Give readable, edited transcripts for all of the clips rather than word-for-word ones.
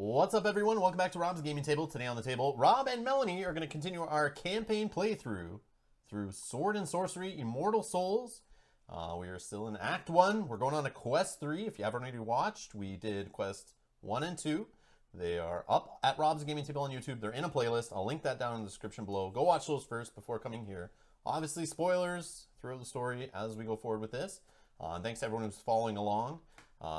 What's up, everyone? Welcome back to Rob's Gaming Table. Today on the table, Rob and Melanie are going to continue our campaign playthrough through Sword and Sorcery, Immortal Souls. We are still in Act 1. We're going on to Quest 3. If you haven't already watched, we did Quest 1 and 2. They are up at Rob's Gaming Table on YouTube. They're in a playlist. I'll link that down in the description below. Go watch those first before coming here. Obviously, spoilers throughout the story as we go forward with this. Thanks to everyone who's following along.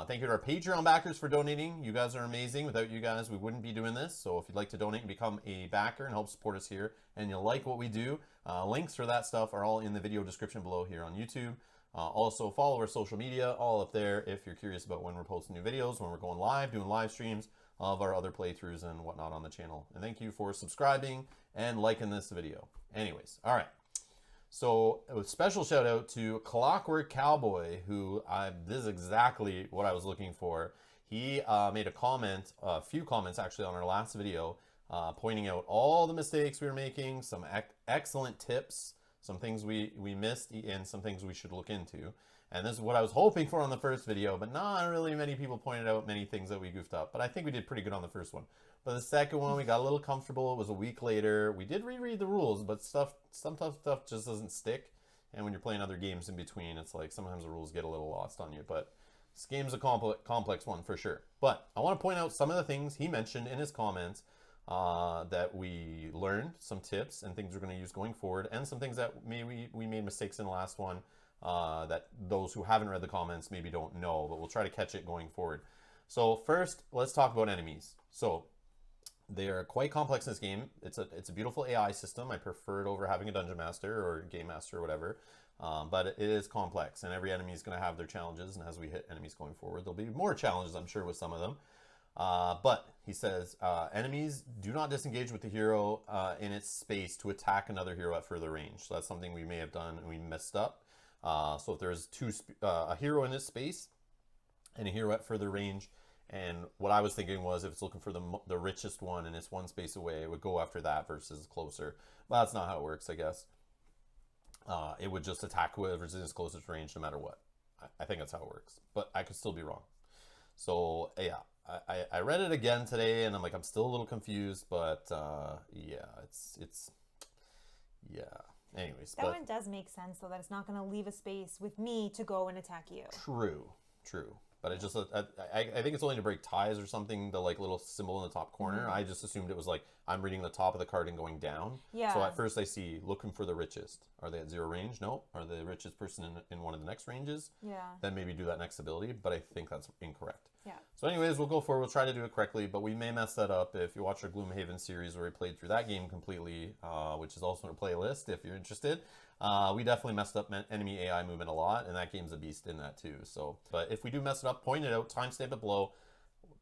Thank you to our Patreon backers for donating. You guys are amazing. Without you guys, we wouldn't be doing this. So if you'd like to donate and become a backer and help support us here, and you like what we do, links for that stuff are all in the video description below here on YouTube. Also, follow our social media, all up there if you're curious about when we're posting new videos, when we're going live, doing live streams of our other playthroughs and whatnot on the channel. And thank you for subscribing and liking this video. Anyways, all right. So a special shout out to Clockwork Cowboy, who this is exactly what I was looking for. He made a comment, a few comments actually on our last video, pointing out all the mistakes we were making, some excellent tips, some things we missed, and some things we should look into. And this is what I was hoping for on the first video, but not really many people pointed out many things that we goofed up. But I think we did pretty good on the first one. But the second one, we got a little comfortable. It was a week later. We did reread the rules, but some tough stuff just doesn't stick. And when you're playing other games in between, it's like sometimes the rules get a little lost on you. But this game's a complex one for sure. But I want to point out some of the things he mentioned in his comments that we learned, some tips and things we're going to use going forward, and some things that maybe we made mistakes in the last one that those who haven't read the comments maybe don't know, but we'll try to catch it going forward. So first, let's talk about enemies. So they are quite complex in this game. It's a beautiful AI system. I prefer it over having a dungeon master or game master or whatever. But it is complex, and every enemy is going to have their challenges. And as we hit enemies going forward, there'll be more challenges, I'm sure, with some of them. But he says enemies do not disengage with the hero in its space to attack another hero at further range. So that's something we may have done and we messed up. So if there's a hero in its space and a hero at further range, and what I was thinking was if it's looking for the richest one and it's one space away, it would go after that versus closer. But that's not how it works, I guess. It would just attack whoever's in its closest range no matter what. I think that's how it works, but I could still be wrong. So yeah, I read it again today and I'm still a little confused, but yeah, it's yeah. Anyways, that one does make sense, though, that it's not going to leave a space with me to go and attack you. True. But it just, I think it's only to break ties or something, the little symbol in the top corner. Mm-hmm. I just assumed it was I'm reading the top of the card and going down. Yeah. So at first I see looking for the richest. Are they at 0 range? No. Are they the richest person in one of the next ranges? Yeah. Then maybe do that next ability, but I think that's incorrect. Yeah. So anyways, we'll go forward. We'll try to do it correctly, but we may mess that up. If you watch our Gloomhaven series where we played through that game completely, which is also in a playlist if you're interested, we definitely messed up enemy AI movement a lot, and that game's a beast in that too. So, but if we do mess it up, point it out, timestamp it below,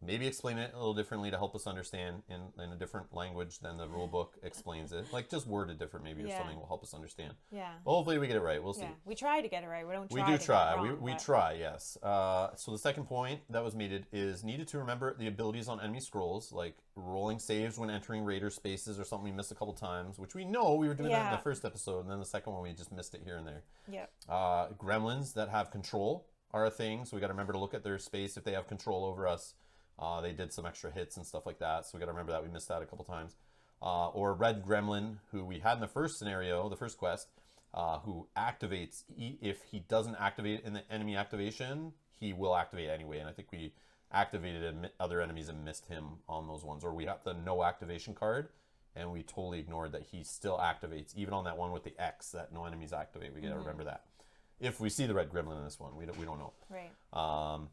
maybe explain it a little differently to help us understand in a different language than the rule book explains it. Just worded different maybe, or something will help us understand. Yeah. But hopefully we get it right. We'll see. We try to get it right. We don't try. We do to try. Get it wrong, we try, yes. So the second point that was made is needed to remember the abilities on enemy scrolls, like rolling saves when entering raider spaces or something we missed a couple times, which we know we were doing that in the first episode, and then the second one we just missed it here and there. Yeah. Gremlins that have control are a thing, so we got to remember to look at their space if they have control over us. They did some extra hits and stuff like that, so we got to remember that. We missed that a couple times. Or Red Gremlin, who we had in the first scenario, the first quest, who activates. If he doesn't activate in the enemy activation, he will activate anyway. And I think we activated other enemies and missed him on those ones. Or we got the no activation card, and we totally ignored that he still activates, even on that one with the X that no enemies activate. We got to remember that. If we see the Red Gremlin in this one, we don't know. Right.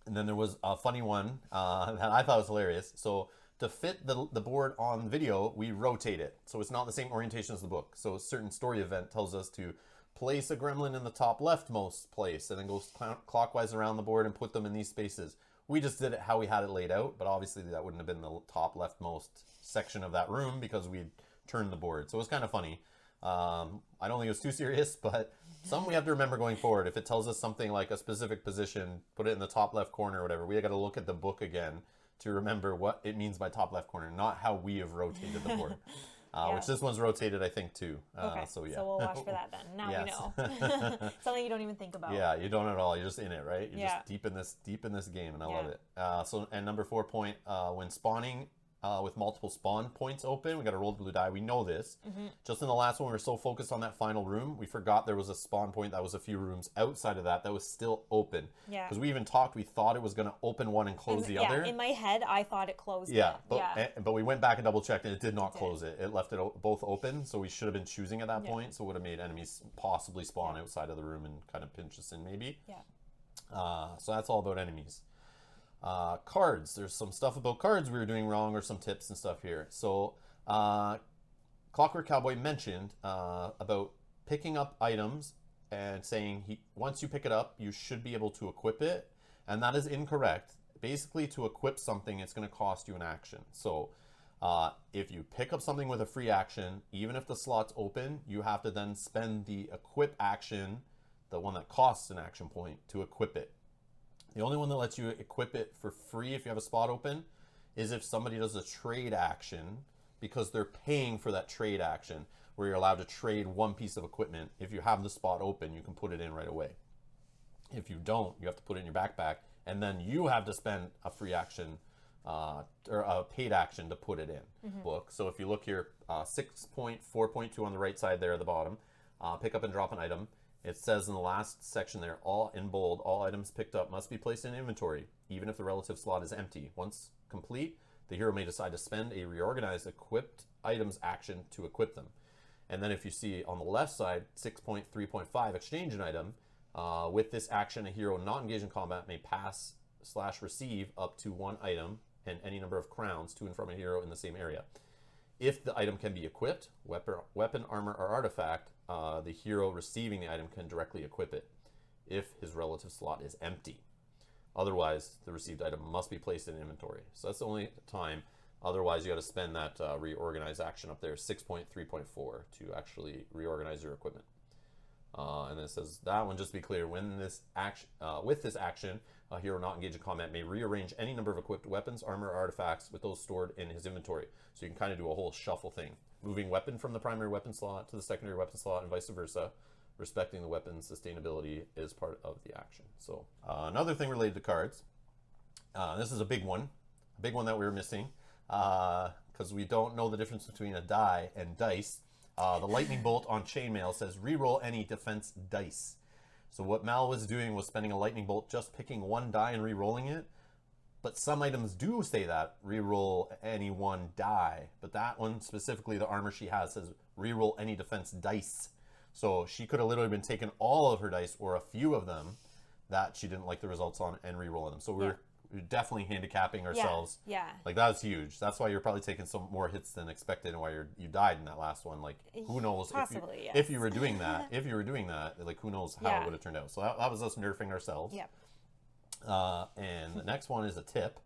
And then there was a funny one that I thought was hilarious. So to fit the board on video, we rotate it. So it's not the same orientation as the book. So a certain story event tells us to place a gremlin in the top leftmost place and then go clockwise around the board and put them in these spaces. We just did it how we had it laid out, but obviously that wouldn't have been the top leftmost section of that room because we turned the board. So it was kind of funny. I don't think it was too serious, but something we have to remember going forward. If it tells us something like a specific position, put it in the top left corner or whatever, we got to look at the book again to remember what it means by top left corner, not how we have rotated the board. Which this one's rotated, I think, too. Okay, so yeah. so we'll watch for that then. Now we know. Something you don't even think about. Yeah, you don't at all. You're just in it, right? You're just deep in this game, and I love it. And number 4 point, when spawning with multiple spawn points open, we got to roll the blue die. We know this. Just in the last one, we were so focused on that final room, we forgot there was a spawn point that was a few rooms outside of that was still open. Yeah. Because we even talked, we thought it was going to open one and close the other. In my head, I thought it closed it. But we went back and double checked, and it did not close it. It left it both open, so we should have been choosing at that point. So it would have made enemies possibly spawn outside of the room and kind of pinch us in, maybe. So that's all about enemies. Cards. There's some stuff about cards we were doing wrong, or some tips and stuff here. So Clockwork Cowboy mentioned about picking up items and saying once you pick it up, you should be able to equip it, and that is incorrect. Basically, to equip something, it's going to cost you an action. So if you pick up something with a free action, even if the slot's open, you have to then spend the equip action, the one that costs an action point, to equip it. The only one that lets you equip it for free if you have a spot open is if somebody does a trade action, because they're paying for that trade action, where you're allowed to trade one piece of equipment. If you have the spot open, you can put it in right away. If you don't, you have to put it in your backpack, and then you have to spend a free action or a paid action to put it in. Book. So if you look here, 6.4.2 on the right side there at the bottom, pick up and drop an item. It says in the last section there, all in bold, all items picked up must be placed in inventory, even if the relative slot is empty. Once complete, the hero may decide to spend a reorganized equipped items action to equip them. And then if you see on the left side, 6.3.5, exchange an item. With this action, a hero not engaged in combat may pass/receive up to one item and any number of crowns to and from a hero in the same area. If the item can be equipped, weapon, armor, or artifact, the hero receiving the item can directly equip it if his relative slot is empty. Otherwise, the received item must be placed in inventory. So that's the only time. Otherwise, you got to spend that reorganize action up there, 6.3.4, to actually reorganize your equipment. And then it says that one, just to be clear, when this action, with this action, a hero not engaged in combat may rearrange any number of equipped weapons, armor, or artifacts with those stored in his inventory. So you can kind of do a whole shuffle thing, moving weapon from the primary weapon slot to the secondary weapon slot and vice versa. Respecting the weapon's sustainability is part of the action. So another thing related to cards, this is a big one that we were missing, because we don't know the difference between a die and dice. The lightning bolt on chainmail says reroll any defense dice. So what Mal was doing was spending a lightning bolt, just picking one die and re-rolling it. But some items do say that, re-roll any one die. But that one, specifically the armor she has, says re-roll any defense dice. So she could have literally been taking all of her dice, or a few of them, that she didn't like the results on, and re-rolling them. So we're definitely handicapping ourselves. Yeah. Like, that was huge. That's why you're probably taking some more hits than expected, and why you died in that last one. Like, who knows? Possibly, if you were doing that, like, who knows how it would have turned out. So that was us nerfing ourselves. Yep. And the next one is a tip.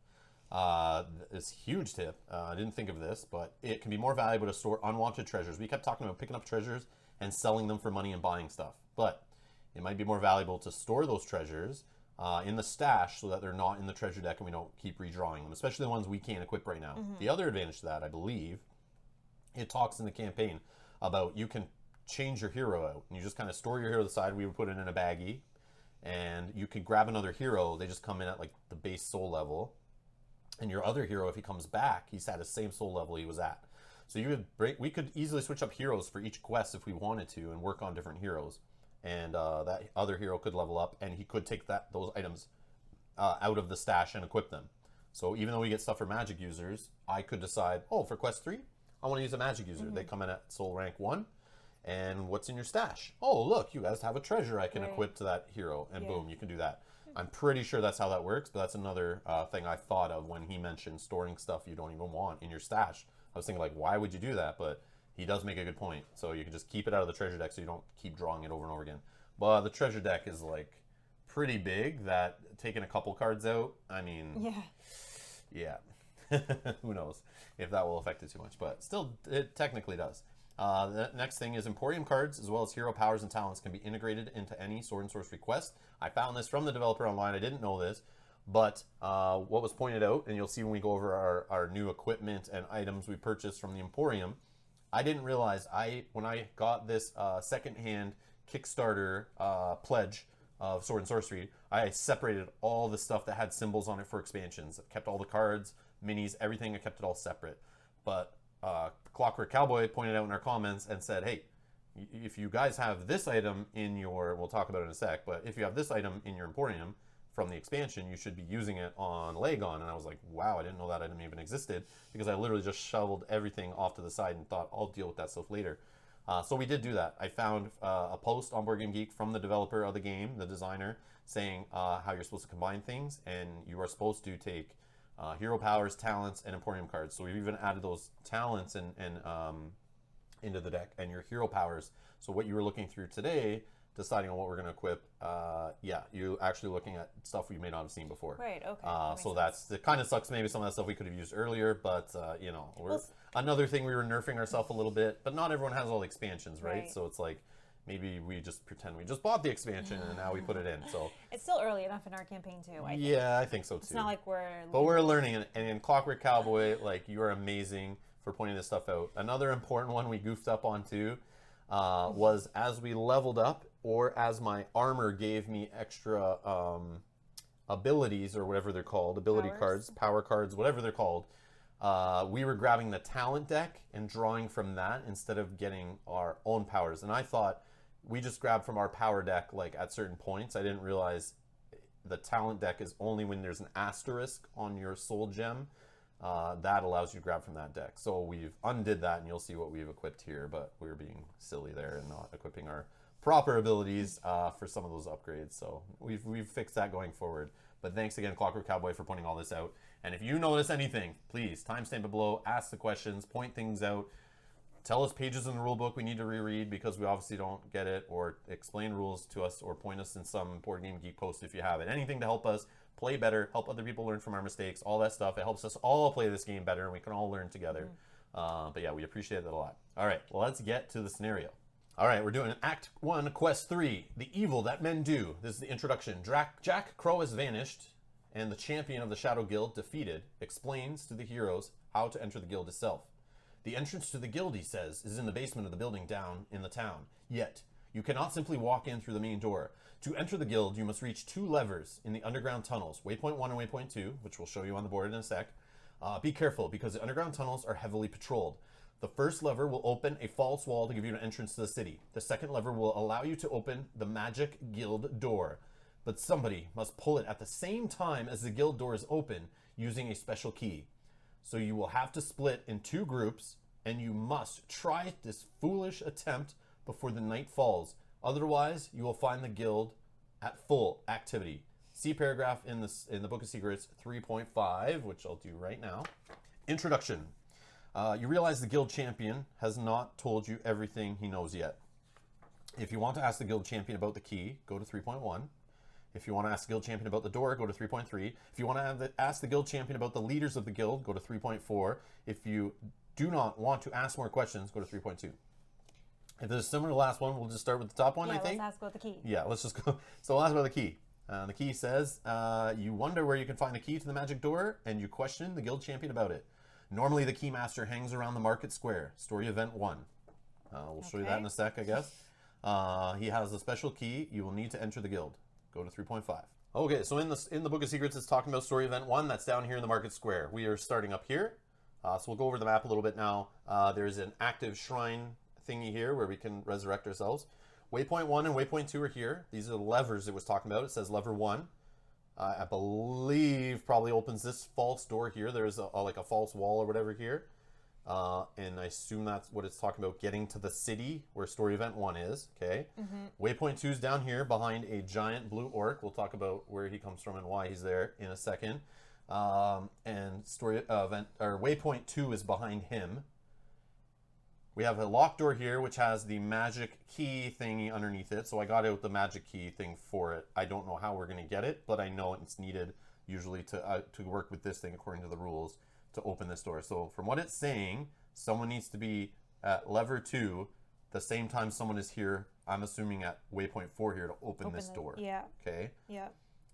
This huge tip. I didn't think of this, but it can be more valuable to store unwanted treasures. We kept talking about picking up treasures and selling them for money and buying stuff. But it might be more valuable to store those treasures in the stash, so that they're not in the treasure deck and we don't keep redrawing them, especially the ones we can't equip right now. The other advantage to that, I believe, it talks in the campaign about you can change your hero out, and you just kind of store your hero to the side. We would put it in a baggie, and you could grab another hero. They just come in at like the base soul level, and your other hero, if he comes back, he's at the same soul level he was at. So we could easily switch up heroes for each quest if we wanted to, and work on different heroes. And that other hero could level up, and he could take those items out of the stash and equip them. So even though we get stuff for magic users, I could decide, for quest 3, I want to use a magic user. They come in at soul rank 1, and what's in your stash? Oh, look, you guys have a treasure I can equip to that hero, and boom, you can do that. I'm pretty sure that's how that works, but that's another thing I thought of when he mentioned storing stuff you don't even want in your stash. I was thinking, like, why would you do that? But he does make a good point. So you can just keep it out of the treasure deck so you don't keep drawing it over and over again. But the treasure deck is, like, pretty big, that taking a couple cards out, I mean... Yeah. Who knows if that will affect it too much. But still, it technically does. The next thing is Emporium cards, as well as hero powers and talents, can be integrated into any Sword and Sorcery quest. I found this from the developer online. I didn't know this. But what was pointed out, and you'll see when we go over our new equipment and items we purchased from the Emporium, I didn't realize when I got this secondhand Kickstarter pledge of Sword and Sorcery, I separated all the stuff that had symbols on it for expansions. I kept all the cards, minis, everything. I kept it all separate. But Clockwork Cowboy pointed out in our comments and said, hey, if you guys have this item in your, we'll talk about it in a sec, but if you have this item in your Emporium from the expansion, you should be using it on Lagon. And I was like, wow, I didn't know that item even existed, because I literally just shoveled everything off to the side and thought I'll deal with that stuff later. So we did do that. I found a post on Board Game Geek from the developer of the game, the designer, saying how you're supposed to combine things, and you are supposed to take hero powers, talents, and Emporium cards. So we've even added those talents and into the deck, and your hero powers. So what you were looking through today, deciding on what we're going to equip, yeah, you're actually looking at stuff we may not have seen before. Right, okay. So it kind of sucks. Maybe some of that stuff we could have used earlier, but you know, another thing, we were nerfing ourselves a little bit, but not everyone has all the expansions, right? So it's like, maybe we just pretend we just bought the expansion and now we put it in. So it's still early enough in our campaign too, I think. Yeah, I think so too. It's not like we're learning, and in Clockwork Cowboy, like, you are amazing for pointing this stuff out. Another important one we goofed up on too was as we leveled up, or as my armor gave me extra abilities, or whatever they're called, cards, power cards, whatever they're called, we were grabbing the talent deck and drawing from that instead of getting our own powers. And I thought we just grabbed from our power deck, like, at certain points. I didn't realize the talent deck is only when there's an asterisk on your soul gem. That allows you to grab from that deck. So we've undid that, and you'll see what we've equipped here, but we were being silly there and not equipping our proper abilities for some of those upgrades. So we've fixed that going forward. But thanks again, Clockwork Cowboy, for pointing all this out. And if you notice anything, please timestamp it below, ask the questions, point things out, tell us pages in the rule book we need to reread because we obviously don't get it, or explain rules to us, or point us in some Board Game Geek post if you have it. Anything to help us play better, help other people learn from our mistakes, all that stuff. It helps us all play this game better, and we can all learn together. But yeah, we appreciate that a lot. All right, well, let's get to the scenario. All right, we're doing Act 1, Quest 3, The Evil That Men Do. This is the introduction. Jack Crow has vanished, and the champion of the Shadow Guild, defeated, explains to the heroes how to enter the guild itself. The entrance to the guild, he says, is in the basement of the building down in the town. Yet, you cannot simply walk in through the main door. To enter the guild, you must reach 2 levers in the underground tunnels, Waypoint 1 and Waypoint 2, which we'll show you on the board in a sec. Be careful, because the underground tunnels are heavily patrolled. The first lever will open a false wall to give you an entrance to the city. The second lever will allow you to open the magic guild door. But somebody must pull it at the same time as the guild door is open using a special key. So you will have to split in 2 groups, and you must try this foolish attempt before the night falls. Otherwise, you will find the guild at full activity. See paragraph in the Book of Secrets 3.5, which I'll do right now. Introduction. You realize the guild champion has not told you everything he knows yet. If you want to ask the guild champion about the key, go to 3.1. If you want to ask the guild champion about the door, go to 3.3. If you want to ask the guild champion about the leaders of the guild, go to 3.4. If you do not want to ask more questions, go to 3.2. If there's similar to the last one, we'll just start with the top one, I think. Let's ask about the key. Yeah, let's just go. So we'll ask about the key. The key says, you wonder where you can find the key to the magic door, and you question the guild champion about it. Normally, the keymaster hangs around the market square. Story event 1. We'll show you that in a sec, I guess. He has a special key. You will need to enter the guild. Go to 3.5. Okay, so in the Book of Secrets, it's talking about story event 1. That's down here in the market square. We are starting up here. So we'll go over the map a little bit now. There's an active shrine thingy here where we can resurrect ourselves. Waypoint 1 and Waypoint 2 are here. These are the levers it was talking about. It says lever 1. I believe probably opens this false door here. There's like a false wall or whatever here. And I assume that's what it's talking about, getting to the city where story event 1 is. Okay. Waypoint 2 is down here behind a giant blue orc. We'll talk about where he comes from and why he's there in a second. And Waypoint 2 is behind him. We have a locked door here, which has the magic key thingy underneath it. So I got out the magic key thing for it. I don't know how we're going to get it, but I know it's needed usually to work with this thing according to the rules to open this door. So from what it's saying, someone needs to be at lever 2 the same time someone is here, I'm assuming at waypoint 4 here to open this door. Yeah. Okay. Yeah.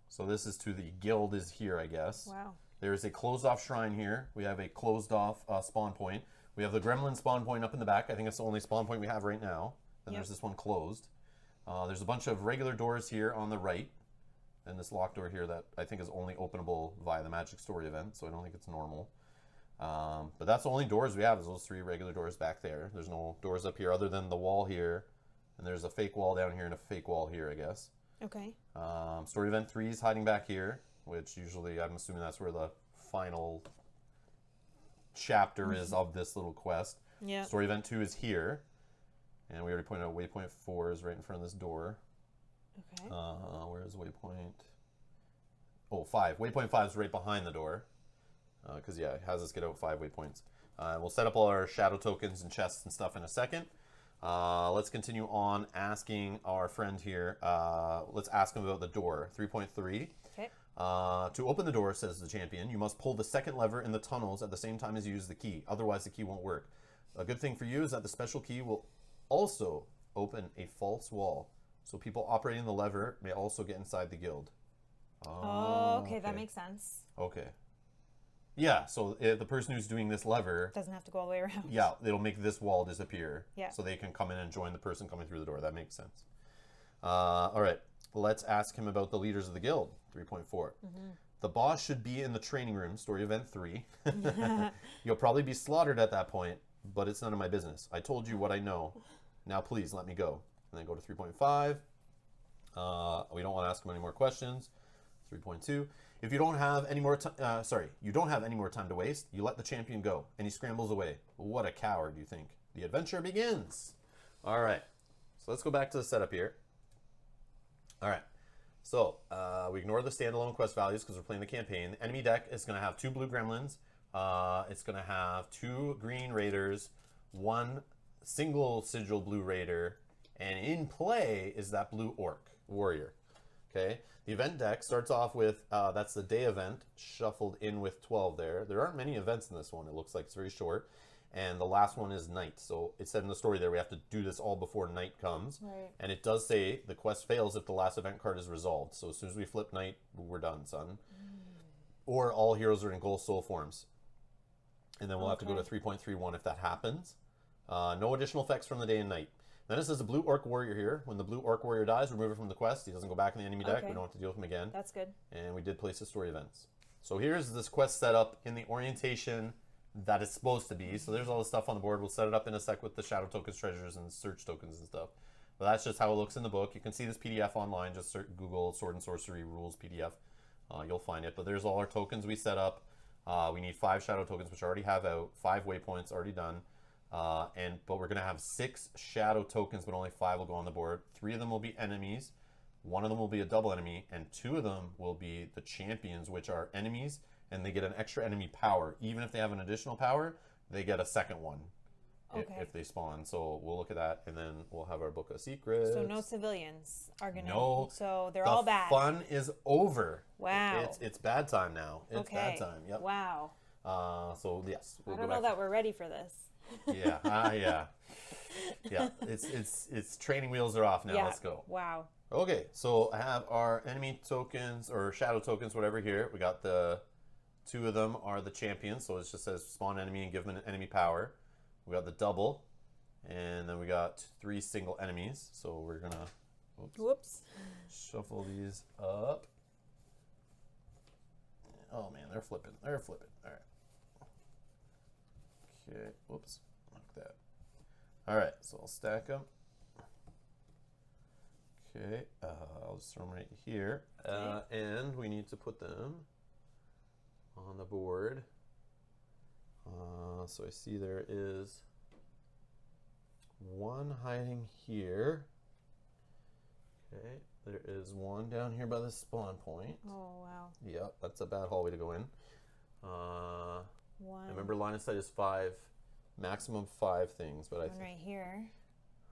So this is to the guild is here, I guess. Wow. There is a closed off shrine here. We have a closed off spawn point. We have the Gremlin spawn point up in the back. I think it's the only spawn point we have right now. Then Yep. there's this one closed. There's a bunch of regular doors here on the right. And this locked door here that I think is only openable via the Magic Story event, so I don't think it's normal. But that's the only doors we have, is those 3 regular doors back there. There's no doors up here other than the wall here. And there's a fake wall down here and a fake wall here, I guess. Okay. Story event 3 is hiding back here, which usually I'm assuming that's where the final chapter is of this little quest. Yeah. Story event 2 is here. And we already pointed out waypoint 4 is right in front of this door. Okay. Where is waypoint? Oh, 5. Waypoint 5 is right behind the door. Because, yeah, it has us get out 5 waypoints. We'll set up all our shadow tokens and chests and stuff in a second. Let's continue on asking our friend here. Let's ask him about the door. 3.3. Okay. To open the door, says the champion, you must pull the second lever in the tunnels at the same time as you use the key. Otherwise, the key won't work. A good thing for you is that the special key will also open a false wall. So people operating the lever may also get inside the guild. Oh, okay. That makes sense. Okay. Yeah, so if the person who's doing this lever, Doesn't have to go all the way around. yeah, it'll make this wall disappear. Yeah. So they can come in and join the person coming through the door. That makes sense. All right. Let's ask him about the leaders of the guild. 3.4. The boss should be in the training room, story event 3. You'll probably be slaughtered at that point, but it's none of my business. I told you what I know. Now please let me go. And then go to 3.5. We don't want to ask him any more questions. 3.2. If you don't have any more you don't have any more time to waste, you let the champion go, and he scrambles away. What a coward, you think. The adventure begins. All right. So let's go back to the setup here. All right. So we ignore the standalone quest values because we're playing the campaign. The enemy deck is going to have 2 blue gremlins. It's going to have 2 green raiders, 1 single sigil blue raider, and in play is that blue orc warrior. Okay. The event deck starts off with, that's the day event, shuffled in with 12 there. There aren't many events in this one. It looks like it's very short. And the last one is night. So it said in the story there we have to do this all before night comes. Right. And it does say the quest fails if the last event card is resolved. So as soon as we flip night, we're done, son. Or all heroes are in gold soul forms. And then we'll have to go to 3.31 if that happens. No additional effects from the day and night. Then it says a blue Orc Warrior here. When the blue Orc Warrior dies, remove it from the quest. He doesn't go back in the enemy deck. Okay. We don't have to deal with him again. That's good. And we did place the story events. So here's this quest setup in the orientation that it's supposed to be. So there's all the stuff on the board. We'll set it up in a sec with the shadow tokens, treasures, and search tokens and stuff. But that's just how it looks in the book. You can see this PDF online. Just search, Google Sword and Sorcery Rules PDF. You'll find it. But there's all our tokens we set up. We need 5 shadow tokens, which I already have out. 5 waypoints already done. But we're going to have 6 shadow tokens, but only 5 will go on the board. 3 of them will be enemies. 1 of them will be a double enemy, and 2 of them will be the champions, which are enemies, and they get an extra enemy power. Even if they have an additional power, they get a second one if they spawn. So we'll look at that, and then we'll have our book of secrets. So no civilians are going to... No. So they're all bad. The fun is over. Wow. It's bad time now. It's bad time. Yep. Wow. So yes. I don't know that we're ready for this. Yeah, yeah. It's training wheels are off now. Yeah. Let's go. Wow. Okay, so I have our enemy tokens or shadow tokens, whatever here. We got the 2 of them are the champions, so it just says spawn enemy and give them an enemy power. We got the double, and then we got 3 single enemies. So we're gonna Whoops. shuffle these up. Oh man, they're flipping. They're flipping. All right. Okay, whoops, like that. All right, so I'll stack them. Okay, I'll just throw them right here. And we need to put them on the board. So I see there is 1 hiding here. Okay, there is 1 down here by the spawn point. Oh, wow. Yep, that's a bad hallway to go in. 1. Remember, line of sight is 5, maximum 5 things. But I think right here.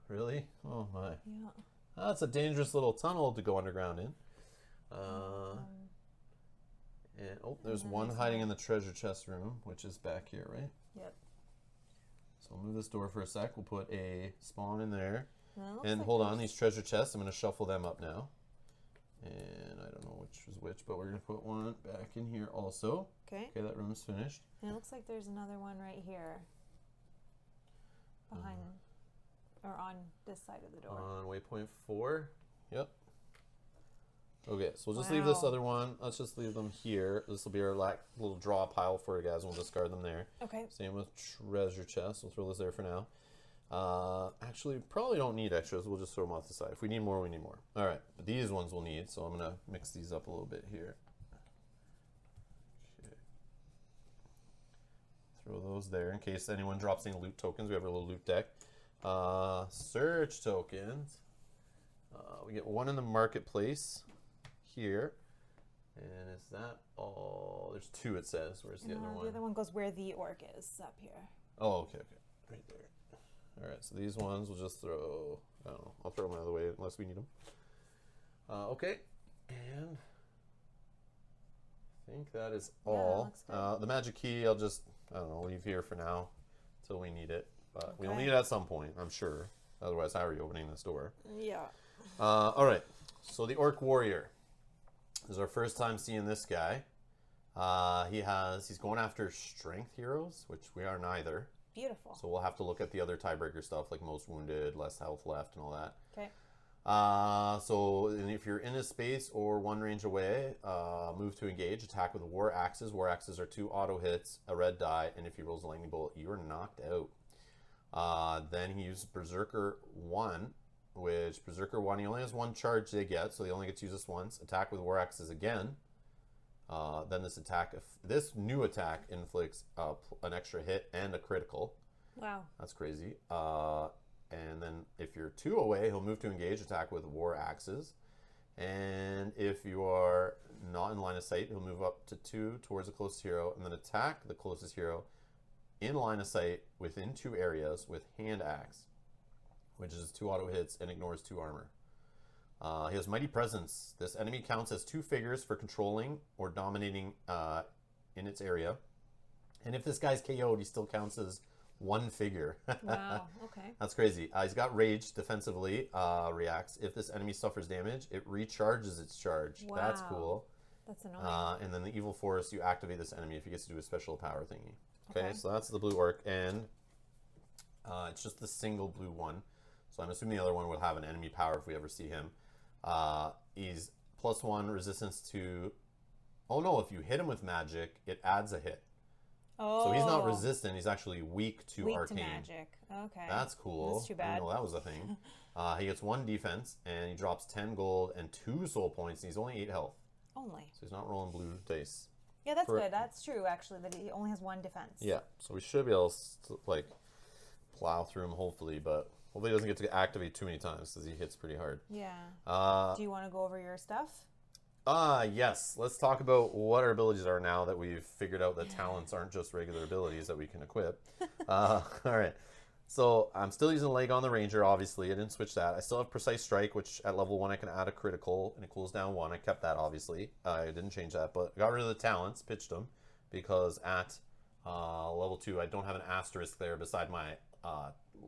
really, oh my, Yeah. that's a dangerous little tunnel to go underground in. And there's 1 hiding in the treasure chest room, which is back here, right? Yep. So we'll move this door for a sec. We'll put a spawn in there. Well, And hold on, these treasure chests, I'm going to shuffle them up now. And I don't know which is which, but we're going to put 1 back in here also. Okay. Okay, that room's finished. And it looks like there's another one right here. behind or on this side of the door. On waypoint 4. Yep. Okay, so we'll just leave this other one. Let's just leave them here. This will be our little draw pile for you guys, and we'll discard them there. Okay. Same with treasure chest. We'll throw this there for now. Actually, probably don't need extras. We'll just throw them off the side. If we need more, we need more. All right, but these ones we'll need, so I'm going to mix these up a little bit here. Okay. Throw those there in case anyone drops any loot tokens. We have our little loot deck. Search tokens. We get one in the marketplace here. And is that all? There's 2, it says. Where's the other one? The other one goes where the orc is, up here. Oh, okay. Right there. All right, so these ones we'll just throw. I don't know. I'll throw them out of the way unless we need them. Okay, and I think that is all. The magic key I'll just, I don't know, leave here for now until we need it. But we'll need it at some point, I'm sure. Otherwise, how are you opening this door? Yeah. All right, so the Orc Warrior. This is our first time seeing this guy. He's going after strength heroes, which we are neither. Beautiful. So we'll have to look at the other tiebreaker stuff like most wounded, less health left, and all that. Okay. So if you're in a space or one range away, move to engage, attack with war axes. War axes are 2 auto hits, a red die, and if he rolls a lightning bolt, you are knocked out. Then he uses Berserker 1, which Berserker 1, he only has 1 charge they get, so they only get to use this once. Attack with war axes again. Then this new attack inflicts an extra hit and a critical. Wow. That's crazy. And then if you're 2 away, he'll move to engage, attack with war axes. And if you are not in line of sight, he'll move up to 2 towards the closest hero and then attack the closest hero in line of sight within 2 areas with hand axe, which is 2 auto hits and ignores 2 armor. He has Mighty Presence. This enemy counts as 2 figures for controlling or dominating in its area. And if this guy's KO'd, he still counts as 1 figure. Wow, okay. That's crazy. He's got Rage defensively, reacts. If this enemy suffers damage, it recharges its charge. Wow. That's cool. That's annoying. And then the Evil Force, you activate this enemy if he gets to do a special power thingy. Okay, so that's the blue orc. And it's just the single blue one. So I'm assuming the other one would have an enemy power if we ever see him. He's +1 resistance to... Oh no, if you hit him with magic, it adds a hit. Oh. So he's not resistant, he's actually weak to arcane. Weak to magic. Okay. That's cool. That's too bad. I didn't know that was a thing. He gets 1 defense, and he drops 10 gold and 2 soul points, and he's only 8 health. Only. So he's not rolling blue dice. Yeah, that's good. That's true, actually, that he only has 1 defense. Yeah, so we should be able to, like, plow through him, hopefully, but hopefully he doesn't get to activate too many times, because he hits pretty hard. Yeah. Do you want to go over your stuff? Yes. Let's talk about what our abilities are now that we've figured out that talents aren't just regular abilities that we can equip. All right. So I'm still using Leg on the Ranger, obviously. I didn't switch that. I still have Precise Strike, which at level 1 I can add a critical, and it cools down 1. I kept that, obviously. I didn't change that, but I got rid of the talents, pitched them, because at level 2 I don't have an asterisk there beside my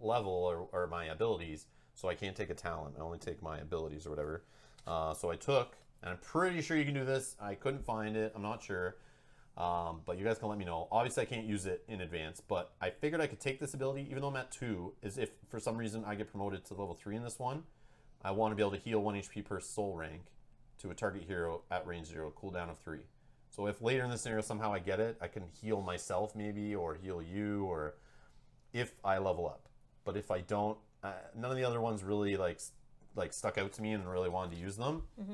level or my abilities, so I can't take a talent. I only take my abilities or whatever. So I took... And I'm pretty sure you can do this. I couldn't find it. I'm not sure. But you guys can let me know. Obviously, I can't use it in advance. But I figured I could take this ability, even though I'm at 2, is if for some reason I get promoted to level 3 in this one, I want to be able to heal 1 HP per soul rank to a target hero at range 0, cooldown of 3. So if later in the scenario somehow I get it, I can heal myself maybe, or heal you, or if I level up. But if I don't, none of the other ones really like stuck out to me and really wanted to use them. Mm-hmm.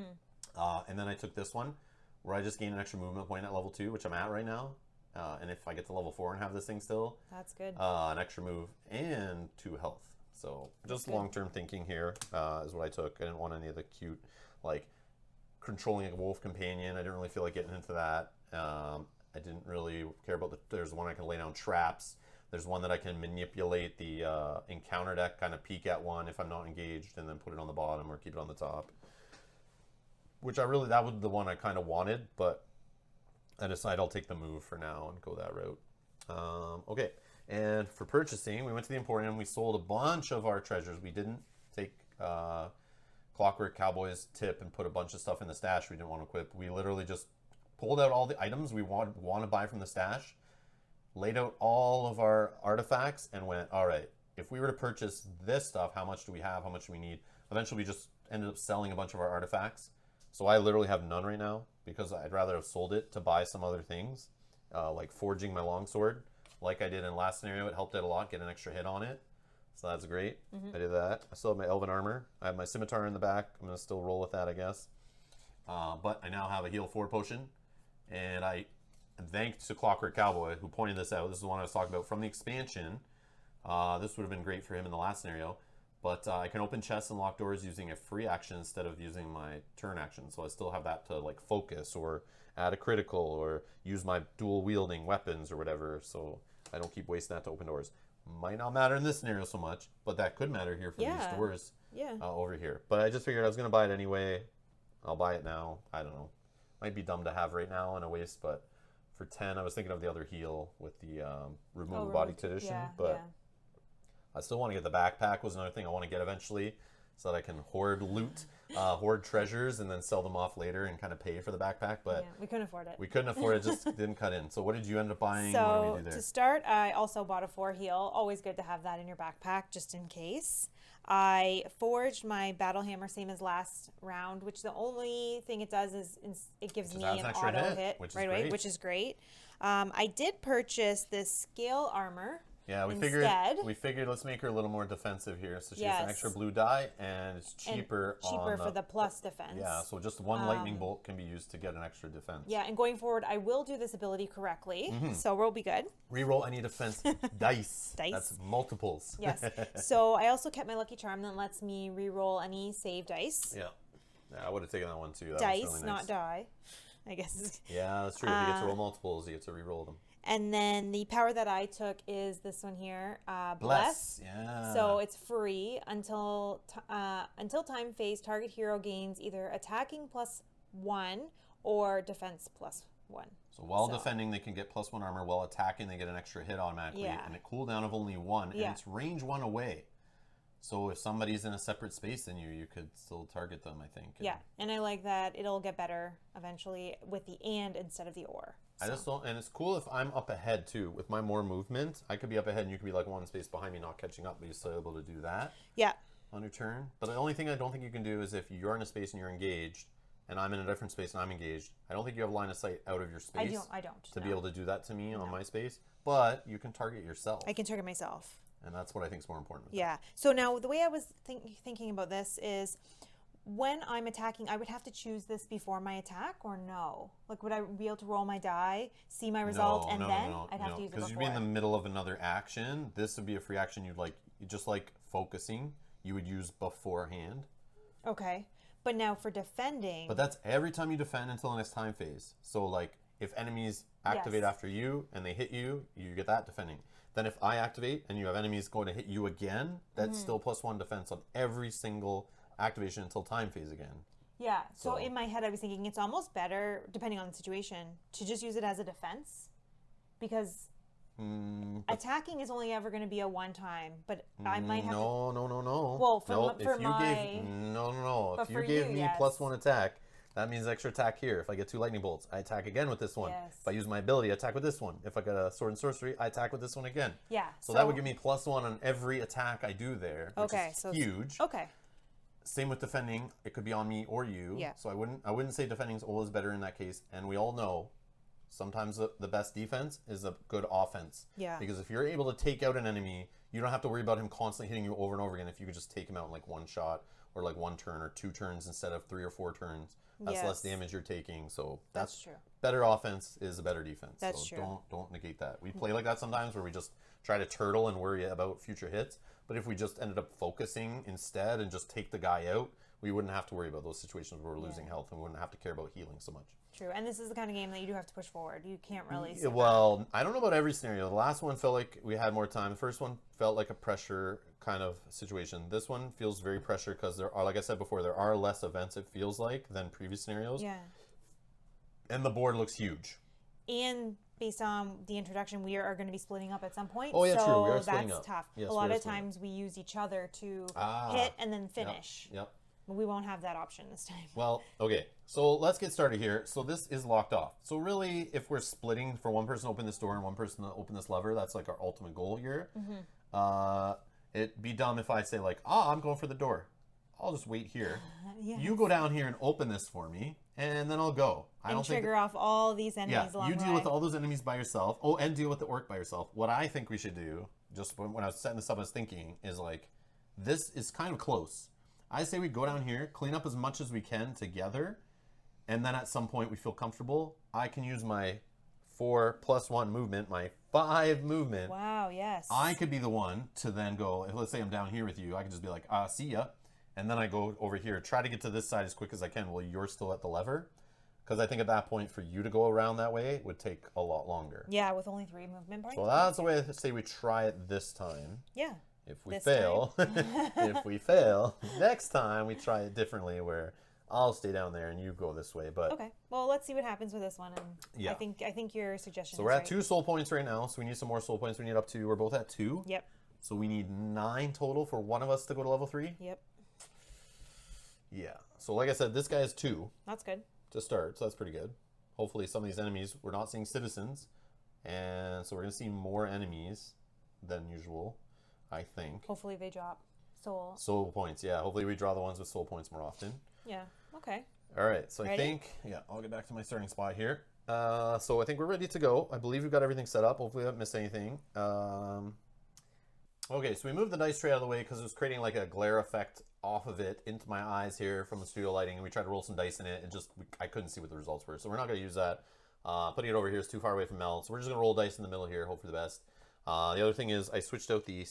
And then I took this one, where I just gained an extra movement point at level 2, which I'm at right now. And if I get to level 4 and have this thing still, that's good. An extra move and 2 health. So just long-term thinking here is what I took. I didn't want any of the cute, like, controlling a wolf companion. I didn't really feel like getting into that. I didn't really care about there's one I can lay down traps. There's one that I can manipulate the encounter deck, kind of peek at one if I'm not engaged, and then put it on the bottom or keep it on the top. Which that was the one I kind of wanted, but I decided I'll take the move for now and go that route. Okay, and for purchasing, we went to the Emporium. We sold a bunch of our treasures. We didn't take Clockwork Cowboy's tip and put a bunch of stuff in the stash we didn't want to equip. We literally just pulled out all the items we want to buy from the stash, laid out all of our artifacts, and went, all right, if we were to purchase this stuff, how much do we have? How much do we need? Eventually, we just ended up selling a bunch of our artifacts. So I literally have none right now because I'd rather have sold it to buy some other things, like forging my longsword. Like I did in the last scenario, it helped out a lot, get an extra hit on it. So that's great. I did that. I still have my elven armor. I have my scimitar in the back. I'm going to still roll with that, I guess. But I now have a heal 4 potion. And thanks to Clockwork Cowboy, who pointed this out. This is the one I was talking about from the expansion. This would have been great for him in the last scenario. But I can open chests and lock doors using a free action instead of using my turn action. So I still have that to like focus or add a critical or use my dual wielding weapons or whatever. So I don't keep wasting that to open doors. Might not matter in this scenario so much, but that could matter here for these doors over here. But I just figured I was going to buy it anyway. I'll buy it now. I don't know. Might be dumb to have right now and a waste, but for 10, I was thinking of the other heal with the removable body condition. But I still want to get the backpack was another thing I want to get eventually so that I can hoard loot, hoard treasures, and then sell them off later and kind of pay for the backpack. But we couldn't afford it. We couldn't afford it, just didn't cut in. So what did you end up buying? So what did we do there? To start, I also bought a 4 heal. Always good to have that in your backpack just in case. I forged my battle hammer, same as last round, which the only thing it does is it gives me an auto hit right away, which is great. I did purchase this scale armor. Yeah, we figured let's make her a little more defensive here. So she gets an extra blue die, and it's cheaper for the plus defense. Yeah, so just one lightning bolt can be used to get an extra defense. Yeah, and going forward, I will do this ability correctly, so we'll be good. Reroll any defense dice. That's multiples. Yes. So I also kept my lucky charm that lets me reroll any save dice. Yeah, I would have taken that one too. That dice, was really nice. not die, I guess. Yeah, that's true. If you get to roll multiples, you get to reroll them. And then the power that I took is this one here, Bless. Yeah. So it's free until time phase. Target hero gains either attacking +1 or defense +1. So while defending, they can get +1 armor. While attacking, they get an extra hit automatically. Yeah. And a cooldown of only 1. And it's range 1 away. So if somebody's in a separate space than you, you could still target them, I think. Yeah, and I like that it'll get better eventually with the and instead of the or. So. I just don't, and it's cool if I'm up ahead too. With my more movement, I could be up ahead and you could be like one space behind me, not catching up, but you're still able to do that. Yeah. On your turn. But the only thing I don't think you can do is if you're in a space and you're engaged, and I'm in a different space and I'm engaged, I don't think you have line of sight out of your space. I don't. To be able to do that to me on my space. But you can target yourself. I can target myself. And that's what I think is more important. Yeah. So now the way I was thinking about this is when I'm attacking, I would have to choose this before my attack or no? Like, would I be able to roll my die, see my result, and then I'd have to use it before? Because you'd be in the middle of another action. This would be a free action you just like focusing, you would use beforehand. Okay. But now for defending... But that's every time you defend until the next time phase. So, like, if enemies activate after you and they hit you, you get that defending. Then if I activate and you have enemies going to hit you again, that's still +1 defense on every single activation until time phase again. Yeah, so in my head I was thinking it's almost better, depending on the situation, to just use it as a defense. Because attacking is only ever going to be a one-time, but I might have No. Well, for if you gave me +1 attack, that means extra attack here. If I get 2 lightning bolts, I attack again with this one. Yes. If I use my ability, I attack with this one. If I got a sword and sorcery, I attack with this one again. Yeah. So that would give me +1 on every attack I do there, which is huge. Okay. Same with defending. It could be on me or you. Yeah. So I wouldn't say defending is always better in that case. And we all know sometimes the best defense is a good offense. Yeah. Because if you're able to take out an enemy, you don't have to worry about him constantly hitting you over and over again. If you could just take him out in like one shot or like 1 turn or 2 turns instead of 3 or 4 turns. That's less damage you're taking, so that's true. Better offense is a better defense. That's so true. Don't negate that. We play like that sometimes where we just try to turtle and worry about future hits. But if we just ended up focusing instead and just take the guy out, we wouldn't have to worry about those situations where we're losing health and we wouldn't have to care about healing so much. True, and this is the kind of game that you do have to push forward. You can't really... Well, I don't know about every scenario. The last one felt like we had more time. The first one felt like a pressure kind of situation. This one feels very pressure because there are, like I said before, there are less events, it feels like, than previous scenarios. Yeah. And the board looks huge. And based on the introduction, we are going to be splitting up at some point. Oh, yeah, so true. We are splitting that's up. tough. Yes, a lot of times we use each other to hit and then finish. Yep. We won't have that option this time. Well, okay. So let's get started here. So this is locked off. So really, if we're splitting for one person to open this door and one person to open this lever, that's like our ultimate goal here. It'd be dumb if I say like, I'm going for the door. I'll just wait here. Yes. You go down here and open this for me, and then I'll go. I And don't think trigger off all these enemies along you the deal way. with all those enemies by yourself. Oh, and deal with the orc by yourself. What I think we should do, just when I was setting this up, I was thinking, is like, this is kind of close. I say we go down here, clean up as much as we can together, and then at some point we feel comfortable. I can use my 4+1 movement, my 5 movement. Wow, yes. I could be the one to then go, let's say I'm down here with you, I could just be like, see ya. And then I go over here, try to get to this side as quick as I can while you're still at the lever. Because I think at that point, for you to go around that way would take a lot longer. Yeah, with only 3 movement points. So that's the way I say we try it this time. Yeah. If we fail, next time we try it differently where I'll stay down there and you go this way. But okay, well, let's see what happens with this one. And yeah. I think your suggestion. So we're at 2 soul points right now. So we need some more soul points. We need up to. We're both at 2. Yep. So we need 9 total for one of us to go to level 3. Yep. Yeah. So like I said, this guy is 2 That's good to start. So that's pretty good. Hopefully some of these enemies, we're not seeing citizens, and so we're gonna see more enemies than usual, I think. Hopefully they drop soul. Soul points, yeah. Hopefully we draw the ones with soul points more often. Yeah. Okay. All right. So Ready? I think, I'll get back to my starting spot here. So I think we're ready to go. I believe we've got everything set up. Hopefully we haven't missed anything. Okay, so we moved the dice tray out of the way because it was creating like a glare effect off of it into my eyes here from the studio lighting, and we tried to roll some dice in it, and I couldn't see what the results were. So we're not going to use that. Putting it over here is too far away from Mel, so we're just going to roll dice in the middle here, hope for the best. The other thing is I switched out the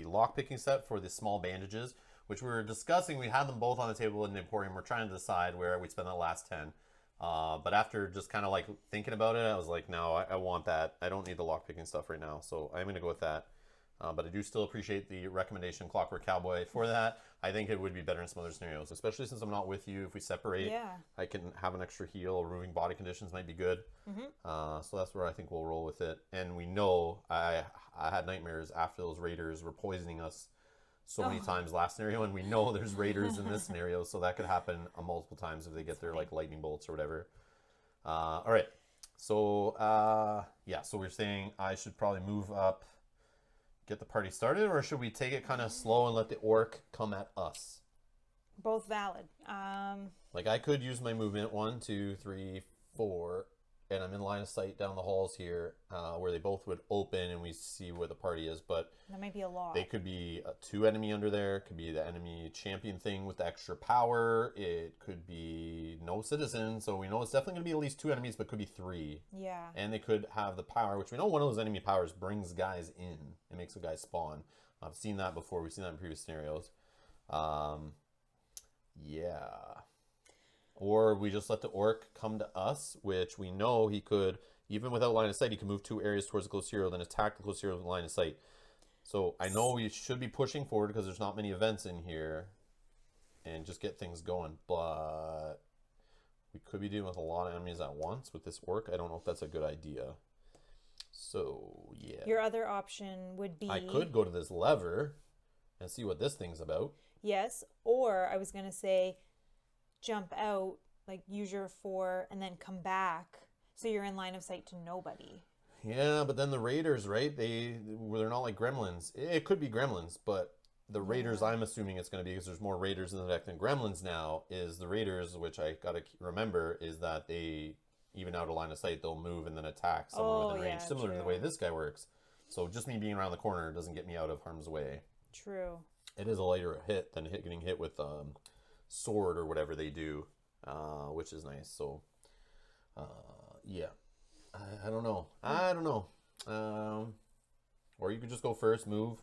lock-picking set for the small bandages, which we were discussing. We had them both on the table in the Emporium. We're trying to decide where we'd spend the last 10. But after just kind of like thinking about it, I was like, no, I want that. I don't need the lock-picking stuff right now, so I'm going to go with that. But I do still appreciate the recommendation, Clockwork Cowboy, for that. I think it would be better in some other scenarios, especially since I'm not with you. If we separate, I can have an extra heal. Removing body conditions might be good. So that's where I think we'll roll with it. And we know I had nightmares after those raiders were poisoning us so many times last scenario, and we know there's raiders in this scenario, so that could happen multiple times if they get their like lightning bolts or whatever. All right. So so we're saying I should probably move up, get the party started, or should we take it kind of slow and let the orc come at us? Both valid. Like I could use my movement 1, 2, 3, 4, and I'm in line of sight down the halls here, where they both would open and we see where the party is. But that might be a lot. They could be 2 enemy under there. It could be the enemy champion thing with the extra power. It could be no citizen. So we know it's definitely going to be at least 2 enemies, but could be 3. Yeah. And they could have the power, which we know one of those enemy powers brings guys in. It makes a guy spawn. I've seen that before. We've seen that in previous scenarios. Yeah. Or we just let the orc come to us, which we know he could, even without line of sight, he can move 2 areas towards the close hero, then attack the close hero with line of sight. So I know we should be pushing forward because there's not many events in here and just get things going, but we could be dealing with a lot of enemies at once with this orc. I don't know if that's a good idea. So, yeah. Your other option would be... I could go to this lever and see what this thing's about. Yes, or I was going to say jump out, like use your 4 and then come back so you're in line of sight to nobody. Yeah, but then the raiders, right? They're not like gremlins. It could be gremlins, but the raiders, I'm assuming it's going to be, because there's more raiders in the deck than gremlins now, is the raiders, which I got to remember, is that they, even out of line of sight, they'll move and then attack someone within range, similar to the way this guy works. So just me being around the corner doesn't get me out of harm's way. True. It is a lighter hit than getting hit with sword or whatever they do, which is nice. So, yeah. I don't know. Or you could just go first, move.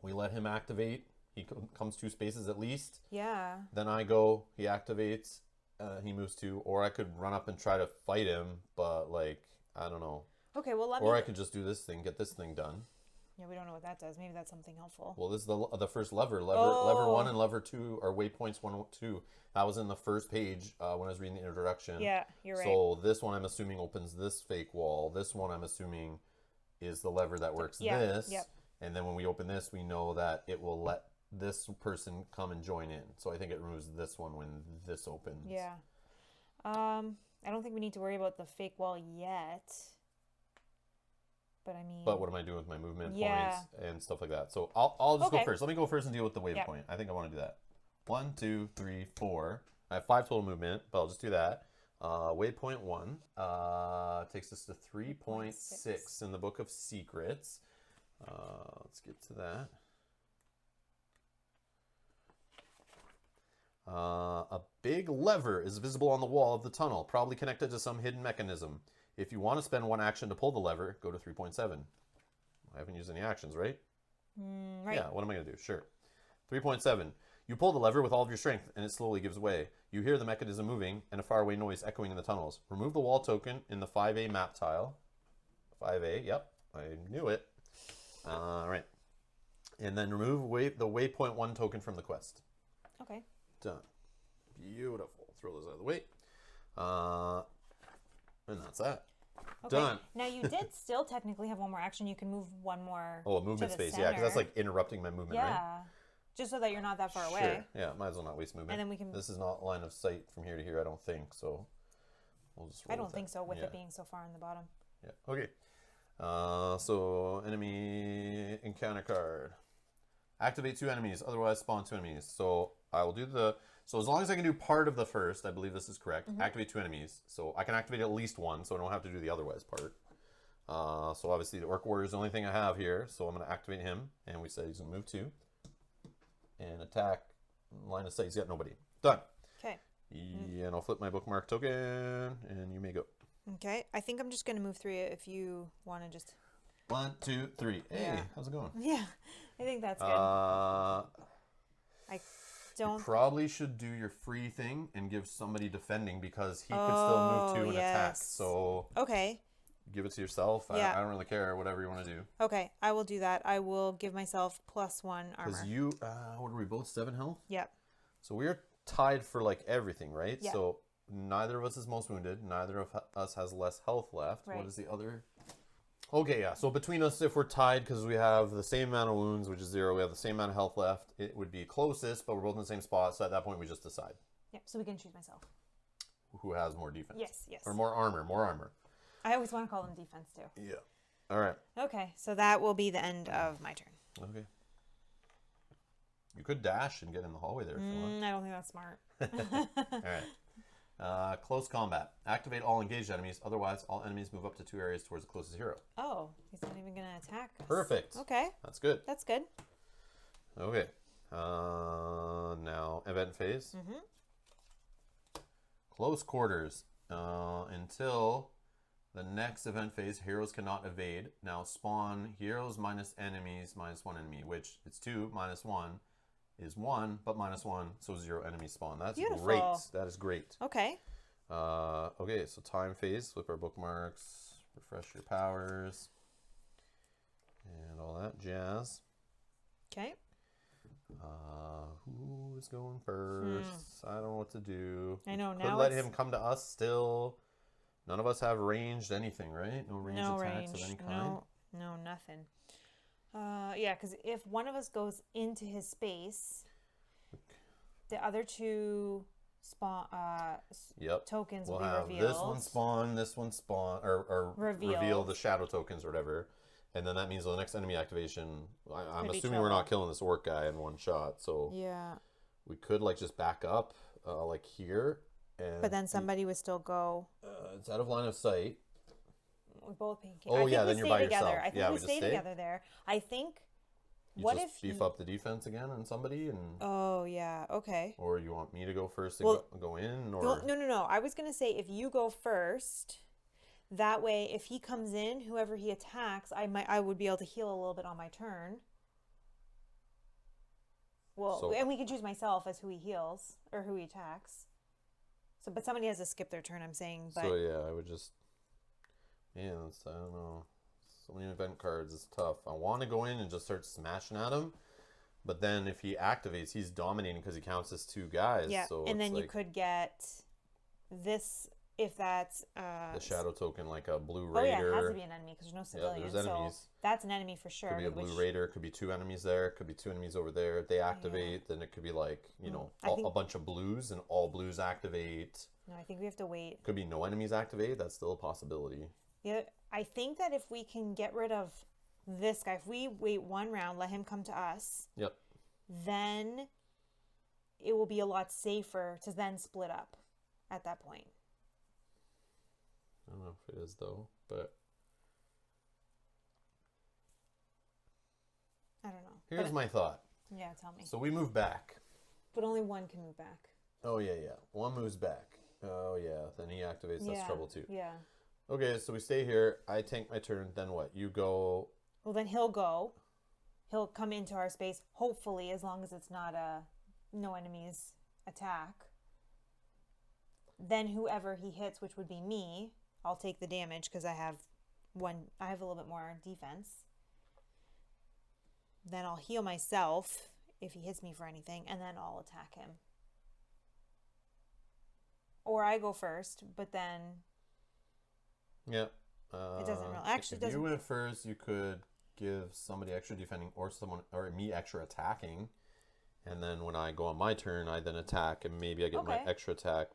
We let him activate. He comes 2 spaces at least. Yeah. Then I go. He activates. He moves 2. Or I could run up and try to fight him. But like, I don't know. Okay. Well, Or I could just do this thing, get this thing done. Yeah, we don't know what that does. Maybe that's something helpful. Well, this is the first lever. Lever 1 and lever 2 are waypoints 1 and 2. That was in the first page when I was reading the introduction. Yeah, you're right. So this one I'm assuming opens this fake wall. This one I'm assuming is the lever that works this. Yep. And then when we open this, we know that it will let this person come and join in. So I think it removes this one when this opens. Yeah. I don't think we need to worry about the fake wall yet. But I mean... But what am I doing with my movement Yeah. points and stuff like that? So I'll just go Okay. first. Let me go first and deal with the wave Yep. point. I think I want to do that. 1, 2, 3, 4. I have 5 total movement, but I'll just do that. Waypoint 1 takes us to 3.6 in the Book of Secrets. Let's get to that. A big lever is visible on the wall of the tunnel, probably connected to some hidden mechanism. If you want to spend 1 action to pull the lever, go to 3.7. I haven't used any actions, right? Right. Yeah, what am I going to do? Sure. 3.7. You pull the lever with all of your strength, and it slowly gives way. You hear the mechanism moving, and a faraway noise echoing in the tunnels. Remove the wall token in the 5A map tile. 5A, yep, I knew it. All right. And then remove the waypoint 1 token from the quest. Okay. Done. Beautiful. Throw those out of the way. And that's that. Okay. Done. Now you did still technically have 1 more action. You can move 1 more. Oh, a movement to the space, yeah, because that's center. like interrupting my movement, Yeah. right? Just so that you're not that far Sure. away. Yeah, might as well not waste movement. And then we can... This is not line of sight from here to here, I don't think, so we'll just roll I don't with think that. so with Yeah. it being so far on the bottom. Yeah, okay. So enemy encounter card. Activate 2 enemies, otherwise spawn 2 enemies. So I will do so as long as I can do part of the first, I believe this is correct. Activate 2 enemies. So I can activate at least 1, so I don't have to do the otherwise part. So obviously the Orc Warrior is the only thing I have here, so I'm going to activate him. And we said he's going to move 2. And attack, line of sight, he's got nobody. Done. Okay. And I'll flip my bookmark token, and you may go. Okay. I think I'm just going to move 3 if you want to just... 1, 2, 3. Hey, Yeah. how's it going? Yeah. I think that's good. I Don't... probably should do your free thing and give somebody defending because he could still move 2 and attack. yes. So Okay. give it to yourself. Yeah. I don't really care. Whatever you want to do. Okay. I will do that. I will give myself +1 armor. Because you, what are we both 7 health? Yep. So we're tied for like everything, right? Yeah. So neither of us is most wounded. Neither of us has less health left. Right. What is the other? Okay, yeah. So between us, if we're tied because we have the same amount of wounds, which is 0, we have the same amount of health left, it would be closest, but we're both in the same spot. So at that point, we just decide Yep. So we can choose myself. who has more defense. Yes. Yes. Or more armor. More armor. I always want to call them defense too. Yeah. All right. Okay. So that will be the end of my turn. Okay. You could dash and get in the hallway there if you want. I don't think that's smart. All right. Close combat. Activate all engaged enemies. Otherwise, all enemies move up to 2 areas towards the closest hero. Oh, he's not even going to attack us. Perfect. Okay. That's good. That's good. Okay. Now, event phase. Close quarters. Until the next event phase, heroes cannot evade. Now, spawn heroes minus enemies minus 1 enemy, which it's 2 minus 1 is 1, but minus 1, so 0 enemies spawn. That's Beautiful. great. That is great. Okay. Okay, so time phase. Flip our bookmarks. Refresh your powers. And all that jazz. Okay. Who is going first? I don't know what to do. I know, Could now let it's- him come to us still. None of us have ranged anything, right? No ranged No attacks range. of any kind. No, nothing. Yeah, because if one of us goes into his space, the other 2 spawn Yep. tokens We'll will be have revealed. this one spawn, or reveal Revealed. the shadow tokens or whatever. And then that means the next enemy activation, I'm Could be assuming we're not trouble. killing this orc guy in one shot. So Yeah. we could like just back up like here. And But then somebody would still go. it's out of line of sight. We both pink. Oh, I think yeah, we then you're stay by together. yourself. I think Yeah, we we just stay stay? together there. I think. You What just if beef up the defense again on somebody, and Oh yeah. Okay. or you want me to go first and Well, go in, or No. I was gonna say if you go first, that way if he comes in, whoever he attacks, I would be able to heal a little bit on my turn. Well, So- and we can choose myself as who he heals or who he attacks. So, but somebody has to skip their turn. I'm saying, but so yeah, I would just I don't know. So many event cards is tough. I want to go in and just start smashing at him, but then if he activates, he's dominating because he counts as 2 guys. yeah. So And it's then you like could get this if that's the shadow token, like a blue Oh yeah, raider. it has to be an enemy because there's no civilians. there's So enemies. that's an enemy for sure. Could be a blue which- raider. Could be 2 enemies there. Could be 2 enemies over there. If they activate, then it could be like I think- a bunch of blues, and all blues activate. No, I think we have to wait. Could be no enemies activate. That's still a possibility. Yeah, I think that if we can get rid of this guy, if we wait 1 round, let him come to us, Yep. then it will be a lot safer to then split up at that point. I don't know if it is though, but I don't know. here's my thought. Yeah, tell me. So we move back. But only one can move back. Oh yeah, yeah. One moves back. Oh yeah. Then he activates. That's trouble too. Yeah. Okay, so we stay here. I tank my turn. Then what? You go. Well, then he'll go. He'll come into our space, hopefully, as long as it's not a no enemies attack. Then whoever he hits, which would be me, I'll take the damage because I have a little bit more defense. Then I'll heal myself if he hits me for anything, and then I'll attack him. Or I go first, but then Yeah. it doesn't really. Actually, if doesn't. you went first, you could give somebody extra defending or me extra attacking. And then when I go on my turn, I then attack, and maybe I get my extra attack,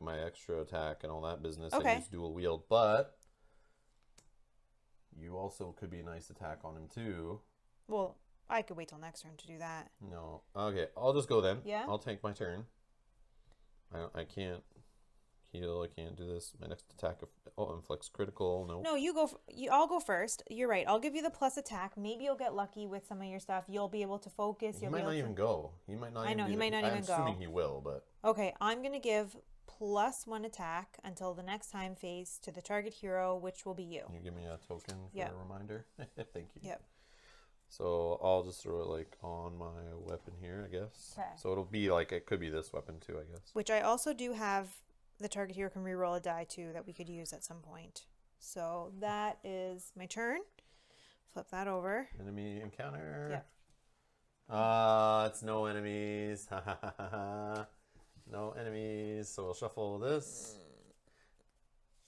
and all that business. Okay. I use dual wield, but you also could be a nice attack on him too. Well, I could wait till next turn to do that. No. Okay, I'll just go then. Yeah? I'll take my turn. I can't heal. I can't do this. My next attack inflicts critical. No. No, you go. I'll go first. You're right. I'll give you the plus attack. Maybe you'll get lucky with some of your stuff. You'll be able to focus. He might not even go. He might not. I know, he might not even go. I'm assuming he will, but Okay, I'm gonna give +1 attack until the next time phase to the target hero, which will be you. Can you give me a token for Yep. a reminder? Thank you. Yep. So I'll just throw it like on my weapon here, I guess. Okay. So it'll be like, it could be this weapon too, I guess. Which I also do have. The target hero can reroll a die too that we could use at some point. So that is my turn. Flip that over. Enemy encounter. Yep. It's no enemies. No enemies. So we'll shuffle this.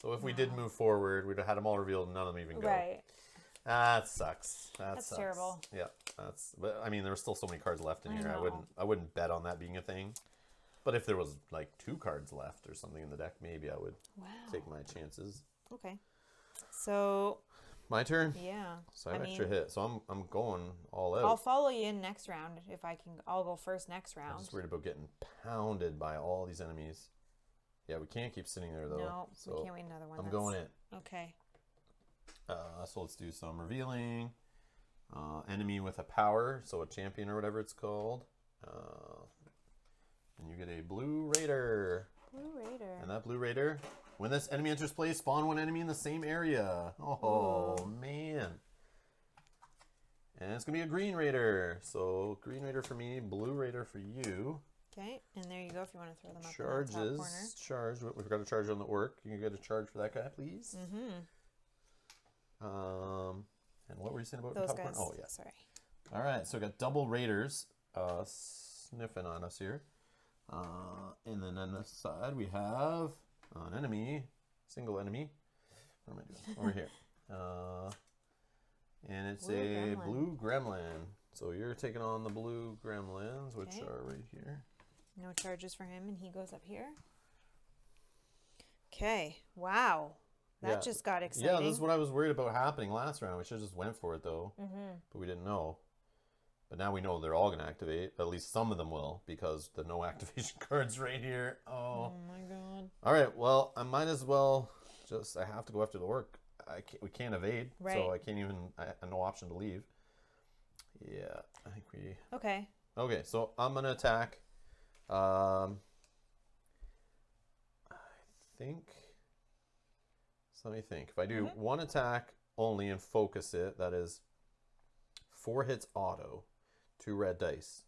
So if we did move forward, we'd have had them all revealed and none of them even go. Right. That sucks. That sucks. Terrible. Yeah, but I mean, there were still so many cards left in I here. know. I wouldn't bet on that being a thing. But if there was like 2 cards left or something in the deck, maybe I would take my chances. Okay. So. My turn. Yeah. So I have extra hit. So I'm going all out. I'll follow you in next round if I can. I'll go first next round. I'm just worried about getting pounded by all these enemies. Yeah, we can't keep sitting there though. No, so we can't wait another one. I'm going in. Okay. So let's do some revealing. Enemy with a power, so a champion or whatever it's called. And you get a Blue Raider. Blue Raider. And that Blue Raider, when this enemy enters play, spawn 1 enemy in the same area. Oh, man. And it's going to be a Green Raider. So Green Raider for me, Blue Raider for you. Okay, and there you go if you want to throw them up Charges. in the top corner. Charge. We've got a charge on the Orc. You can get a charge for that guy, please. And what were you saying about those top guys? corner? Oh, yeah. Sorry. All right, so we got double Raiders sniffing on us here. And then on this side, we have an enemy, single enemy. What am I doing? Over here. And it's a blue gremlin. So you're taking on the blue gremlins, which are right here. No charges for him, and he goes up here. Okay. Wow. That just got exciting. Yeah, this is what I was worried about happening last round. We should have just went for it, though. But we didn't know. But now we know they're all going to activate. At least some of them will, because the no activation card's right here. Oh my god. All right, well, I might as well I have to go after the Orc. We can't evade, so I can't even, I have no option to leave. Yeah, I think we... Okay. Okay, so I'm going to attack. I think... So let me think. If I do 1 attack only and focus it, that is 4 hits auto, 2 red dice.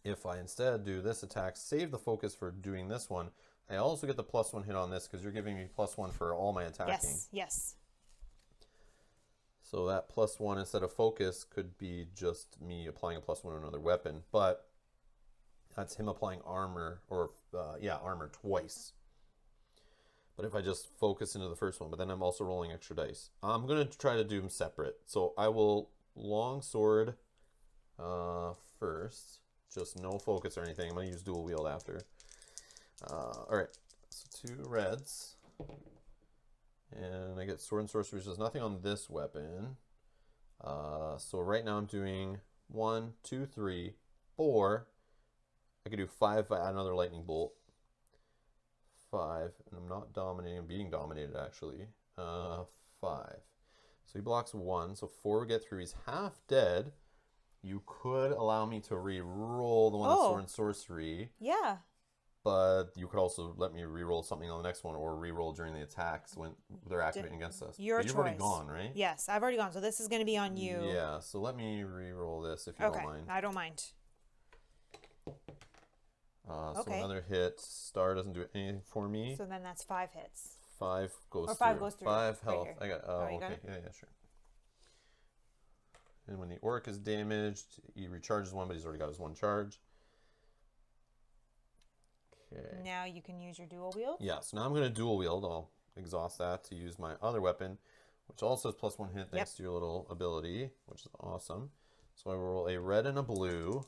If I instead do this attack, save the focus for doing this one, I also get the +1 hit on this because you're giving me +1 for all my attacking. Yes, yes. So that +1 instead of focus could be just me applying a +1 on another weapon, but that's him applying armor, or armor twice. But if I just focus into the first one, but then I'm also rolling extra dice. I'm going to try to do them separate. So I will longsword first, just no focus or anything. I'm going to use dual wield after. All right, so 2 reds. And I get Sword and Sorcery, which does nothing on this weapon. So right now I'm doing 1, 2, 3, 4. I could do 5 by another lightning bolt. 5, and I'm not dominating. I'm being dominated actually. 5. So he blocks 1. So 4 would get through. He's half dead. You could allow me to re-roll the one that's Sword and Sorcery. Yeah. But you could also let me re-roll something on the next one, or re-roll during the attacks when they're activating against us. Your but you've choice. already gone, right? Yes, I've already gone. So this is going to be on you. Yeah. So let me re-roll this if you don't mind. I don't mind. So another hit. Star doesn't do anything for me. So then that's 5 hits. 5 goes or through. 5 goes through. 5 health. Right I got. you Okay. got it? Yeah, sure. And when the orc is damaged, he recharges 1, but he's already got his 1 charge. Okay. Now you can use your dual wield. Yeah, so now I'm going to dual wield. I'll exhaust that to use my other weapon, which also has +1 hit thanks to your little ability, which is awesome. So I roll a red and a blue.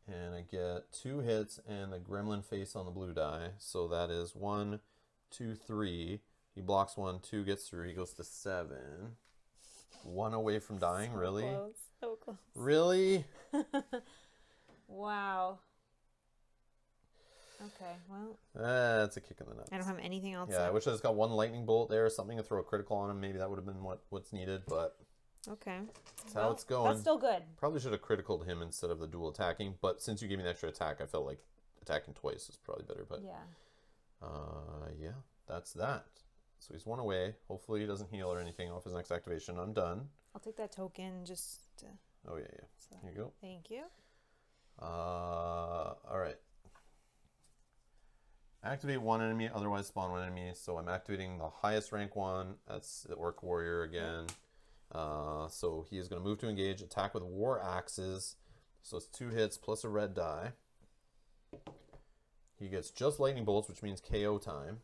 And I get 2 hits and the gremlin face on the blue die. So that is 1, 2, 3. He blocks 1, 2 gets through. He goes to 7. 1 away from dying, really? Close. So close. Really? Wow. Okay, well. That's a kick in the nuts. I don't have anything else. Yeah, I wish I just got 1 lightning bolt there or something to throw a critical on him. Maybe that would have been what's needed, but okay. That's how it's going. That's still good. Probably should have criticaled him instead of the dual attacking, but since you gave me an extra attack, I felt like attacking twice is probably better. But yeah, that's that. So he's 1 away. Hopefully he doesn't heal or anything off his next activation. I'm done. I'll take that token just to... Oh, yeah. So, here you go. Thank you. All right. Activate 1 enemy, otherwise spawn 1 enemy. So I'm activating the highest rank one. That's the Orc Warrior again. So he is going to move to engage, attack with war axes. So it's 2 hits plus a red die. He gets just lightning bolts, which means KO time.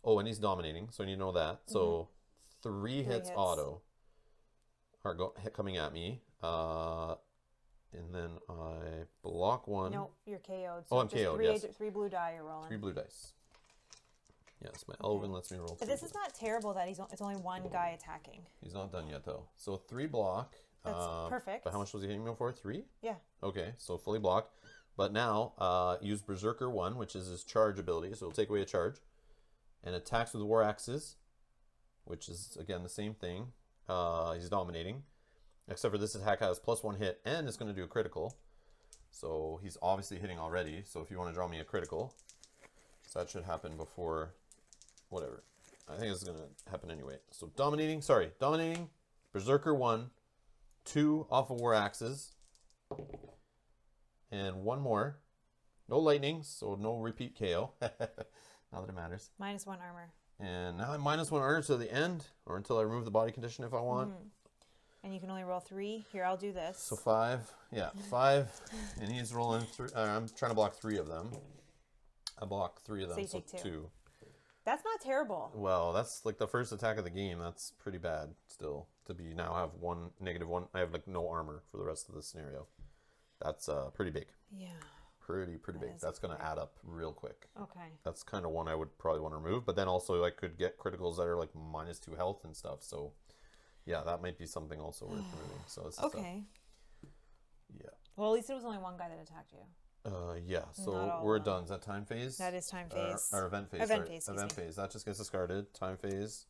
Oh, and he's dominating, so you need to know that. So 3 hits auto are coming at me. And then I block 1. Nope, you're KO'd. So I'm KO'd, yes. 3 blue die you're rolling. 3 blue dice. Yes, my Elven lets me roll. But this is not terrible that it's only 1 guy attacking. He's not done yet, though. So 3 block. That's perfect. But how much was he hitting me for? 3? Yeah. Okay, so fully blocked. But now, use Berserker 1, which is his charge ability. So it'll take away a charge. And attacks with war axes, which is, again, the same thing. He's dominating. Except for this attack has +1 hit, and it's going to do a critical. So he's obviously hitting already. So if you want to draw me a critical, so that should happen before, whatever. I think it's going to happen anyway. So dominating, Berserker 1, 2 off of war axes, and 1 more. No lightning, so no repeat KO. Not that it matters. -1 armor. And now I'm -1 armor to the end, or until I remove the body condition if I want. And you can only roll 3. Here, I'll do this. So 5. Yeah, 5. And he's rolling 3. I'm trying to block 3 of them. I block 3 of them, So you take 2. That's not terrible. Well, that's like the first attack of the game. That's pretty bad still. To be now have -1. I have like no armor for the rest of the scenario. That's pretty big. Yeah. Pretty big. That's going to add up real quick. Okay. That's kind of one I would probably want to remove. But then also I could get criticals that are like -2 health and stuff. So yeah, that might be something also worth removing. So it's okay. Yeah. Well, at least it was only 1 guy that attacked you. Yeah. So we're done. Is that time phase? That is time phase. Or event phase. Event phase. Event phase. That just gets discarded. Time phase.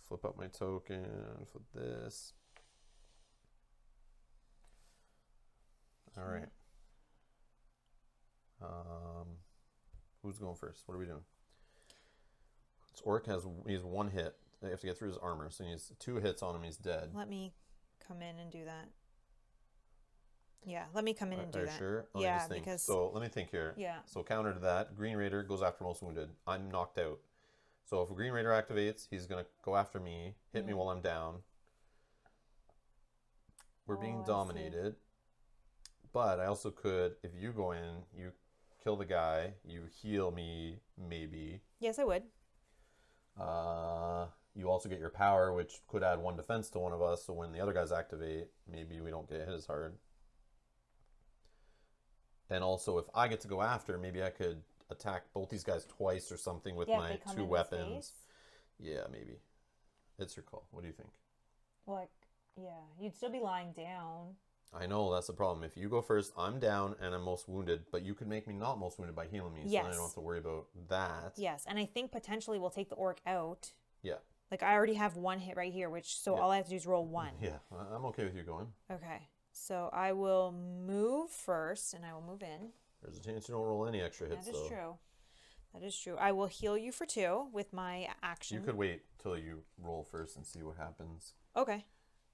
Flip up my token. Flip this. All right. Who's going first? What are we doing? This orc he's 1 hit. They have to get through his armor, so he needs 2 hits on him. He's dead. Let me come in and do that. Yeah, let me come in and do that. Are that. you sure? Yeah, because... So let me think here. Yeah. So counter to that, Green Raider goes after most wounded. I'm knocked out. So if a Green Raider activates, he's going to go after me, hit me while I'm down. We're being dominated. But I also could, if you go in, you kill the guy, you heal me, maybe. Yes, I would. You also get your power, which could add 1 defense to one of us, so when the other guys activate, maybe we don't get hit as hard. And also, if I get to go after, maybe I could attack both these guys twice or something with Yeah, if my they come 2 in weapons. space. Yeah, maybe. It's your call. What do you think? Like, yeah, you'd still be lying down. I know, that's the problem. If you go first, I'm down and I'm most wounded, but you could make me not most wounded by healing me, so then I don't have to worry about that. Yes, and I think potentially we'll take the orc out. Yeah. Like, I already have 1 hit right here, so all I have to do is roll 1. Yeah, I'm okay with you going. Okay, so I will move first, and I will move in. There's a chance you don't roll any extra hits, That is though. true. That is true. I will heal you for 2 with my action. You could wait till you roll first and see what happens, Okay.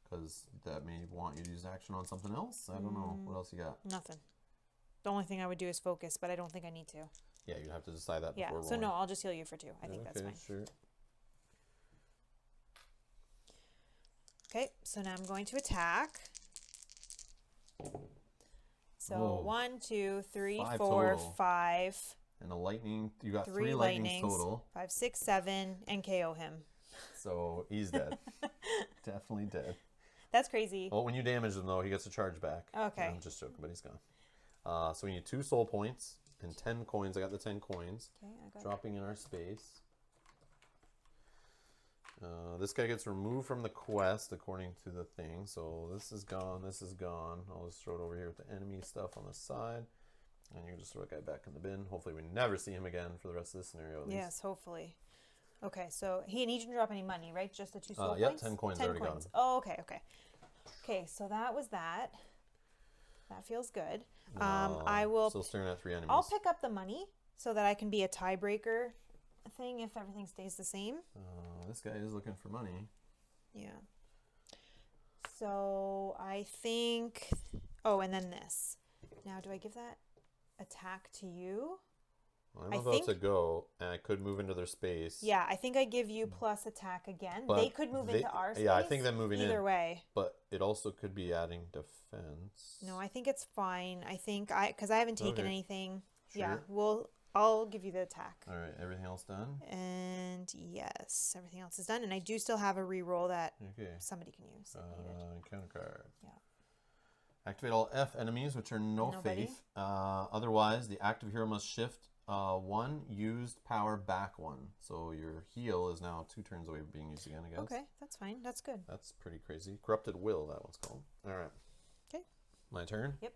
because that may want you to use action on something else. I don't know. What else you got? Nothing. The only thing I would do is focus, but I don't think I need to. Yeah, you'd have to decide that Yeah, before so rolling. no, I'll just heal you for 2. I think that's fine. Sure. Okay, so now I'm going to attack. So Whoa. 1, 2, 3, 5 4, total. 5. And a lightning, you got 3 3 lightnings lightnings. total. 5, 6, 7, and KO him. So he's dead. Definitely dead. That's crazy. Well, when you damage him, though, he gets a charge back. Okay. I'm just joking, but he's gone. So we need 2 soul points and 10 coins. I got the 10 coins. Okay, I got Dropping in our space. This guy gets removed from the quest according to the thing. So this is gone. This is gone. I'll just throw it over here with the enemy stuff on the side. And you can just throw that guy back in the bin. Hopefully we never see him again for the rest of this scenario at least. Yes, hopefully. Okay, so he needs to drop any money, right? Just the 2 soul Yeah, points? 10 coins 10 already coins. gone. Oh, okay, okay. Okay, so that was that. That feels good. I will. Still staring at 3 enemies. I'll pick up the money so that I can be a tiebreaker thing if everything stays the same. This guy is looking for money. Yeah. So I think. Oh, and then this. Now, do I give that attack to you? Well, I'm about to go, and I could move into their space. Yeah, I think I give you plus attack again. But they could move into our space. Yeah, I think them moving either in. way. But it also could be adding defense. No, I think it's fine. I think because I haven't taken Okay. anything. Sure. Yeah, I'll give you the attack. All right, everything else done? And yes, everything else is done. And I do still have a reroll that Okay. somebody can use. if needed. Encounter card. Yeah. Activate all F enemies, which are no Nobody. faith. Otherwise, the active hero must shift 1 used power back 1. So your heal is now 2 turns away from being used again, I guess. Okay, that's fine. That's good. That's pretty crazy. Corrupted Will, that one's called. All right. Okay. My turn? Yep.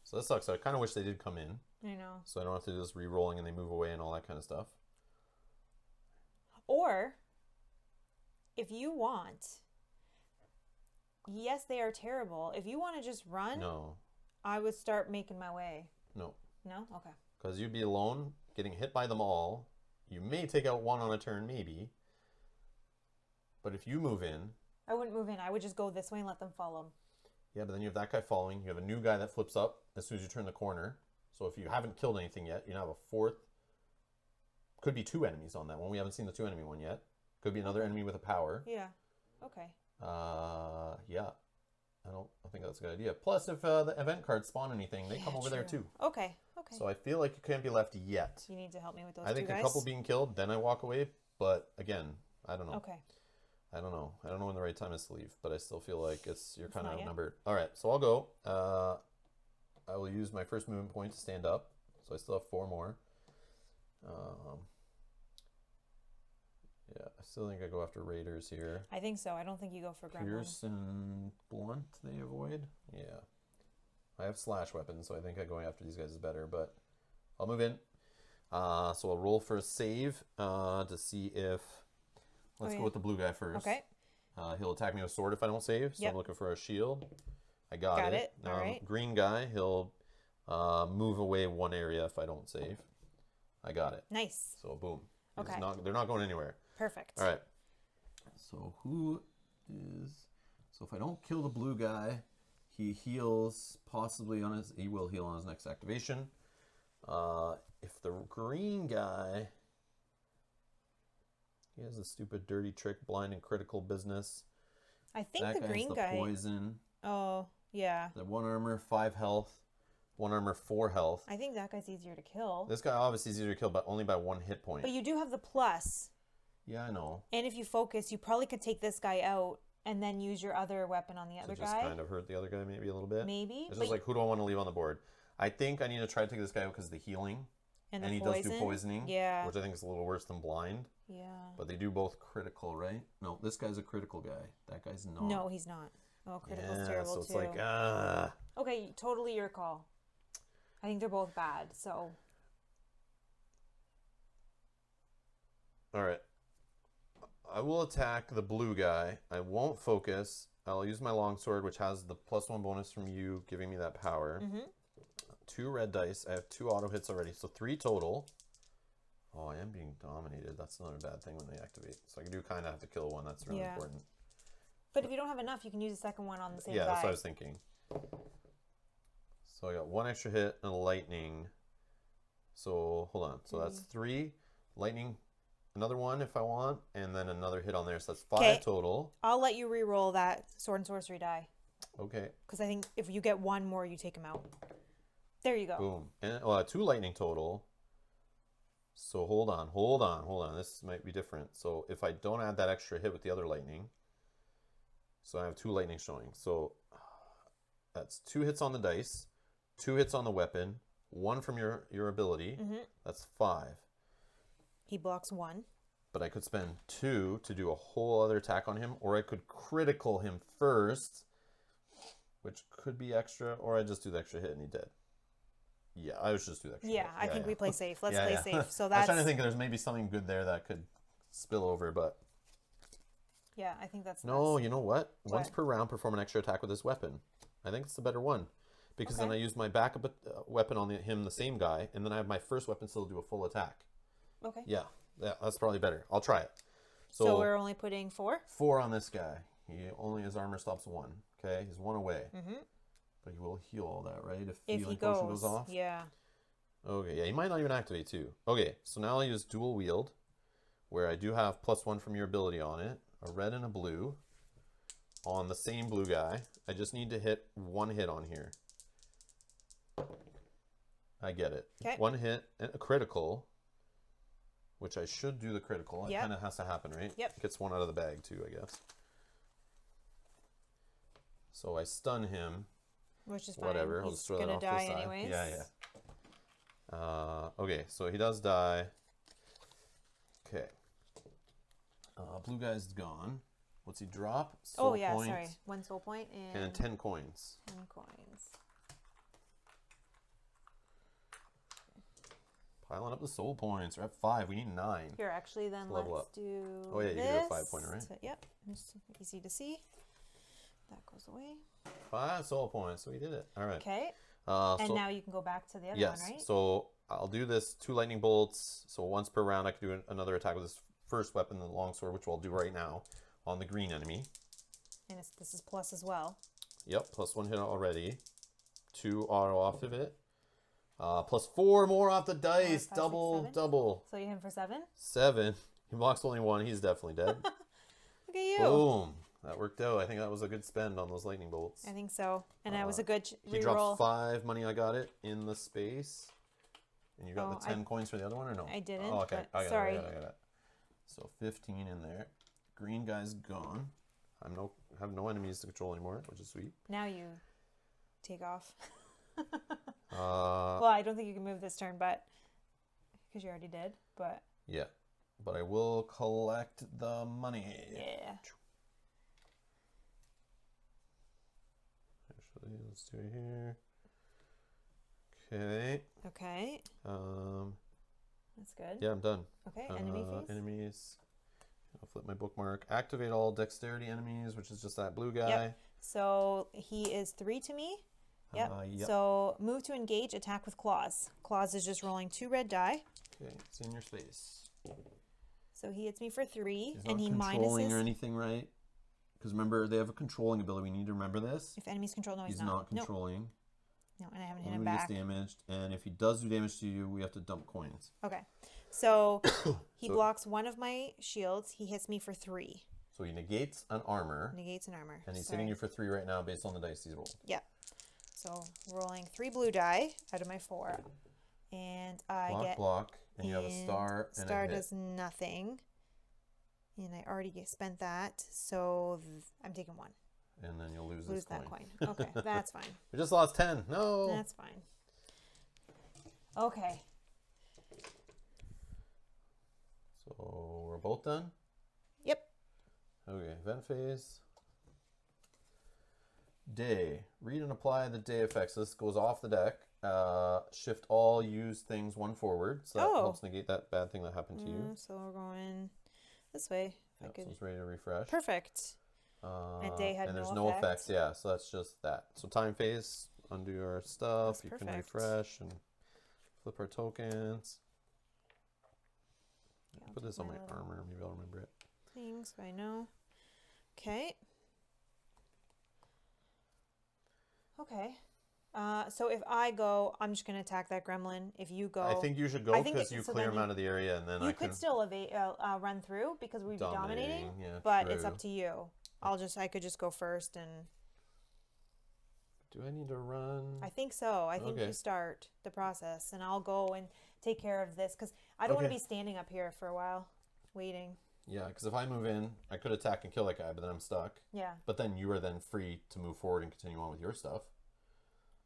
So that sucks. I kind of wish they did come in, I know. so I don't have to do this re-rolling and they move away and all that kind of stuff. Or, if you want, yes, they are terrible. If you want to just run, No. I would start making my way. No. No? Okay. Because you'd be alone, getting hit by them all. You may take out 1 on a turn, maybe. But if you move in... I wouldn't move in. I would just go this way and let them follow. Yeah, but then you have that guy following. You have a new guy that flips up as soon as you turn the corner. So if you haven't killed anything yet, you now have a 4th. Could be 2 enemies on that one. We haven't seen the 2 enemy one yet. Could be another enemy with a power. Yeah. Okay. Yeah. I think that's a good idea. Plus, if the event cards spawn anything, they come over there true. too. Okay. Okay. So I feel like you can't be left yet. You need to help me with those I think two guys? a couple being killed, then I walk away. But again, I don't know. Okay. I don't know. I don't know when the right time is to leave, but I still feel like you're kind of not yet. outnumbered. All right, so I'll go. I will use my first movement point to stand up. So I still have 4 more. Yeah, I still think I go after raiders here. I think so. I don't think you go for Gremlin. Pierce and blunt, they avoid. Yeah. I have slash weapons, so I think going after these guys is better, but I'll move in. So I'll roll for a save to see if... Let's go with the blue guy first. Okay. He'll attack me with sword if I don't save, so Yep. I'm looking for a shield. I got it. All right. Green guy, he'll move away 1 area if I don't save. I got it. Nice. So boom. Okay. They're not going anywhere. Perfect. All right. So who is... So if I don't kill the blue guy, he heals possibly on his... He will heal on his next activation. If the green guy... He has a stupid dirty trick, blind and critical business. I think That the guy's green the guy. poison. Oh, yeah. The 1 armor, 5 health. 1 armor, 4 health. I think that guy's easier to kill. This guy obviously is easier to kill, but only by 1 hit point. But you do have the plus. Yeah, I know. And if you focus, you probably could take this guy out and then use your other weapon on the other To just guy. kind of hurt the other guy maybe a little bit. Maybe. It's just like, who do I want to leave on the board? I think I need to try to take this guy out because of the healing. And he poison. does do poisoning. Yeah. Which I think is a little worse than blind. Yeah. But they do both critical, right? No, this guy's a critical guy. That guy's not. No, he's not. Oh, critical's yeah, terrible so it's too. like, Okay, totally your call. I think they're both bad, so. All right. I will attack the blue guy. I won't focus. I'll use my longsword, which has the +1 bonus from you, giving me that power. 2 red dice. I have 2 auto hits already, so 3 total. Oh, I am being dominated. That's not a bad thing when they activate. So I do kind of have to kill one. That's really important. But if you don't have enough, you can use the second one on the same guy. Yeah, that's what I was thinking. So I got 1 extra hit and a lightning. So hold on. So that's 3 lightning. Another 1 if I want, and then another hit on there. So that's 5 total. I'll let you re-roll that sword and sorcery die. Okay. Because I think if you get 1 more, you take him out. There you go. Boom. And 2 lightning total. So hold on. This might be different. So if I don't add that extra hit with the other lightning, so I have 2 lightning showing. So that's 2 hits on the dice, 2 hits on the weapon, 1 from your ability. That's 5. He blocks 1. But I could spend 2 to do a whole other attack on him, or I could critical him first, which could be extra, or I just do the extra hit and he's dead. Yeah, I was just do that. Yeah, I think we play safe. Let's play safe. So I that's. was trying to think there's maybe something good there that could spill over, but. Yeah, I think that's. No, you know what? Once per round, perform an extra attack with this weapon. I think it's the better one. Because then I use my backup weapon on him, the same guy, and then I have my first weapon still do a full attack. Okay. Yeah, that's probably better. I'll try it. So we're only putting 4? 4 on this guy. His armor stops 1. Okay, he's 1 away. But he will heal all that, right? If healing potion goes off? Yeah. Okay, yeah, he might not even activate too. Okay, so now I'll use dual wield, where I do have +1 from your ability on it. A red and a blue. On the same blue guy. I just need to hit 1 hit on here. I get it. Okay. 1 hit and a critical, which I should do the critical. It kind of has to happen, right? Yep. Gets 1 out of the bag too, I guess. So I stun him. Which is fine. Whatever. I'll He's just throw that off gonna to the die side. anyways. Yeah. Okay, so he does die. Okay. Blue guy's gone. What's he drop? Soul point. Sorry. 1 soul point and 10 coins. 10 coins. Piling up the soul points. We're at 5. We need 9. Here, actually, then Level let's up. do. Oh yeah, you can do a 5-pointer, right? Yep. It's easy to see. That goes away. 5 soul points. So we did it. All right. Okay. And now you can go back to the other one, right? So I'll do this 2 lightning bolts. So once per round, I can do another attack with this first weapon, the longsword, which we'll do right now on the green enemy. And this is plus as well. Yep, +1 hit already. 2 auto off of it. +4 more off the dice. 5, double, 6, 7. double. So you hit him for 7? 7. He blocks only 1. He's definitely dead. Look at you. Boom. That worked out. I think that was a good spend on those lightning bolts. I think so. And that was a good He reroll. drops 5 money. I got it in the space. And you got the 10 coins for the other one, or no? I didn't. Oh, okay. I got sorry. it. I got it. So 15 in there. Green guy's gone. Have no enemies to control anymore, which is sweet. Now you take off. Well, I don't think you can move this turn, but because you already did. But yeah, but I will collect the money. yeah. Actually, let's do it here. Okay. Okay. That's good. Yeah, I'm done. Okay. Enemy phase. Enemies. I'll flip my bookmark. Activate all dexterity enemies, which is just that blue guy. Yep. So he is 3 to me. Yep. Yep. So move to engage, attack with claws. Claws is just rolling 2 red die. Okay, it's in your space. So he hits me for 3, He's and he not controlling minuses. or anything, right? Because remember, they have a controlling ability. We need to remember this. If enemies control, no, He's not controlling. No, and I haven't hit Only him when he back. gets damaged, and if he does do damage to you, we have to dump coins. Okay. So he blocks 1 of my shields. He hits me for 3. So he negates an armor, Negates an armor. and he's hitting you for 3 right now based on the dice he's rolled. Yeah. So rolling 3 blue die out of my 4. And I get... Block, and you have a star and star a hit. does nothing. And I already spent that. So I'm taking 1. And then you'll lose Lose this that coin. coin. Okay, that's fine. We just lost 10. No. That's fine. Okay. So we're both done? Yep. Okay, event phase. Day. Read and apply the day effects. This goes off the deck. Shift all used things one forward. So that helps negate that bad thing that happened to you. So we're going this way. Yep, so it's ready to refresh. Perfect. And day had and there's no effects. Yeah, so that's just that. So time phase, undo our stuff. You can refresh and flip our tokens. Yeah, put this on my armor. Maybe I'll remember it. Things I know. Okay. Okay. So if I go, I'm just going to attack that gremlin. If you go... I think you should go because you clear him out of the area and then you could still run through because we'd be dominating. Yeah, but it's up to you. I could just go first and... Do I need to run? I think so. I think you start the process and I'll go and take care of this because I don't want to be standing up here for a while waiting. Yeah, because if I move in, I could attack and kill that guy, but then I'm stuck. Yeah. But then you are then free to move forward and continue on with your stuff.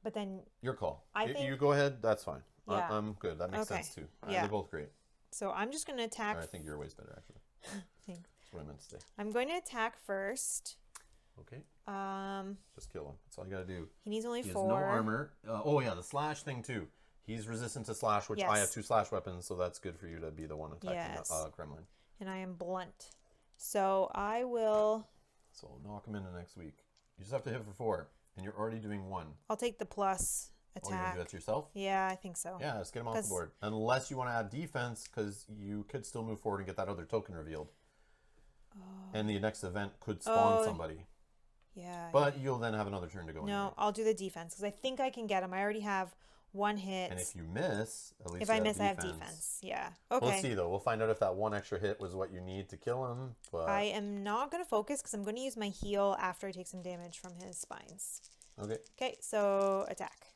But then... Your call. I think... You go ahead. That's fine. Yeah. I'm good. That makes sense too. Yeah. They're both great. So I'm just going to attack... I think your way's better, actually. Thanks. That's what I meant to say. I'm going to attack first. Okay. Um... Just kill him. That's all you got to do. He needs only 4. He has no armor. Oh, yeah, the slash thing too. He's resistant to slash, which I have 2 slash weapons, so that's good for you to be the one attacking the gremlin. And I am blunt. So I will... So knock him into next week. You just have to hit for 4, and you're already doing 1. I'll take the plus attack. Oh, you're going to do that to yourself? Yeah, I think so. Yeah, just get him off the board. Unless you want to add defense, because you could still move forward and get that other token revealed. And the next event could spawn somebody. Yeah. But you'll then have another turn to go. No, I'll do the defense, because I think I can get him. I already have 1 hit. And if you miss, at least if I miss, I have defense. Yeah. Okay. We'll see, though. We'll find out if that 1 extra hit was what you need to kill him. But I am not going to focus, because I'm going to use my heal after I take some damage from his spines. Okay. Okay, so attack.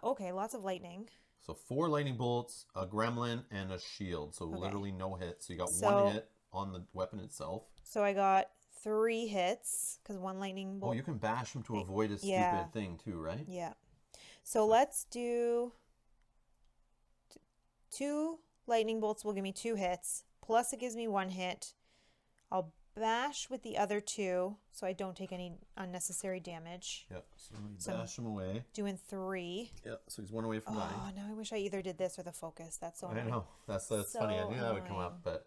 Okay, lots of lightning. So 4 lightning bolts, a gremlin, and a shield. So literally no hit. So you got 1 hit on the weapon itself. So I got 3 hits, because 1 lightning bolt. Oh, you can bash him to avoid a stupid thing too, right? Yeah. So let's do 2 lightning bolts will give me 2 hits. Plus it gives me 1 hit. I'll bash with the other 2 so I don't take any unnecessary damage. Yep. So bash him away. Doing 3. Yep. So he's 1 away from dying. Oh, now I wish I either did this or the focus. That's so annoying. I know. That's so funny. I knew that would come up, but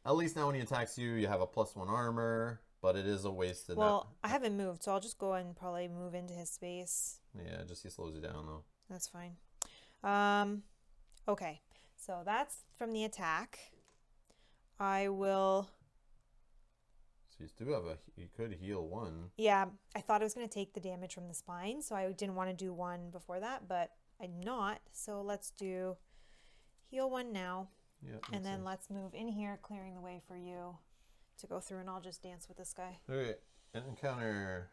at least now when he attacks you, you have a +1 armor, but it is a wasted. Well, I haven't moved, so I'll just go and probably move into his space. Yeah, just he slows you down though. That's fine. Okay. So that's from the attack. I will... So you do have you could heal 1. Yeah, I thought I was going to take the damage from the spine, so I didn't want to do 1 before that, but I'm not. So let's do heal 1 now. Yeah. And then let's move in here, clearing the way for you to go through, and I'll just dance with this guy. Okay. And encounter.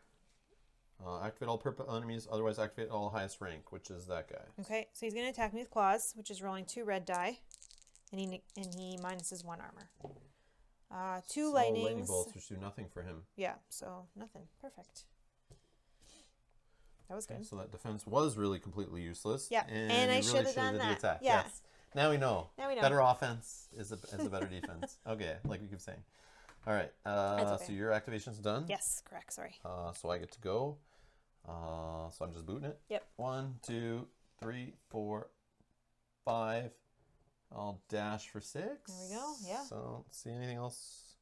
Activate all purple enemies, otherwise activate all highest rank, which is that guy. Okay, so he's going to attack me with claws, which is rolling 2 red die, and he minuses 1 armor. 2 lightnings. Lightning bolts, which do nothing for him. Yeah, so nothing. Perfect. That was good. So that defense was really completely useless. Yeah, and I should have done that. Attack. Yeah. Yes. Now we know. Now we know. Better offense is a better defense. Okay, like we keep saying. All right. Okay. So your activation's done. Yes, correct. Sorry. So I get to go. So I'm just booting it. Yep. 1, 2, 3, 4, 5. I'll dash for 6. There we go. Yeah. So see anything else?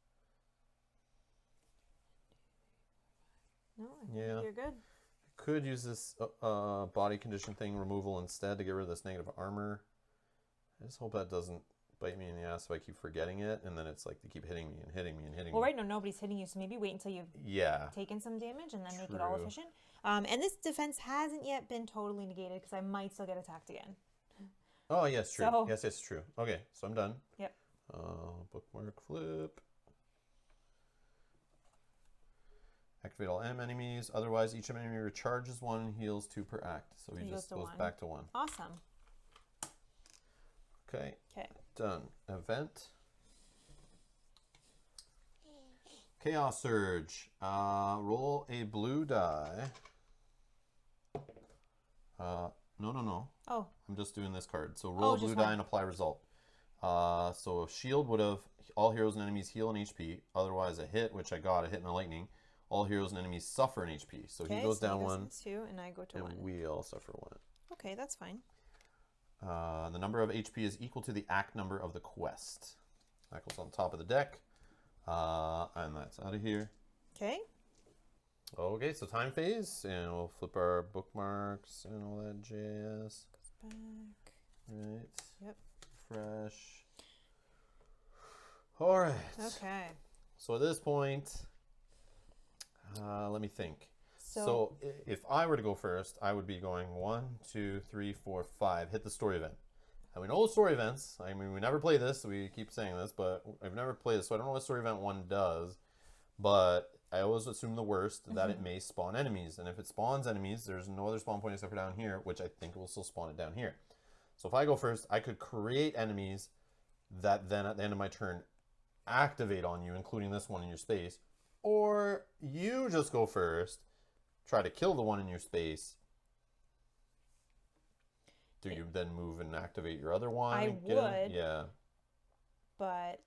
No, I think you're good. Could use this body condition thing removal instead to get rid of this negative armor. I just hope that doesn't bite me in the ass if I keep forgetting it, and then it's like they keep hitting me and hitting me and hitting me. Well, right now nobody's hitting you, so maybe wait until you've taken some damage and then make it all efficient. And this defense hasn't yet been totally negated because I might still get attacked again. Oh, yes, true. So, yes, true. Okay, so I'm done. Yep. Bookmark flip. Activate all M enemies. Otherwise, each enemy recharges 1, heals 2 per act. So he just goes back to 1. Awesome. Okay. Done. Event. Chaos Surge. Roll a blue die. No. Oh. I'm just doing this card. So roll a blue die and apply result. So shield would have all heroes and enemies heal an HP. Otherwise, a hit, which I got, a hit and a lightning. All heroes and enemies suffer an HP. So he goes down one. 2, and I go to 1. And we all suffer 1. Okay, that's fine. The number of HP is equal to the act number of the quest. That goes on top of the deck. And that's out of here. Okay. Okay, so time phase. And we'll flip our bookmarks and all that jazz. Back. Right. Yep. Fresh. All right. Okay. So at this point, let me think. So if I were to go first, I would be going 1, 2, 3, 4, 5. Hit the story event. And we know the story events. I mean, we never play this. So we keep saying this, but I've never played this, so I don't know what story event 1 does. But I always assume the worst, that it may spawn enemies. And if it spawns enemies, there's no other spawn point except for down here, which I think will still spawn it down here. So if I go first, I could create enemies that then at the end of my turn activate on you, including this one in your space. Or you just go first, try to kill the one in your space. Do you then move and activate your other one? I would. Yeah. But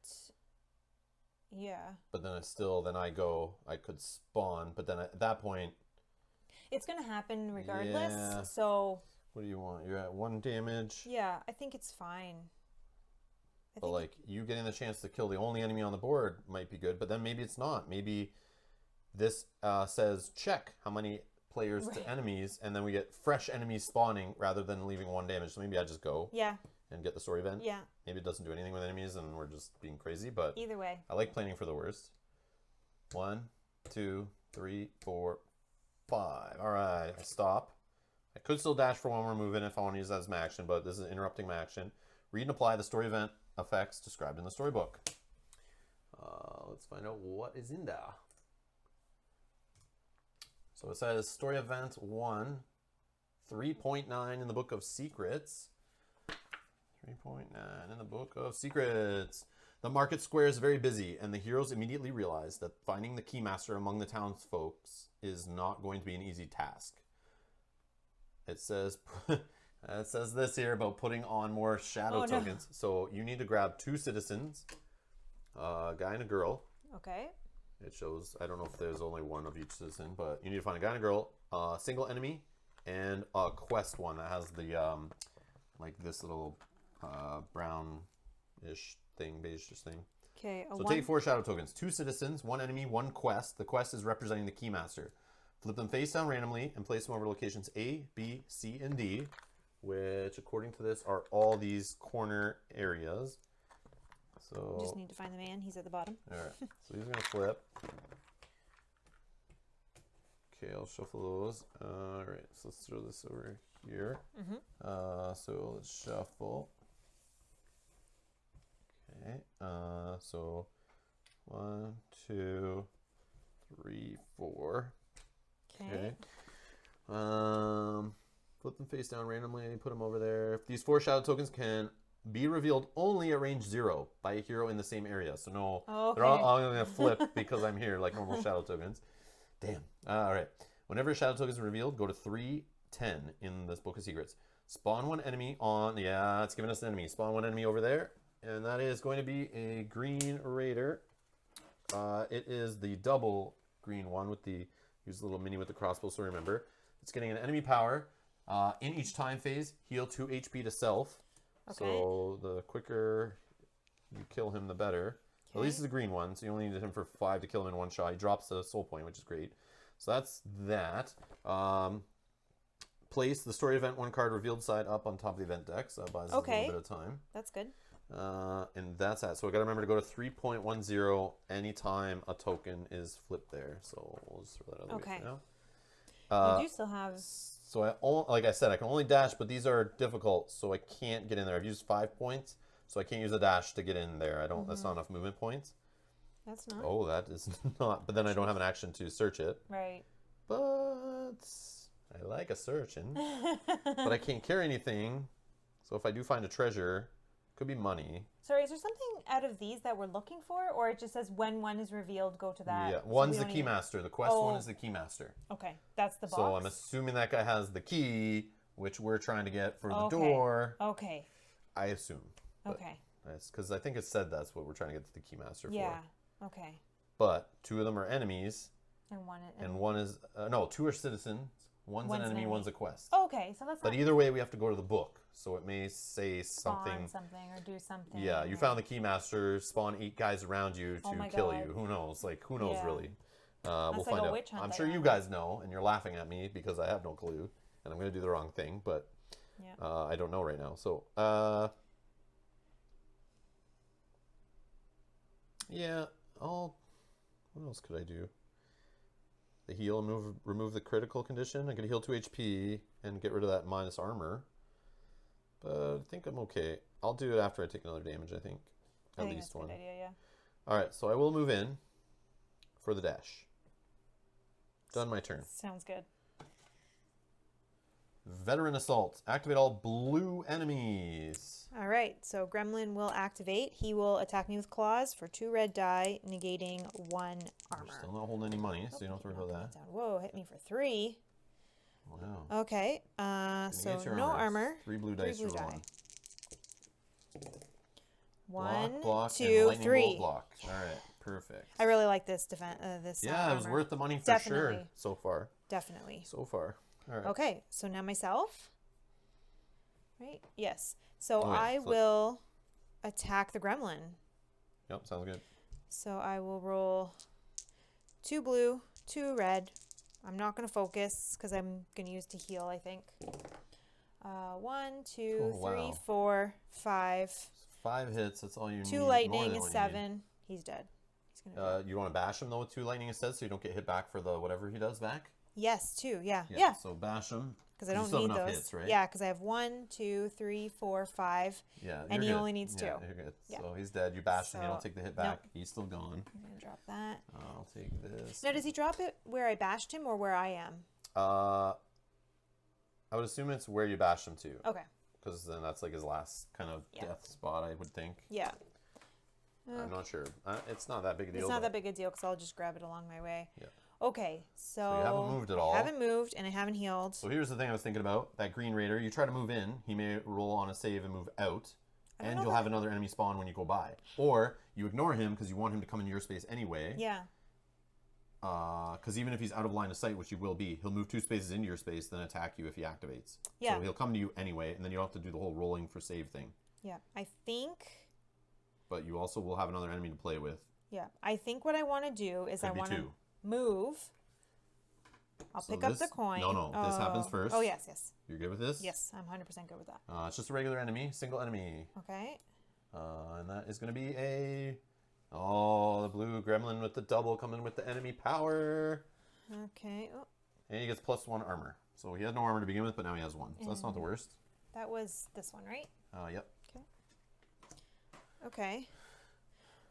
yeah. But then I could spawn, but then at that point it's gonna happen regardless. Yeah. So what do you want? You're at 1 damage. Yeah, I think it's fine. But like you getting the chance to kill the only enemy on the board might be good, but then maybe it's not. Maybe this says check how many players to enemies, and then we get fresh enemies spawning rather than leaving 1 damage. So maybe I just go and get the story event. Yeah. Maybe it doesn't do anything with enemies and we're just being crazy, but either way. I like planning for the worst. 1, 2, 3, 4, 5. All right, I stop. I could still dash for one more movement if I want to use that as my action, but this is interrupting my action. Read and apply the story event effects described in the storybook. Let's find out what is in there. So it says story event 1, 3.9 in the book of secrets. 3.9 in the book of secrets. The market square is very busy, and the heroes immediately realize that finding the keymaster among the townsfolk is not going to be an easy task. It says this here about putting on more shadow tokens. So you need to grab 2 citizens, a guy and a girl. Okay. It shows, I don't know if there's only one of each citizen, but you need to find a guy and a girl, a single enemy, and a quest one that has the, like this little brown-ish thing, beige-ish thing. Okay. So take 4 shadow tokens, 2 citizens, 1 enemy, 1 quest. The quest is representing the keymaster. Flip them face down randomly and place them over locations A, B, C, and D, which according to this are all these corner areas. So you just need to find the man. He's at the bottom. All right. So these are going to flip. Okay, I'll shuffle those. All right. So let's throw this over here. So let's shuffle. Okay. So 1, 2, 3, 4. Okay. Flip them face down randomly. Put them over there. These 4 shadow tokens can be revealed only at range 0 by a hero in the same area. So no, they're all going to flip because I'm here like normal shadow tokens. Damn. All right. Whenever a shadow token is revealed, go to 310 in this book of secrets. Spawn 1 enemy on. Yeah, it's giving us an enemy. Spawn 1 enemy over there, and that is going to be a green raider. It is the double green one with the use the little mini with the crossbow. So remember, it's getting an enemy power. In each time phase, heal 2 HP to self. Okay. So the quicker you kill him, the better. Okay. At least it's a green one, so you only need him for 5 to kill him in 1 shot. He drops the soul point, which is great. So that's that. Place the story event 1 card revealed side up on top of the event deck, so that buys us a little bit of time. That's good. And that's that. So we got to remember to go to 3.10 anytime a token is flipped there. So we'll just throw that other way for now. You do still have... So like I said, I can only dash, but these are difficult, so I can't get in there. I've used 5 points, so I can't use a dash to get in there. I don't. That's not enough movement points. That's not. Oh, that is not. But then I don't have an action to search it. Right. But I like a searching. But I can't carry anything. So if I do find a treasure, it could be money. Sorry, is there something out of these that we're looking for, or it just says when one is revealed, go to that? Yeah, one's the keymaster. The quest one is the keymaster. Okay, that's the box. So I'm assuming that guy has the key, which we're trying to get for the door. Okay. I assume. Okay. because I think it said that's what we're trying to get to the Keymaster Yeah. for. Okay. But 2 of them are enemies, And one is no, 2 are citizens. One's an enemy, one's a quest. Oh, okay, so that's. But either way, we have to go to the book, so it may say something. Something or do something. Yeah, you found the Keymaster. Spawn 8 guys around you to kill you. Who knows? Like, who knows really? We'll like find a out. witch hunt I'm sure you guys know, and you're laughing at me because I have no clue, and I'm going to do the wrong thing, but I don't know right now. So, yeah, what else could I do? The heal, remove the critical condition. I can heal 2 HP and get rid of that minus armor. But I think I'm okay. I'll do it after I take another damage, I think. At least that's one. A good idea, yeah. Alright, so I will move in for the dash. Done my turn. Sounds good. Veteran Assault. Activate all blue enemies. All right, so Gremlin will activate. He will attack me with claws for 2 red die, negating 1 armor. You're still not holding any money, so you don't have to worry about that. Down. Whoa, hit me for 3. Wow. Okay, so no armor. 3 blue dice for 1. 1, block, 2, and 3. Bolt block. All right, perfect. I really like this defense. Yeah, it was worth the money for sure so far. Definitely. So far. All right. Okay, so now myself. Right? Yes. So so I will attack the gremlin. Yep, sounds good. So I will roll 2 blue, 2 red. I'm not going to focus because I'm going to use to heal, I think. 1, 2, 3, 4, 5. 5 hits, that's all you need. 2 lightning is 7. He's dead. He's gonna you want to bash him though with 2 lightning instead so you don't get hit back for the whatever he does back? Yes, 2, yeah. So bash him. Because I don't need those. Hits, right? Yeah, because I have 1, 2, 3, 4, 5. Yeah, and he only needs 2. Yeah, you're good. Yeah. So he's dead. You bash him. You don't take the hit back. Nope. He's still gone. I'm gonna drop that. I'll take this. Now, does he drop it where I bashed him or where I am? I would assume it's where you bashed him to. Okay. Because then that's like his last kind of death spot, I would think. Yeah. I'm not sure. It's not that big a deal. It's not that big a deal because I'll just grab it along my way. Yeah. Okay, so you haven't moved at all. I haven't moved and I haven't healed. So here's the thing I was thinking about. That Green Raider, you try to move in, he may roll on a save and move out, and you'll have another enemy spawn when you go by. Or you ignore him because you want him to come into your space anyway. Yeah. Because even if he's out of line of sight, which he will be, he'll move 2 spaces into your space, then attack you if he activates. Yeah. So he'll come to you anyway, and then you don't have to do the whole rolling for save thing. Yeah, I think... But you also will have another enemy to play with. Yeah, I think what I want to do is I want to move... I'll pick up the coin. No, this happens first. Oh, yes. You're good with this? Yes, I'm 100% good with that. It's just a regular enemy, single enemy. Okay. And that is going to be a... Oh, the blue gremlin with the double coming with the enemy power. Okay. Oh. And he gets +1 armor. So he had no armor to begin with, but now he has 1. So that's not the worst. That was this one, right? Yep. Okay.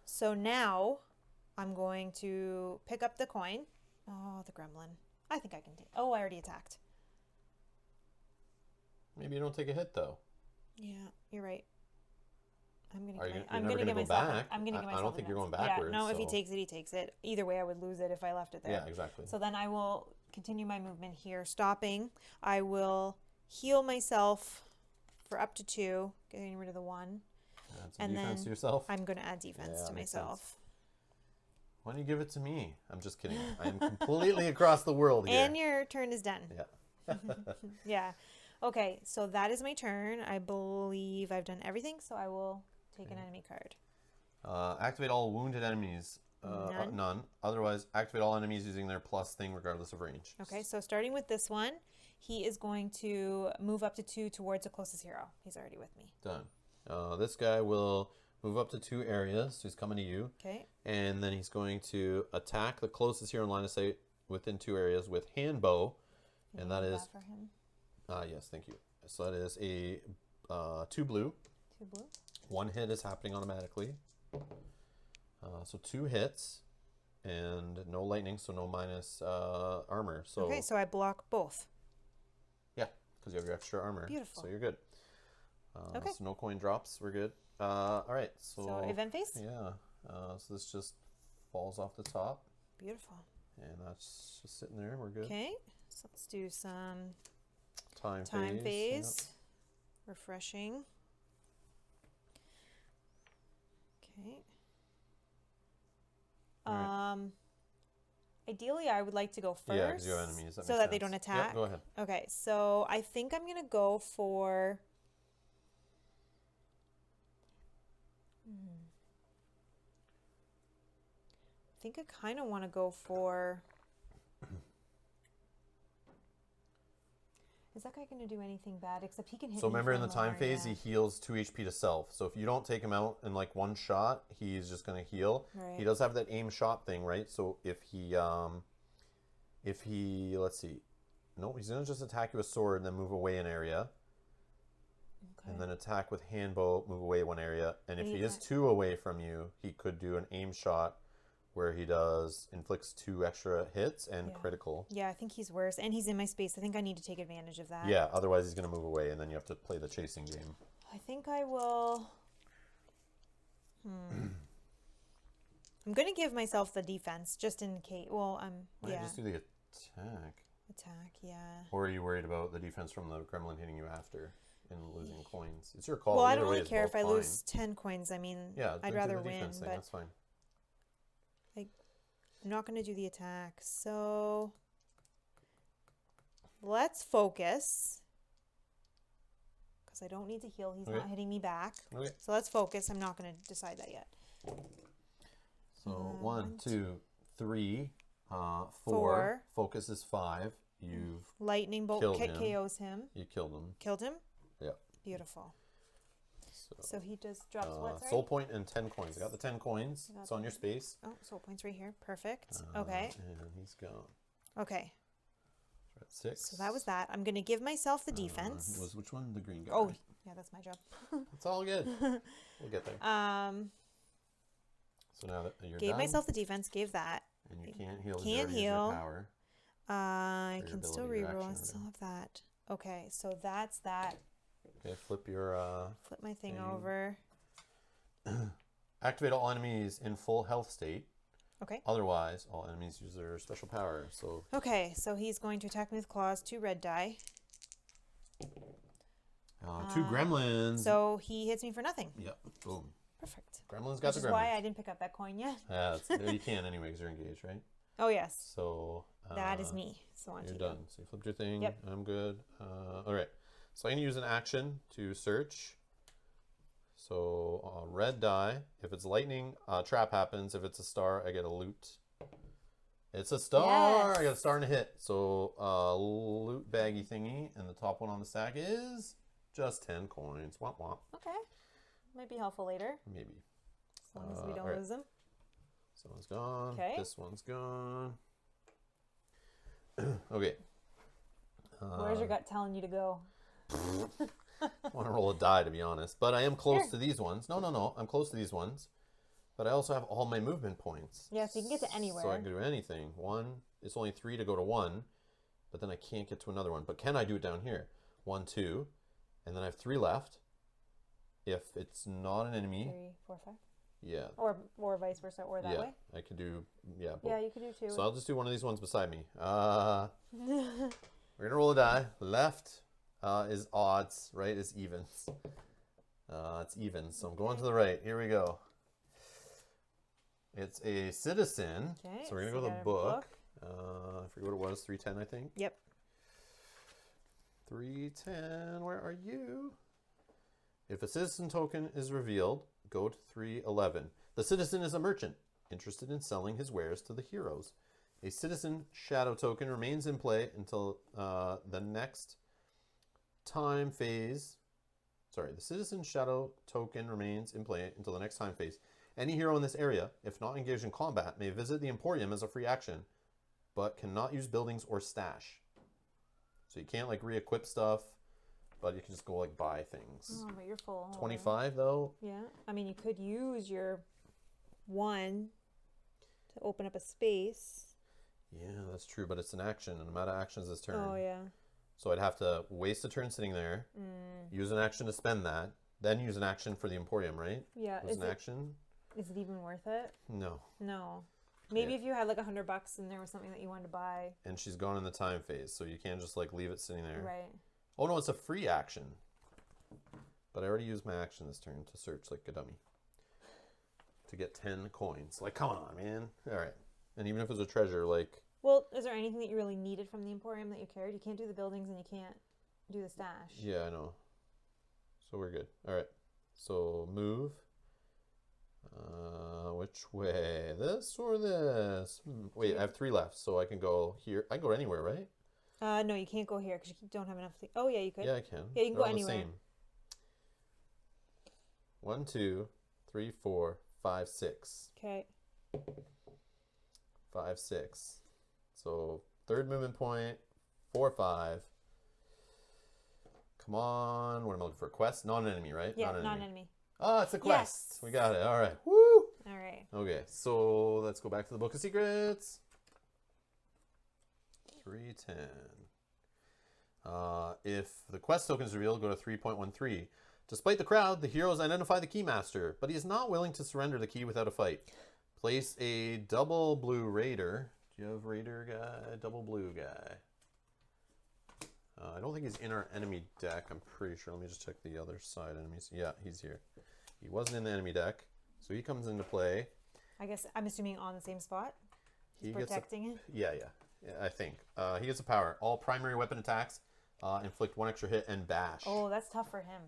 So now I'm going to pick up the coin. Oh, the gremlin. I think I can take... Oh, I already attacked. Maybe you don't take a hit, though. Yeah, you're right. I'm gonna give myself. I'm gonna give myself. I don't think you're going backwards. Yeah, no, if he takes it, he takes it. Either way, I would lose it if I left it there. Yeah, exactly. So then I will continue my movement here, stopping. I will heal myself for up to 2, getting rid of the 1. Add some defense to yourself. I'm going to add defense to myself. Why don't you give it to me? I'm just kidding. I'm completely across the world here. And your turn is done. Yeah. Yeah. Okay, so that is my turn. I believe I've done everything, so I will take an enemy card. Activate all wounded enemies. None. Otherwise, activate all enemies using their plus thing regardless of range. Okay, so starting with this one, he is going to move up to 2 towards the closest hero. He's already with me. Done. This guy will move up to 2 areas. So he's coming to you. Okay. And then he's going to attack the closest hero in line of sight within 2 areas with hand bow. And that is... for him? Yes, thank you. So that is a 2 blue. 2 blue. 1 hit is happening automatically. So 2 hits. And no lightning, so no minus armor. So okay, so I block both. Yeah, because you have your extra armor. Beautiful. So you're good. Okay. So no coin drops. We're good. All right. So event phase? Yeah. So this just falls off the top. Beautiful. And that's just sitting there. We're good. Okay. So let's do some time phase. Yep. Refreshing. Okay. All Ideally, I would like to go first. Yeah, because you have enemies. That so makes that sense. they don't attack. Yep, go ahead. Okay, so I think I'm going to go for... I think I kind of want to go for... Is that guy going to do anything bad? Except he can hit So me remember in from the time more, phase, yeah. he heals 2 HP to self. So if you don't take him out in like one shot, he's just going to heal. Right. He does have that aim shot thing, right? So if he, let's see. No, he's going to just attack you with sword and then move away an area. Okay. And then attack with handbow, move away one area. And if And he he is 2 away from you, he could do an aim shot where he inflicts 2 extra hits and critical. Yeah, I think he's worse. And he's in my space. I think I need to take advantage of that. Yeah, otherwise he's going to move away and then you have to play the chasing game. I think I will... I'm going to give myself the defense just in case. Well, Might just do the attack. Attack, yeah. Or are you worried about the defense from the gremlin hitting you after and losing coins? It's your call. Well, I Either don't way really is care both if I fine. lose 10 coins. I mean, Yeah, I'd do rather the win, defense thing. but That's fine. I'm not going to do the attack. So let's focus. Because I don't need to heal. He's not hitting me back. Okay. So let's focus. I'm not going to decide that yet. So 1, 2, 3, 4. Focus is 5. You've Lightning bolt killed him. KOs him. You killed him. Killed him? Yeah. Beautiful. So he just drops what? Sorry? Soul point and 10 coins. I got the 10 coins. It's on your space. Oh, soul points right here. Perfect. Okay. And he's gone. Okay. We're at 6. So that was that. I'm going to give myself the defense. Which one? The green guy. Oh, yeah, that's my job. It's all good. We'll get there. So now that you're Gave done, myself the defense. Gave that. and you can't heal. Can't Your heal. power. I Your can still ability, your reroll. I action, still have that. Okay, so that's that. Okay, flip your. Flip my thing thing. over. Activate all enemies in full health state. Okay. Otherwise, all enemies use their special power. So. Okay, so he's going to attack me with claws. 2 red die. 2 gremlins. So he hits me for nothing. Yep. Boom. Perfect. Gremlins got Which the is gremlins. why I didn't pick up that coin yet. Yeah, you can anyway because you're engaged, right? Oh, yes. So. That is me. So on to You're you. done. So you flipped your thing. Yep. I'm good. All right. So I'm going to use an action to search. So red die. If it's lightning, trap happens. If it's a star, I get a loot. It's a star. Yes. I got a star and a hit. So loot baggy thingy. And the top one on the stack is just 10 coins. Womp womp. Okay. Might be helpful later. Maybe. As long as we don't alright. lose them. This one's gone. Okay. This one's gone. Okay. Where's your gut telling you to go? I want to roll a die, to be honest. But I am close to these ones. No. I'm close to these ones. But I also have all my movement points. Yeah, so you can get to anywhere. So I can do anything. It's only 3 to go to 1. But then I can't get to another one. But can I do it down here? 1, 2. And then I have 3 left. If it's not an enemy. 3, 4, 5. Yeah. Or vice versa, or that way. I could do, both. Yeah, you could do 2. So I'll just do one of these ones beside me. We're going to roll a die. Left is odds. Right is evens. It's evens. So I'm going to the right. Here we go. It's a citizen. Okay. So we're going to go to the book. I forget what it was. 310, I think. Yep. 310. Where are you? If a citizen token is revealed, go to 311. The citizen is a merchant, interested in selling his wares to the heroes. A citizen shadow token remains in play until the next time phase. Sorry, the citizen shadow token remains in play until the next time phase. Any hero in this area, if not engaged in combat, may visit the Emporium as a free action, but cannot use buildings or stash. So you can't like re-equip stuff. But you can just go like buy things. Oh, but you're full. 25 though. Yeah. I mean, you could use your 1 to open up a space. Yeah, that's true. But it's an action, and I'm out of actions this turn. Oh, yeah. So I'd have to waste a turn sitting there, use an action to spend that, then use an action for the Emporium, right? Yeah. Was an action? Is it even worth it? No. No. Maybe if you had like $100 and there was something that you wanted to buy. And she's gone in the time phase, so you can't just like leave it sitting there. Right. Oh no, it's a free action. But I already used my action this turn to search like a dummy. to get 10 coins. Like, come on, man. All right. And even if it's a treasure, like... Well, is there anything that you really needed from the Emporium that you carried? You can't do the buildings and you can't do the stash. Yeah, I know. So we're good. All right. So move. Which way? This or this? Wait, I have 3 left, so I can go here. I can go anywhere, right? No, you can't go here because you don't have enough. Oh, yeah, you could. Yeah, I can. Yeah, you can They're go all the anywhere. same. 1, 2, 3, 4, 5, 6. Okay. 5, 6. So 3rd movement point, 4, 5. Come on. What am I looking for? Quest? Not an enemy, right? Yeah, not an enemy. Oh, it's a quest. Yes. We got it. All right. Woo! All right. Okay, so let's go back to the Book of Secrets. 310. If the quest token is revealed, go to 3.13. Despite the crowd, the heroes identify the Keymaster, but he is not willing to surrender the key without a fight. Place a double blue raider. Do you have raider guy? Double blue guy. I don't think he's in our enemy deck. I'm pretty sure. Let me just check the other side enemies. Yeah, he's here. He wasn't in the enemy deck, so he comes into play. I guess I'm assuming on the same spot. He's protecting it. Yeah, I think. He gets a power. All primary weapon attacks inflict 1 extra hit and bash. Oh, that's tough for him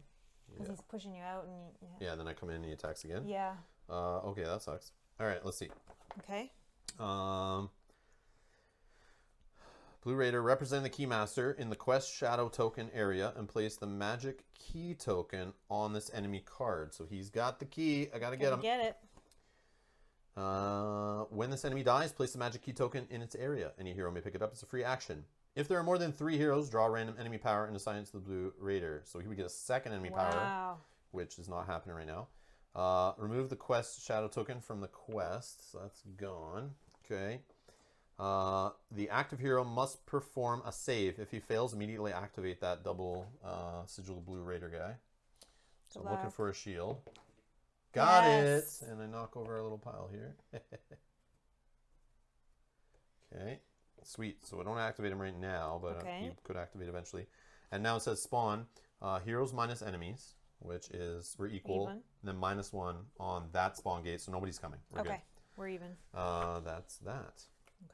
because he's pushing you out and yeah. Then I come in and he attacks again. Yeah. Okay, that sucks. All right, let's see. Okay. Blue Raider, represent the Keymaster in the quest shadow token area and place the magic key token on this enemy card. So he's got the key. I gotta get him. Get it. When this enemy dies, place the magic key token in its area. Any hero may pick it up. It's a free action. If there are more than 3 heroes, draw a random enemy power and assign it to the Blue Raider. So he would get a 2nd enemy power, which is not happening right now. Remove the quest shadow token from the quest. So that's gone. Okay. The active hero must perform a save. If he fails, immediately activate that double sigil Blue Raider guy. So I'm looking for a shield. Got it! And I knock over our little pile here. Okay. Sweet. So I don't activate him right now, but he could activate eventually. And now it says spawn. Heroes minus enemies, which is we're equal. And then -1 on that spawn gate, so nobody's coming. We're good. We're even. That's that.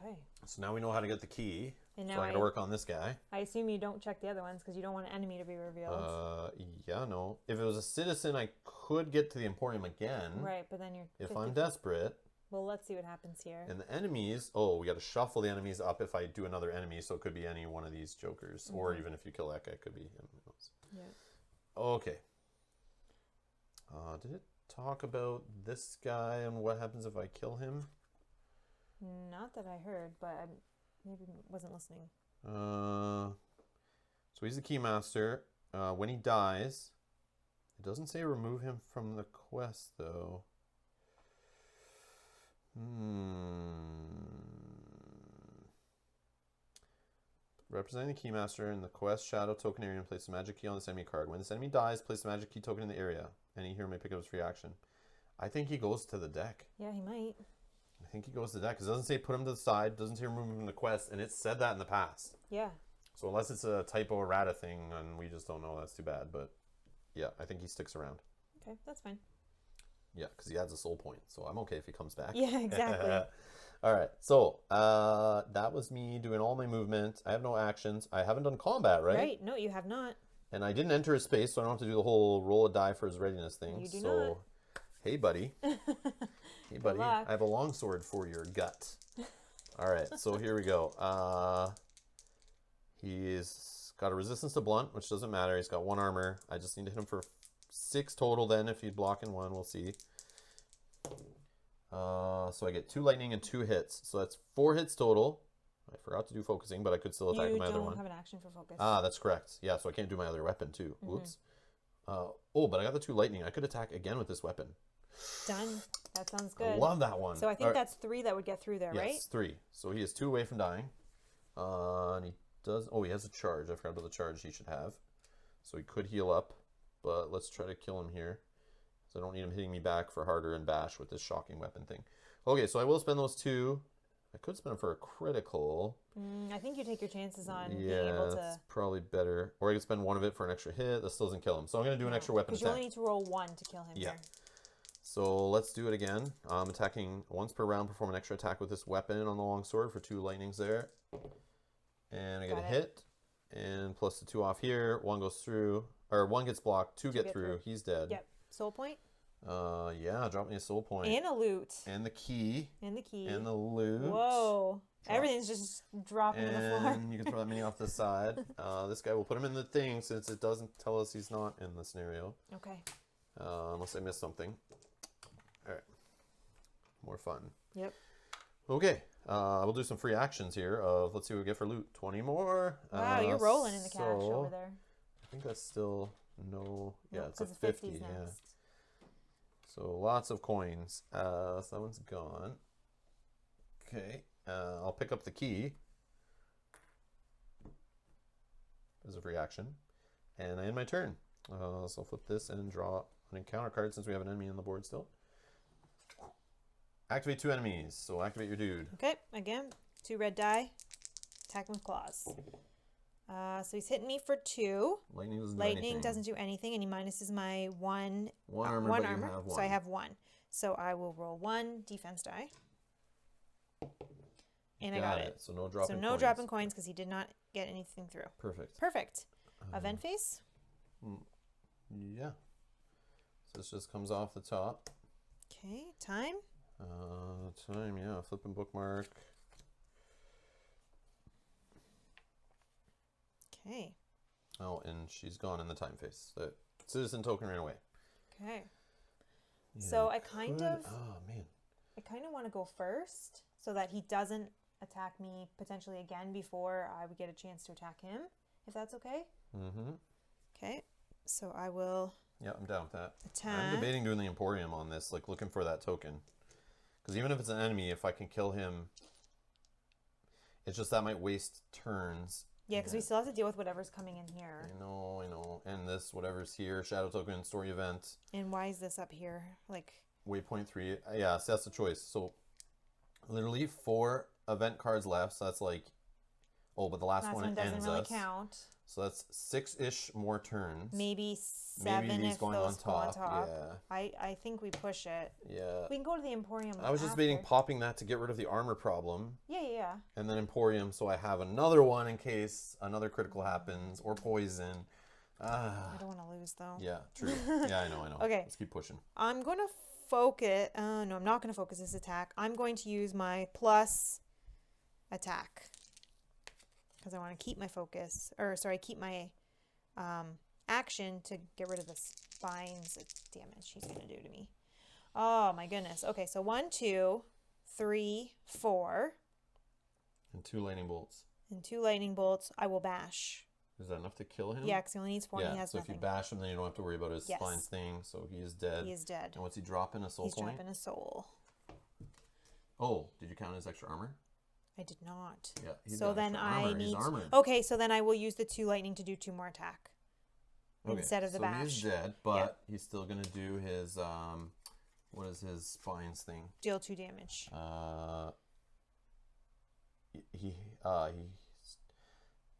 Okay. So now we know how to get the key. And now so I gotta work on this guy. I assume you don't check the other ones because you don't want an enemy to be revealed. Yeah, no. If it was a citizen, I could get to the Emporium again. Right, but then you're... If I'm desperate. Well, let's see what happens here. And the enemies... Oh, we got to shuffle the enemies up if I do another enemy, so it could be any one of these jokers. Or even if you kill that guy, it could be him. Yeah. Okay. Did it talk about this guy and what happens if I kill him? Not that I heard, but I maybe wasn't listening. So he's the Keymaster. When he dies, it doesn't say remove him from the quest, though. Representing the Keymaster in the quest shadow token area and place the magic key on this enemy card. When this enemy dies, place the magic key token in the area. Any hero may pick up his free action. I think he goes to the deck. Yeah, he might. I think he goes to the deck because it doesn't say put him to the side, doesn't say remove him from the quest, and it said that in the past. Yeah. So unless it's a typo errata thing and we just don't know, that's too bad. But yeah, I think he sticks around. Okay, that's fine. Yeah, because he adds a soul point, so I'm okay if he comes back. Yeah, exactly. All right, so that was me doing all my movement. I have no actions. I haven't done combat, right? Right. No, you have not. And I didn't enter his space, so I don't have to do the whole roll a die for his readiness thing. You do so, not. Hey, buddy. Hey, buddy. I have a longsword for your gut. All right, so here we go. He's got a resistance to blunt, which doesn't matter. He's got 1 armor. I just need to hit him for 6 total then if he's blocking 1. We'll see. So I get 2 lightning and 2 hits. So that's 4 hits total. I forgot to do focusing, but I could still attack with my other one. You don't have an action for focus. Ah, that's correct. Yeah, so I can't do my other weapon too. Oops. Oh, but I got the 2 lightning. I could attack again with this weapon. Done. That sounds good. I love that one. So I think that's 3 that would get through there, right? Yes, 3. So he is 2 away from dying. And he does... Oh, he has a charge. I forgot about the charge he should have. So he could heal up. But let's try to kill him here. So I don't need him hitting me back for harder and bash with this shocking weapon thing. Okay, so I will spend those 2. I could spend them for a critical. I think you take your chances on being Yeah, able to... that's probably better. Or I could spend 1 of it for an extra hit. That still doesn't kill him. So I'm going to do an extra weapon attack. Because you only need to roll 1 to kill him here. So let's do it again. Attacking once per round, perform an extra attack with this weapon on the long sword for 2 lightnings there. And I get a hit. And plus the 2 off here. 1 goes through. Or 1 gets blocked. 2 get through. He's dead. Yep. Soul point? Yeah, drop me a soul point. And a loot. And the key. And the key. And the loot. Whoa. Everything's just dropping on the floor. And you can throw that mini off the side. This guy will put him in the thing since it doesn't tell us he's not in the scenario. Okay. Unless I missed something. All right. More fun. Yep. Okay. We'll do some free actions here of, let's see what we get for loot. 20 more. Wow, you're rolling in the cash over there. I think that's still no. Yeah, Nope, it's a 50. Next. Yeah. So lots of coins. So that one's gone. Okay. I'll pick up the key as a free action. And I end my turn. So I'll flip this and draw an encounter card since we have an enemy on the board still. Activate 2 enemies. So activate your dude. Okay, again, 2 red die. Attack with claws. So he's hitting me for 2. Lightning doesn't do anything, and he minuses my one armor. One but armor. You have 1. So I have 1. So I will roll 1 defense die. And I got it. So no dropping coins. So no dropping coins because he did not get anything through. Perfect. Perfect. Event phase? Yeah. So this just comes off the top. Okay, time? Time, yeah. Flip and bookmark. Okay. Oh, and she's gone in the time phase. The citizen token ran away. Okay. Yeah, So I kind of want to go first so that he doesn't attack me potentially again before I would get a chance to attack him, if that's okay. Mm-hmm. Okay. So I will Yeah, I'm down with that. attack. I'm debating doing the Emporium on this, like looking for that token. Because even if it's an enemy, if I can kill him, it's just that might waste turns. Yeah, because we still have to deal with whatever's coming in here. I know. And this, whatever's here, shadow token, story event. And why is this up here? Like Waypoint 3. Yeah, so that's the choice. So literally 4 event cards left. So that's like, oh, but the last one doesn't ends really us. count. So that's 6-ish more turns. Maybe 7 Maybe these if going those on go on top. top. Yeah. I think we push it. Yeah. We can go to the Emporium. I was just debating popping that to get rid of the armor problem. Yeah. And then Emporium, so I have another one in case another critical happens or poison. I don't want to lose though. Yeah, true. Yeah, I know. Okay. Let's keep pushing. I'm going to focus. No, I'm not going to focus this attack. I'm going to use my plus attack because I want to keep my focus. Or sorry, keep my action to get rid of the spines damage he's going to do to me. Oh my goodness. Okay, so 1, 2, 3, 4. And 2 lightning bolts. And 2 lightning bolts. I will bash. Is that enough to kill him? Yeah, because he only needs 4 and he has so nothing. if you bash him, then you don't have to worry about his spines thing. So he is dead. He is dead. And what's he dropping? A soul point? He's dropping a soul. Oh, did you count his extra armor? I did not. Yeah. He's So got then extra I armor. need. He's armored. Okay, so then I will use the 2 lightning to do 2 more attack instead of the bash. So he's dead, but he's still gonna do his what is his spines thing? Deal 2 damage.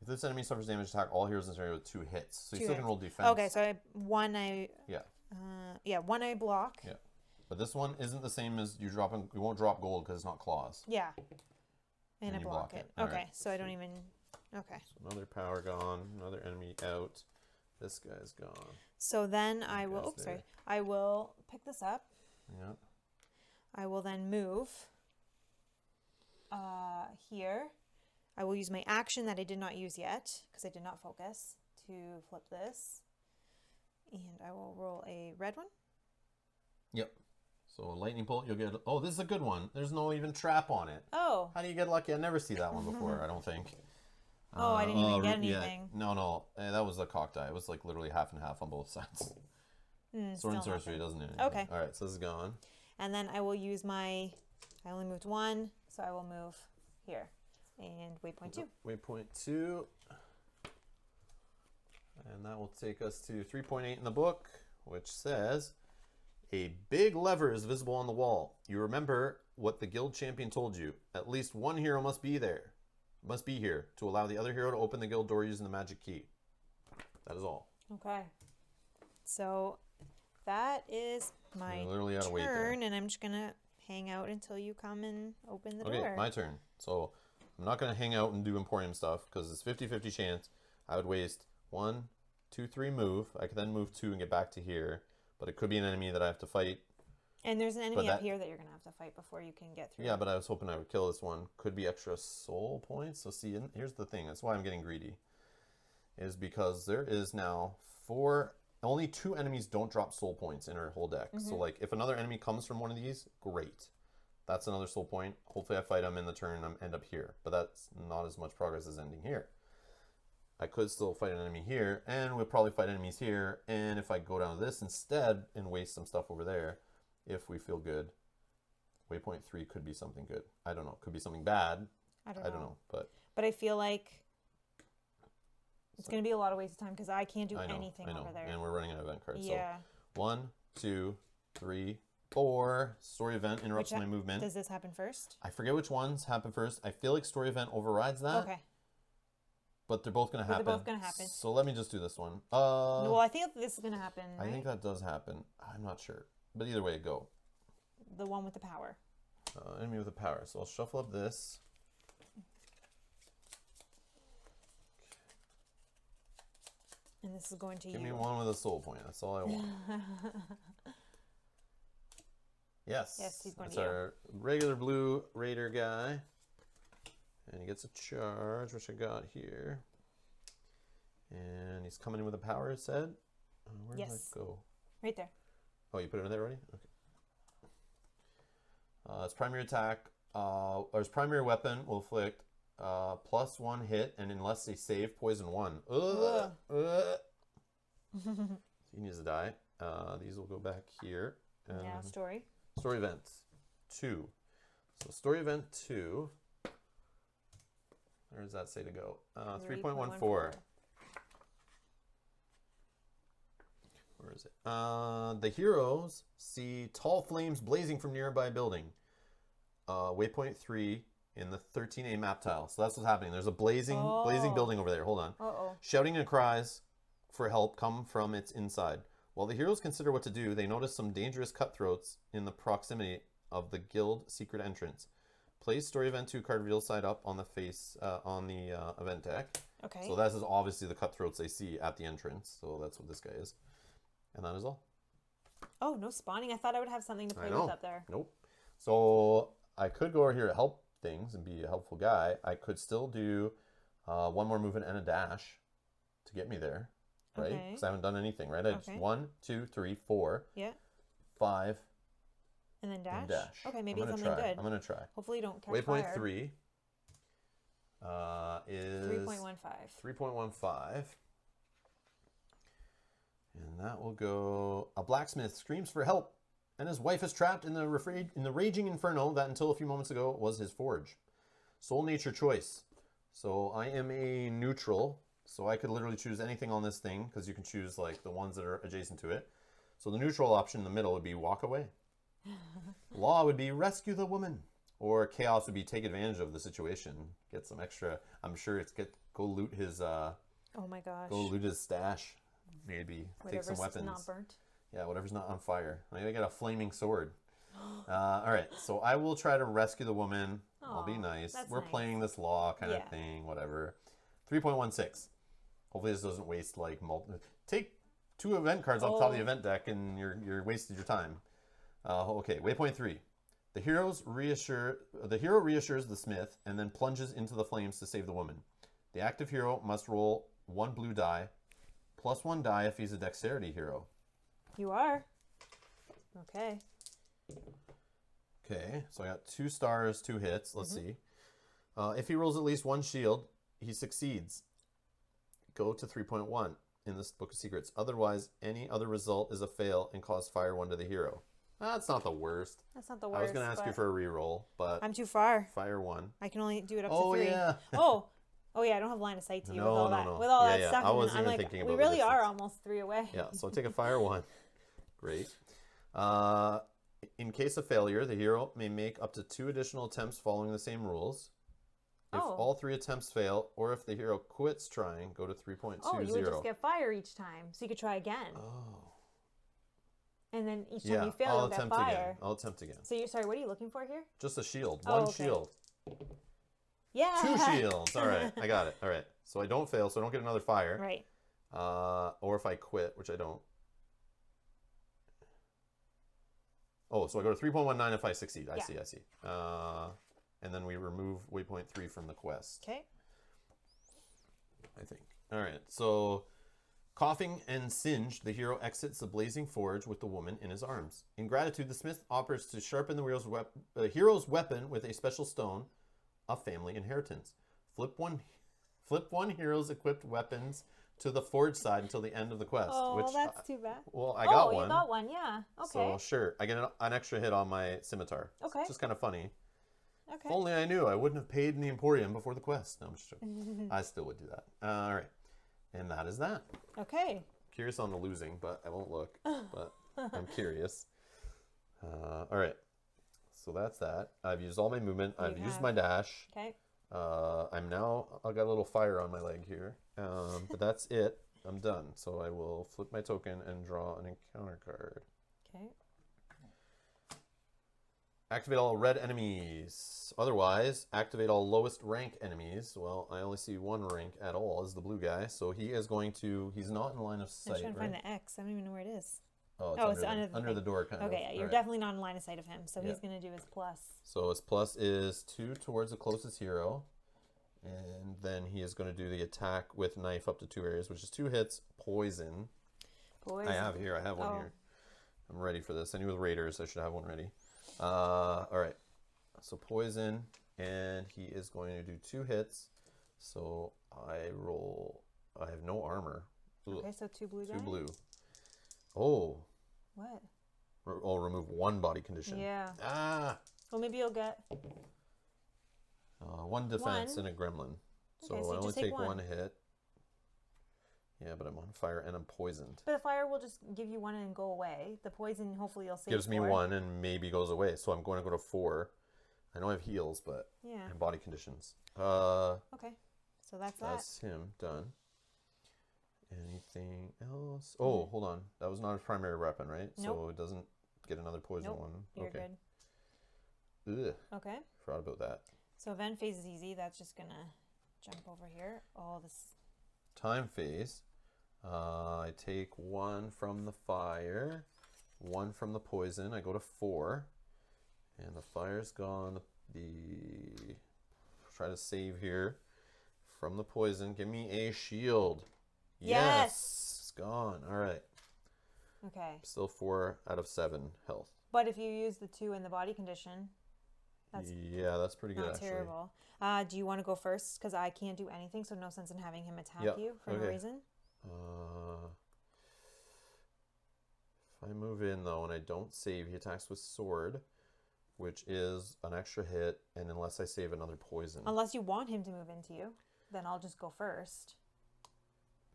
If this enemy suffers damage attack, all heroes in this area with 2 hits. So you still can roll defense. Okay, so one I block. Yeah. But this one isn't the same as you dropping. You won't drop gold because it's not claws. Yeah. And I you block block it. it. All Okay, right. so I don't even. Okay. So another power gone. Another enemy out. This guy's gone. So then I will. guy's Oops, sorry. there. I will pick this up. Yeah. I will then move. Here. I will use my action that I did not use yet because I did not focus to flip this. And I will roll a red one. Yep. So a lightning bolt, you'll get. Oh, this is a good one. There's no even trap on it. Oh. How do you get lucky? I never see that one before. I don't think. Oh, I didn't even get anything. Yeah. No. That was a cock die. It was like literally half and half on both sides. Sword and Sorcery doesn't do anything. Okay. All right, so this is gone. And then I will use my. I only moved 1, so I will move here. And waypoint 2. Waypoint 2. And that will take us to 3.8 in the book, which says, a big lever is visible on the wall. You remember what the guild champion told you. At least one hero must be here to allow the other hero to open the guild door using the magic key. That is all. Okay. So that is my You literally gotta wait there. turn, and I'm just gonna hang out until you come and open the door. Okay, my turn. So I'm not gonna hang out and do Emporium stuff because it's 50-50 chance. I would waste 1, 2, 3 move. I could then move 2 and get back to here, but it could be an enemy that I have to fight. And there's an enemy up here that you're gonna have to fight before you can get through. Yeah, but I was hoping I would kill this one. Could be extra soul points. So see, here's the thing. That's why I'm getting greedy. Is because there is now only 2 enemies don't drop soul points in our whole deck. So like if another enemy comes from one of these, great. That's another soul point. Hopefully I fight them in the turn and end up here. But that's not as much progress as ending here. I could still fight an enemy here, and we'll probably fight enemies here. And if I go down to this instead and waste some stuff over there, if we feel good, waypoint 3 could be something good. I don't know. Could be something bad. I don't know. But I feel like it's going to be a lot of waste of time because I can't do anything over there. And we're running an event card. Yeah. So 1, 2, 3, 4. Story event interrupts my movement. Does this happen first? I forget which ones happen first. I feel like story event overrides that. Okay. But they're both going to happen. They're both going to happen. So let me just do this one. Well, I think this is going to happen, right? I think that does happen. I'm not sure. But either way, go. The one with the power. Enemy with the power. So I'll shuffle up this. And this is going to Give me one with a soul point. That's all I want. Yes. Yes, he's going That's to you. our regular blue raider guy. And he gets a charge, which I got here. And he's coming in with a power, it said. Where did that go? Right there. Oh, you put it in there already? Okay. His primary attack, or his primary weapon will inflict +1 hit, and unless they save, poison 1. He needs to die. These will go back here. Now story. Story event 2. So story event 2. Where does that say to go? 3.14. Where is it? The heroes see tall flames blazing from nearby building. Waypoint 3 in the 13A map tile. So that's what's happening. There's a blazing building over there. Hold on. Shouting and cries for help come from its inside. While the heroes consider what to do, they notice some dangerous cutthroats in the proximity of the guild secret entrance. Place story event 2 card reveal side up on the face on the event deck. Okay. So that is obviously the cutthroats they see at the entrance. So that's what this guy is. And that is all. Oh, no spawning. I thought I would have something to play with up there. Nope. So I could go over here to help things and be a helpful guy. I could still do 1 more movement and a dash to get me there. Right? Because I haven't done anything, right? I just 1, 2, 3, 4. Yeah. 5. And then dash? And dash. Okay, maybe it's something good. I'm going to try. Hopefully you don't catch Waypoint fire. 3 is 3.15. 3.15. And that will go... A blacksmith screams for help, and his wife is trapped in the raging inferno that until a few moments ago was his forge. Soul nature choice. So I am a neutral, so I could literally choose anything on this thing, because you can choose like the ones that are adjacent to it. So the neutral option in the middle would be walk away. Law would be rescue the woman. Or chaos would be take advantage of the situation. Get some extra... I'm sure it's go loot his... oh my gosh. Go loot his stash. Maybe take some weapons. Not burnt. Yeah, whatever's not on fire. I got a flaming sword. All right, so I will try to rescue the woman. I'll be nice. We're playing this law kind of thing, whatever. 3.16. Hopefully this doesn't waste like take 2 event cards off the top of the event deck and you're wasted your time. Okay, waypoint 3. The hero reassures the smith and then plunges into the flames to save the woman. The active hero must roll 1 blue die, +1 die if he's a dexterity hero. You are. Okay. Okay, so I got 2 stars, 2 hits. Let's see. If he rolls at least 1 shield, he succeeds. Go to 3.1 in this Book of Secrets. Otherwise, any other result is a fail and cause fire 1 to the hero. That's not the worst. That's not the worst. I was going to ask you for a reroll, but... I'm too far. Fire 1. I can only do it up to 3. Yeah. Oh, yeah, I don't have line of sight to you with No, all no, that. no. With all Yeah, that yeah. stuff. I wasn't I'm even like, thinking we about the really are distance. almost 3 away. Yeah, so take a fire 1. Great. In case of failure, the hero may make up to 2 additional attempts following the same rules. If all 3 attempts fail, or if the hero quits trying, go to 3.20. Oh, you would just get fire each time, so you could try again. Oh. And then each time you fail, I'll you'll get attempt fire. again. I'll attempt again. So you're sorry, what are you looking for here? Just a shield. Oh, One okay. shield. Yeah. 2 shields. All right. I got it. All right. So I don't fail, so I don't get another fire. Right. Or if I quit, which I don't. Oh, so I go to 3.19 if I succeed. I see. And then we remove waypoint 3 from the quest. Okay. I think. All right. So, coughing and singed, the hero exits the blazing forge with the woman in his arms. In gratitude, the smith offers to sharpen the hero's weapon with a special stone, a family inheritance. Flip one hero's equipped weapons to the forge side until the end of the quest. Oh, which, that's too bad. Well, I got one. Oh, you got one, yeah. Okay. So, sure. I get an extra hit on my scimitar. Okay. It's just kind of funny. Okay. If only I knew, I wouldn't have paid in the Emporium before the quest. No, I'm just joking. I still would do that. All right. And that is that. Okay. Curious on the losing, but I won't look. But I'm curious. All right. So that's that. I've used all my movement. I've used my dash. Okay. I've got a little fire on my leg here. But that's it. I'm done. So I will flip my token and draw an encounter card. Okay. Activate all red enemies. Otherwise, activate all lowest rank enemies. Well, I only see one rank at all as the blue guy. So he is going to... He's not in line of sight, I'm trying to find the X. I don't even know where it is. Oh, it's under the door, kind of. Okay, you're definitely not in line of sight of him. So he's going to do his plus. So his plus is 2 towards the closest hero. And then he is going to do the attack with knife up to 2 areas, which is 2 hits, poison. I have one here. I'm ready for this. I knew with raiders I should have one ready. All right. So poison, and he is going to do 2 hits. So I have no armor. Ugh. Okay, so 2 blue guys. 2 blue. Oh. What? I'll remove 1 body condition. Yeah. Well, maybe you'll get 1 defense and a gremlin. So okay, I only take 1 1 hit. Yeah, but I'm on fire and I'm poisoned. But the fire will just give you 1 and go away. The poison, hopefully, you'll save. Gives me 1 and maybe goes away. So I'm going to go to 4. I know I have heals, but and body conditions. Okay, so that's him done. Anything else? Oh, hold on. That was not his primary weapon, right? Nope. So it doesn't get another poison one. You're okay. good. Ugh. Okay. Forgot about that. So event phase is easy. That's just gonna jump over here. Oh, this. Time phase. I take 1 from the fire, 1 from the poison. I go to 4, and the fire's gone. Try to save here from the poison. Give me a shield. Yes, it's gone. All right. Okay. Still 4 out of 7 health. But if you use the 2 in the body condition, that's pretty good. not terrible. Do you want to go first? Because I can't do anything, so no sense in having him attack you for no reason. If I move in though and I don't save, he attacks with sword, which is an extra hit, and unless I save another poison. Unless you want him to move into you, then I'll just go first.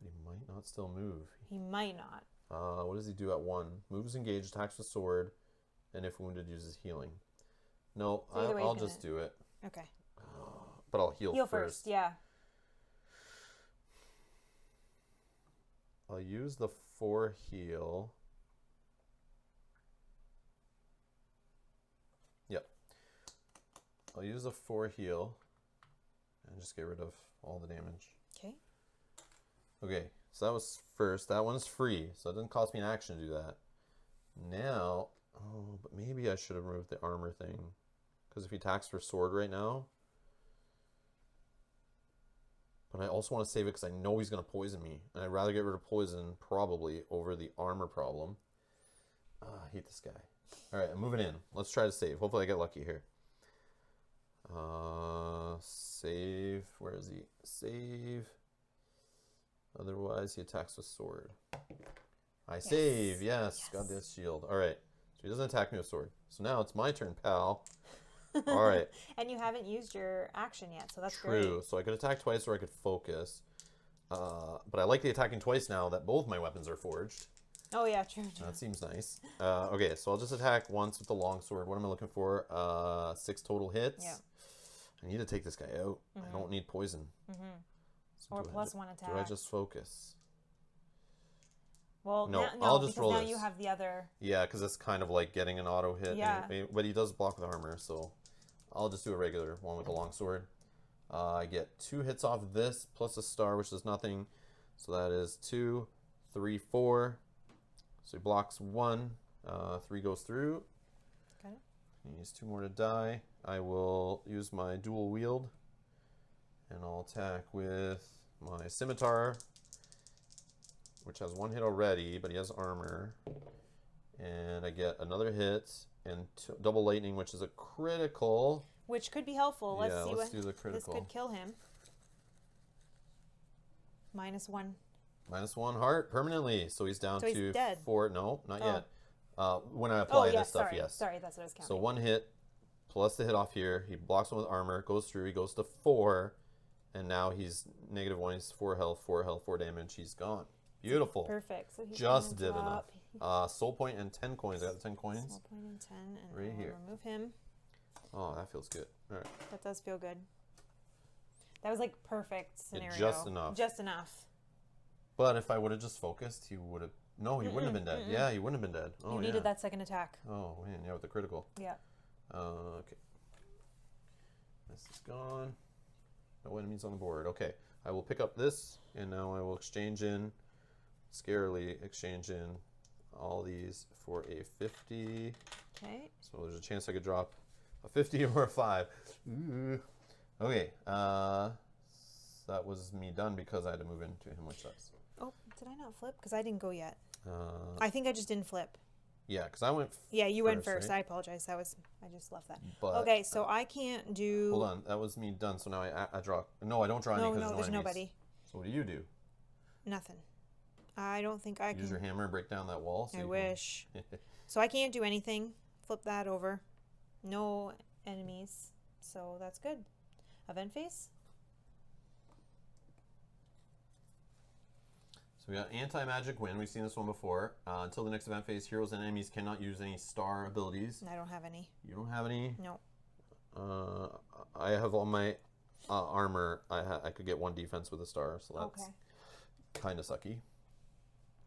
But he might not still move. He might not. What does he do at 1? Moves engaged, attacks with sword, and if wounded, uses healing. No, So I'll just do it. Okay. But I'll heal first. Yeah. I'll use the 4 heal. Yep. I'll use the 4 heal and just get rid of all the damage. Okay. Okay, so that was first. That one's free, so it doesn't cost me an action to do that. Now, but maybe I should have removed the armor thing. Because if he attacks for sword right now... But I also want to save it because I know he's going to poison me. And I'd rather get rid of poison, probably, over the armor problem. I hate this guy. Alright, I'm moving in. Let's try to save. Hopefully I get lucky here. Save. Where is he? Save. Otherwise, he attacks with sword. I save. Yes. Got this shield. Alright. So he doesn't attack me with sword. So now it's my turn, pal. All right. And you haven't used your action yet, so that's True. great. So I could attack twice or I could focus. But I like the attacking twice now that both my weapons are forged. Oh, yeah, true. That seems nice. Okay, so I'll just attack once with the longsword. What am I looking for? 6 total hits. Yeah. I need to take this guy out. I don't need poison. So Or +1 attack. Do I just focus? Well, No, no, I'll just because roll now this. you have the other. Yeah, because it's kind of like getting an auto hit. Yeah. But he does block with armor, so I'll just do a regular one with the longsword. I get 2 hits off of this, plus a star, which is nothing. So that is 2, 3, 4. So he blocks 1. 3 goes through. Got it. He needs 2 more to die. I will use my dual wield. And I'll attack with my scimitar, which has 1 hit already, but he has armor. And I get another hit and double lightning, which is a critical. Which could be helpful. Let's see let's what do the critical. this could kill him. -1. -1 heart permanently, so he's down So he's to dead. 4. No, not Oh. yet. When I apply yeah, this stuff, sorry. yes. Sorry, that's what I was counting. So 1 hit plus the hit off here. He blocks one with armor, goes through. He goes to 4, and now he's -1. He's 4 health, 4 health, 4 damage. He's gone. Beautiful. Perfect. So he's Just gonna did drop enough. Soul point and 10 coins. I got the 10 coins. Soul point and 10, and Right I'll here. remove him. Oh, that feels good. All right. That does feel good. That was like perfect scenario. Just enough. Just enough. But if I would have just focused, he would have. No, he wouldn't have been dead. Yeah, he wouldn't have been dead. Oh, You yeah. needed that second attack. Oh, man. Yeah, with the critical. Yeah. Okay. This is gone. No enemies on the board. Okay. I will pick up this, and now I will exchange in, scarily exchange in all these for a 50. Okay. So there's a chance I could drop a 50 or a 5. Ooh. Okay. That was me done because I had to move into him, which sucks. Oh, did I not flip? Because I didn't go yet. Uh, I think I just didn't flip. yeah, because I went. Yeah, you went first. Right? I apologize. I just left that. But, Okay, so I can't do. Hold on, that was me done. So now I draw. No, I don't draw any No, because there's enemies. nobody. So what do you do? Nothing. I don't think I Use can. your hammer and break down that wall. So I you wish. Can... So I can't do anything. Flip that over. No enemies. So that's good. Event phase. So we got anti-magic win. We've seen this one before. Until the next event phase, heroes and enemies cannot use any star abilities. I don't have any. You don't have any? No. I have all my armor. I could get 1 defense with a star, so that's kind of sucky.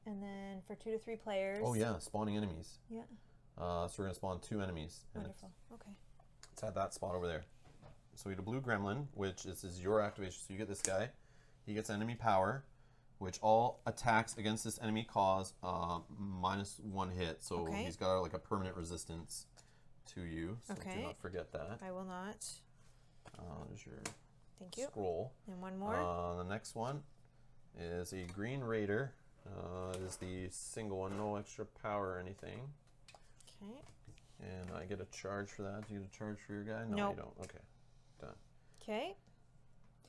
And then for 2 to 3 players. Oh yeah, spawning enemies. Yeah. So we're gonna spawn 2 enemies. Wonderful. Okay. It's at that spot over there. So we get a blue gremlin, which this is your activation. So you get this guy. He gets enemy power, which all attacks against this enemy cause -1 hit. So he's got like a permanent resistance to you. So do not forget that. I will not. There's your Thank you. scroll. And one more. The next one is a green raider. It is the single one, no extra power or anything. Okay. And I get a charge for that. Do you get a charge for your guy? No, nope. you don't. Okay, done. Okay.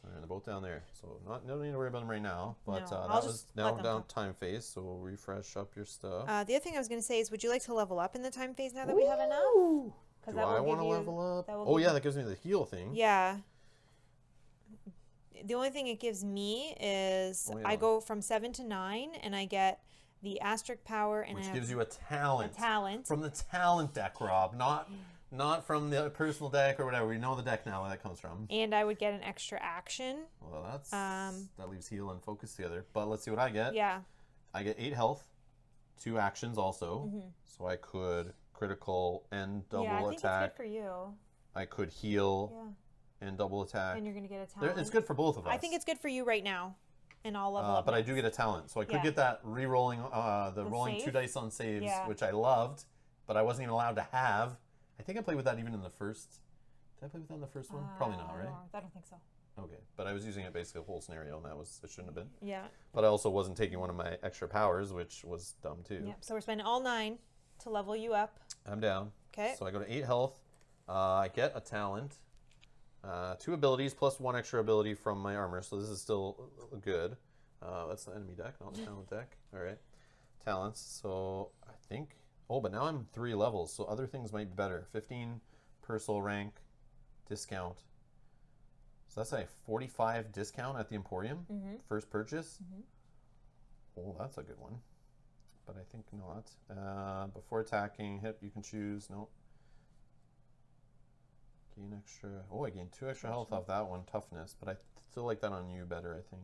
And they're both down there, so no need to worry about them right now. But No, that I'll was just now let them down come. time phase, so we'll refresh up your stuff. The other thing I was going to say is, would you like to level up in the time phase now that we have enough? Do I want to level up? That will Oh give yeah, that gives me the heal thing. Yeah. The only thing it gives me is I go from 7 to 9, and I get the asterisk power, and Which I gives you a talent. a talent From the talent deck, Rob, not from the personal deck or whatever. We know the deck now where that comes from. and I would get an extra action. Well, that's that leaves heal and focus together. But let's see what I get. Yeah. I get 8 health, 2 actions also, so I could critical and double yeah, I think attack. it's good for you. I could heal Yeah. and double attack. And you're going to get a talent. It's good for both of us. I think it's good for you right now. And I'll level up. But I next. do get a talent, so I could Yeah. get that re-rolling, the rolling save? 2 dice on saves, Yeah. which I loved, but I wasn't even allowed to have. I think I played with that even in the first. Did I play with that in the first one? Probably not, right? I don't think so. Okay, but I was using it basically the whole scenario, and it shouldn't have been. Yeah. But I also wasn't taking one of my extra powers, which was dumb too. Yeah. So we're spending all 9 to level you up. I'm down. Okay. So I go to 8 health. I get a talent. 2 abilities plus 1 extra ability from my armor, so this is still good. That's the enemy deck, not the talent deck. All right. Talents. So I think. Oh, but now I'm 3 levels, so other things might be better. 15 per soul rank discount. So that's a 45 discount at the Emporium. First purchase. Oh, that's a good one. But I think not. Before attacking, hit, you can choose. Nope. Gain extra. Oh, I gained 2 extra health off that one. Toughness. But I still like that on you better, I think.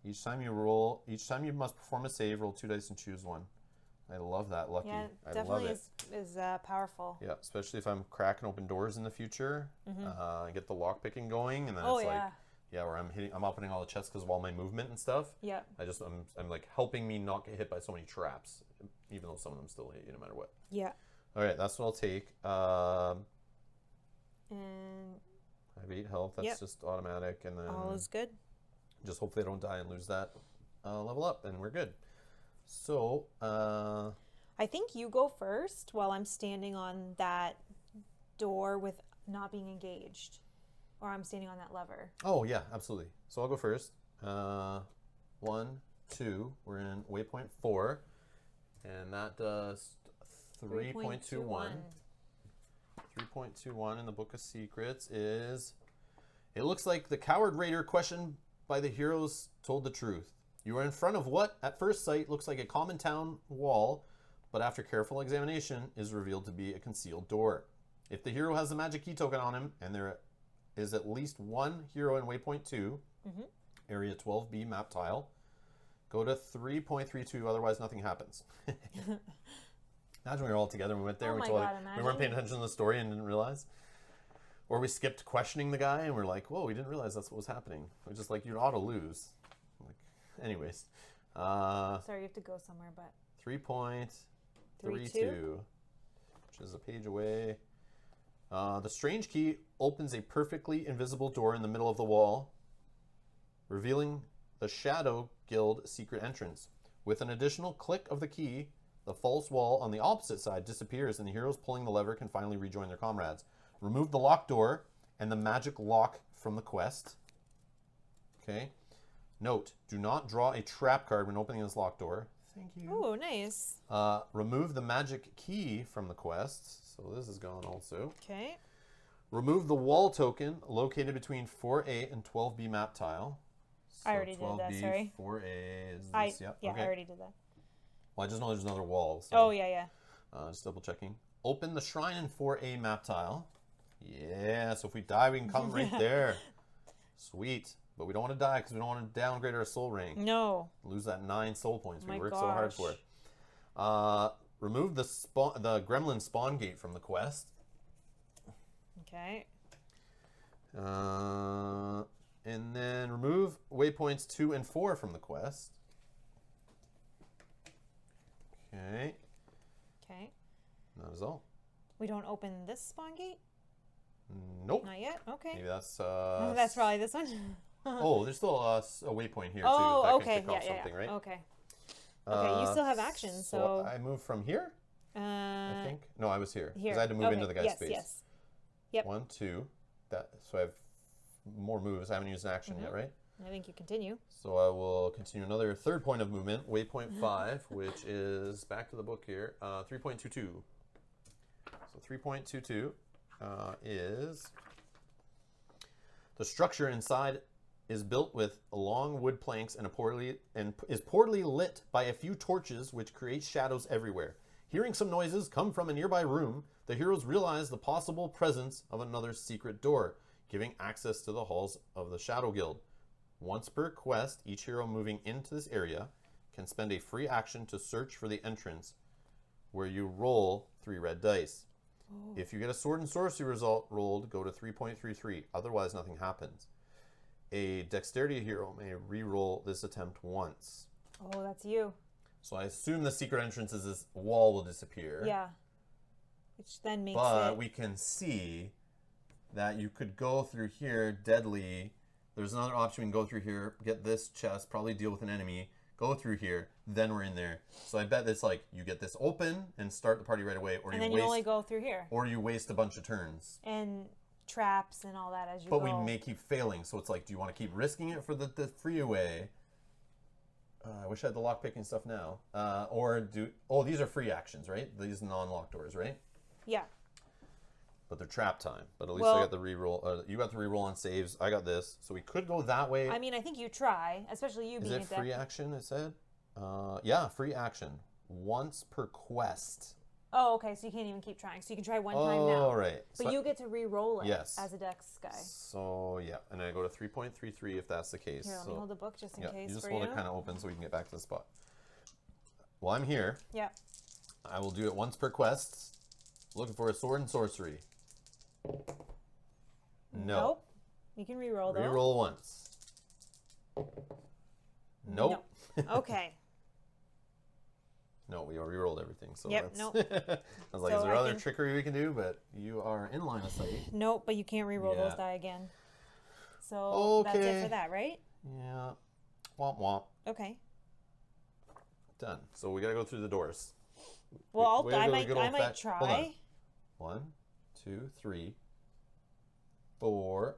Each time you must perform a save, roll 2 dice and choose one. I love that, Lucky. Yeah, I definitely love it. is powerful. Yeah, especially if I'm cracking open doors in the future. I get the lock picking going, and then it's like, where I'm opening all the chests because of all my movement and stuff. Yeah. I'm like helping me not get hit by so many traps, even though some of them still hit you no matter what. Yeah. All right, that's what I'll take. And I have 8 health. That's just automatic, and then all is good. just hopefully I don't die and lose that level up, and we're good. So, I think you go first while I'm standing on that door with not being engaged. Or I'm standing on that lever. oh yeah, absolutely. So I'll go first. 1, 2. We're in waypoint 4, and that does 3.21. 3.21 in the Book of Secrets is, it looks like the coward raider questioned by the heroes told the truth. You are in front of what, at first sight, looks like a common town wall, but after careful examination is revealed to be a concealed door. If the hero has the magic key token on him, and there is at least one hero in waypoint 2, area 12B map tile, go to 3.32, otherwise nothing happens. Imagine we were all together and we went there and we weren't paying attention to the story and didn't realize. Or we skipped questioning the guy and we're like, whoa, we didn't realize that's what was happening. We're just like, you'd ought to lose. Like, anyways. Sorry, you have to go somewhere, but 3.32, which is a page away. The strange key opens a perfectly invisible door in the middle of the wall, revealing the Shadow Guild secret entrance. With an additional click of the key, the false wall on the opposite side disappears and the heroes pulling the lever can finally rejoin their comrades. Remove the locked door and the magic lock from the quest. Okay. Note, do not draw a trap card when opening this locked door. Thank you. oh, nice. Remove the magic key from the quest. So this is gone also. Okay. Remove the wall token located between 4A and 12B map tile. So I already did that, sorry. 4A is this, Yeah, okay. I already did that. Well, I just know there's another wall. So, oh, yeah. just double checking. Open the shrine in 4A map tile. Yeah, so if we die, we can come right there. Sweet. But we don't want to die because we don't want to downgrade our soul rank. No. Lose that 9 soul points we My worked so hard for. Remove the gremlin spawn gate from the quest. Okay. And then remove waypoints 2 and 4 from the quest. Okay. Okay. That is all. We don't open this spawn gate? Nope. Not yet? Okay. Maybe that's... that's probably this one. oh, there's still a waypoint here, too. Oh, that okay. Can kick off something, right? Okay. Okay, you still have action, so... I moved from here, I think. No, I was here. Here. Because I had to move into the guy's space. Yes. Yep. 1, 2. So I have more moves. I haven't used an action yet, right? I think you continue. So I will continue another third point of movement, waypoint 5, which is back to the book here, 3.22. So 3.22 is the structure inside is built with long wood planks and is poorly lit by a few torches, which create shadows everywhere. Hearing some noises come from a nearby room, the heroes realize the possible presence of another secret door, giving access to the halls of the Shadow Guild. Once per quest, each hero moving into this area can spend a free action to search for the entrance, where you roll 3 red dice. Oh. If you get a Sword and Sorcery result rolled, go to 3.33. Otherwise, nothing happens. A Dexterity hero may re-roll this attempt once. Oh, that's you. So I assume the secret entrance is this wall will disappear. Yeah. Which then makes But we can see that you could go through here deadly. There's another option. We can go through here, get this chest, probably deal with an enemy, go through here, then we're in there. So I bet it's like you get this open and start the party right away, or and then you only go through here. Or you waste a bunch of turns. And traps and all that as you go. But we may keep failing, so it's like, do you want to keep risking it for the freeway? I wish I had the lockpicking stuff now. These are free actions, right? These non-locked doors, right? Yeah. But they're trap time. But at least I got the reroll. You got the reroll on saves. I got this. So we could go that way. I mean, I think you try, especially you being a Is it free action, it said? Yeah, free action. Once per quest. Oh, okay. So you can't even keep trying. So you can try one time now. Oh, right. But So you get to re-roll it yes. as a dex guy. So, yeah. And I go to 3.33 if that's the case. Here, let me hold the book just in case you just for hold you. it kind of open so we can get back to the spot. While I'm here, Yeah. I will do it once per quest. Looking for a sword and sorcery. No. Nope. You can re-roll though. Reroll once. Nope. No. Okay. No, we re-rolled everything. So Yep, that's... nope. I was like, So is there I other can- trickery we can do? But you are in line of sight. Nope, but you can't re-roll Yeah. those die again. So that's it Okay. for that, right? Yeah. Womp womp. Okay. Done. So we gotta go through the doors. Well, Way to I go, might good old try. Hold on. 1, 2, 3, 4.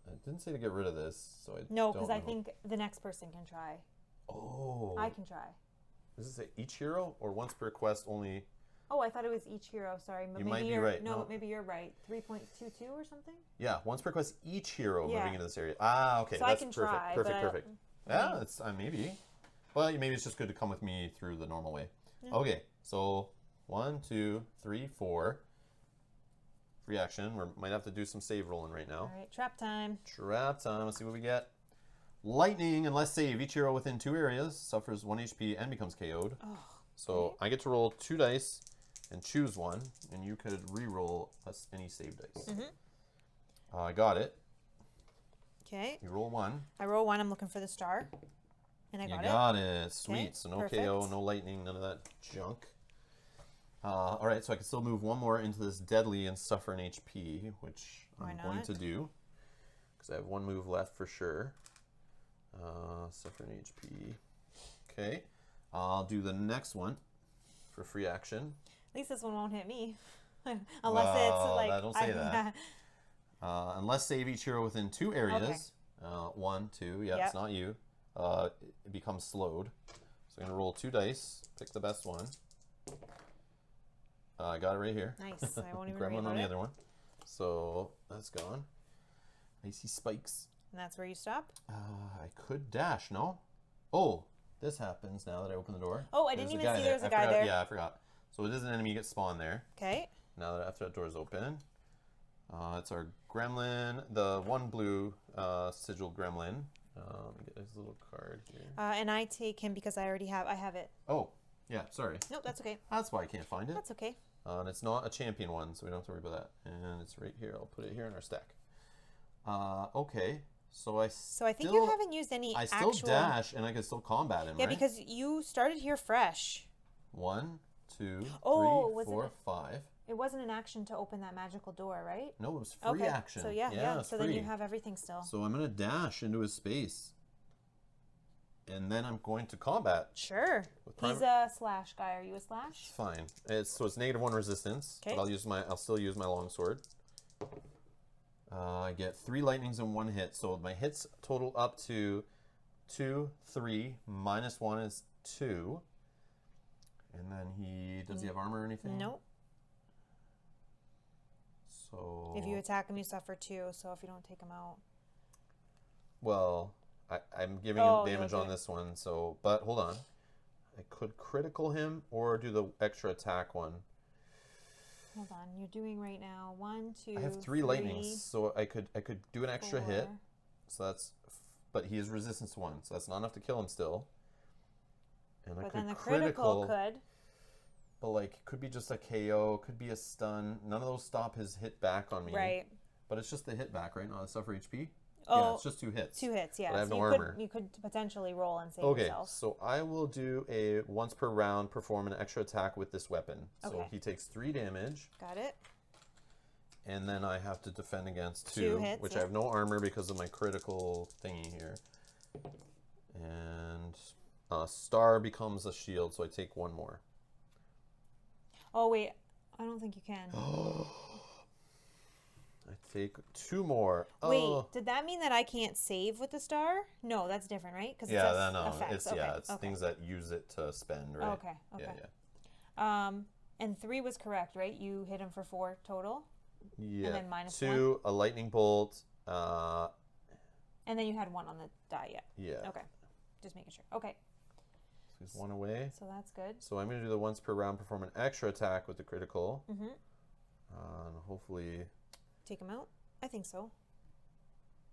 I didn't say to get rid of this, so I No, because don't I know. think the next person can try. Oh. I can try. Does it say each hero or once per quest only? Oh, I thought it was each hero. Sorry, but You maybe might be you're right. No, No. but maybe you're right. 3.22 or something. Yeah, once per quest each hero Yeah. moving into this area. Ah, okay. So I That's can perfect. try, Perfect, but perfect. Yeah, it's maybe. Well, maybe it's just good to come with me through the normal way. Yeah. Okay, so 1, 2, 3, 4. Free action. We might have to do some save rolling right now. All right, trap time. Trap time. Let's see what we get. Lightning, unless save. Each hero within 2 areas suffers 1 HP and becomes KO'd. Oh, So I get to roll 2 dice and choose one, and you could re-roll any save dice. I got it. okay. You roll 1. I roll 1. I'm looking for the star, and I You got got it. Sweet. Okay, So no perfect. KO, no lightning, none of that junk. All right, so I can still move 1 more into this deadly and suffer an HP, which Why I'm going not? to do because I have 1 move left for sure. Suffer an HP. Okay, I'll do the next one for free action. At least this one won't hit me, unless Well, it's like don't say that. Unless save each hero within 2 areas. 1, 2. Yeah, Yep. it's not you. It becomes slowed. So I'm gonna roll 2 dice. Pick the best one. I got it right here. Nice. I won't even read Gremlin about on the it. other one. So that's gone. Icy spikes. And that's where you stop. I could dash. No. Oh, this happens now that I open the door. Oh, I There's didn't a even guy see there. there was a I guy forgot- there. Yeah, I forgot. So it is an enemy gets spawned there. Okay. Now that after that door's open, it's our gremlin, the 1 blue sigil gremlin. Let me get his little card here. And I take him because I have it. Oh, yeah, sorry. Nope, that's okay. That's why I can't find it. That's okay. And it's not a champion one, so we don't have to worry about that. And it's right here. I'll put it here in our stack. Okay, so I think you haven't used any I still actual... dash, and I can still combat him, Yeah, right? because you started here fresh. 1, 2, Oh, 3, was it 4, a- 5. It wasn't an action to open that magical door, right? No, it was free Okay. action. So yeah. it's So free. then you have everything still. So I'm going to dash into his space. And then I'm going to combat. Sure. With He's a slash guy. Are you a slash? Fine. It's -1 resistance. Okay. But I'll still use my longsword. I get 3 lightnings and 1 hit. So my hits total up to 2, 3, -1 is 2. And then does he have armor or anything? Nope. So If you attack him, you suffer 2. So if you don't take him out. well, I'm giving Oh, him damage you'll on do it. this one, so but hold on. I could critical him or do the extra attack one. Hold on. You're doing right now 1, 2, I have 3 lightnings, so I could do an extra hit. 4. So that's but he is resistance to 1, so that's not enough to kill him still. And I But could then the critical could. But like it could be just a KO, could be a stun. None of those stop his hit back on me. Right. But it's just the hit back, right? Not the suffer HP. Oh, yeah, it's just 2 hits. 2 hits, yeah. But I have so no you armor. you could potentially roll and save Okay, yourself. so I will do a once per round perform an extra attack with this weapon. So Okay. he takes 3 damage, Got it. and then I have to defend against 2 2, hits, which yeah. I have no armor because of my critical thingy here. And star becomes a shield, so I take 1 more. Oh, wait. I don't think you can. I take 2 more. Wait, Oh. did that mean that I can't save with the star? No, that's different, right? Because Yeah, no, effects. it's okay. it's okay. things that use it to spend, right? Okay, okay. Yeah. And 3 was correct, right? You hit him for 4 total, Yeah. then minus 2, a lightning bolt. and then you had 1 on the die. Yeah. Yeah. Okay. Just making sure. Okay. Lose 1 away. So that's good. So I'm going to do the once per round, perform an extra attack with the critical. Mm-hmm. And hopefully... Take him out? I think so.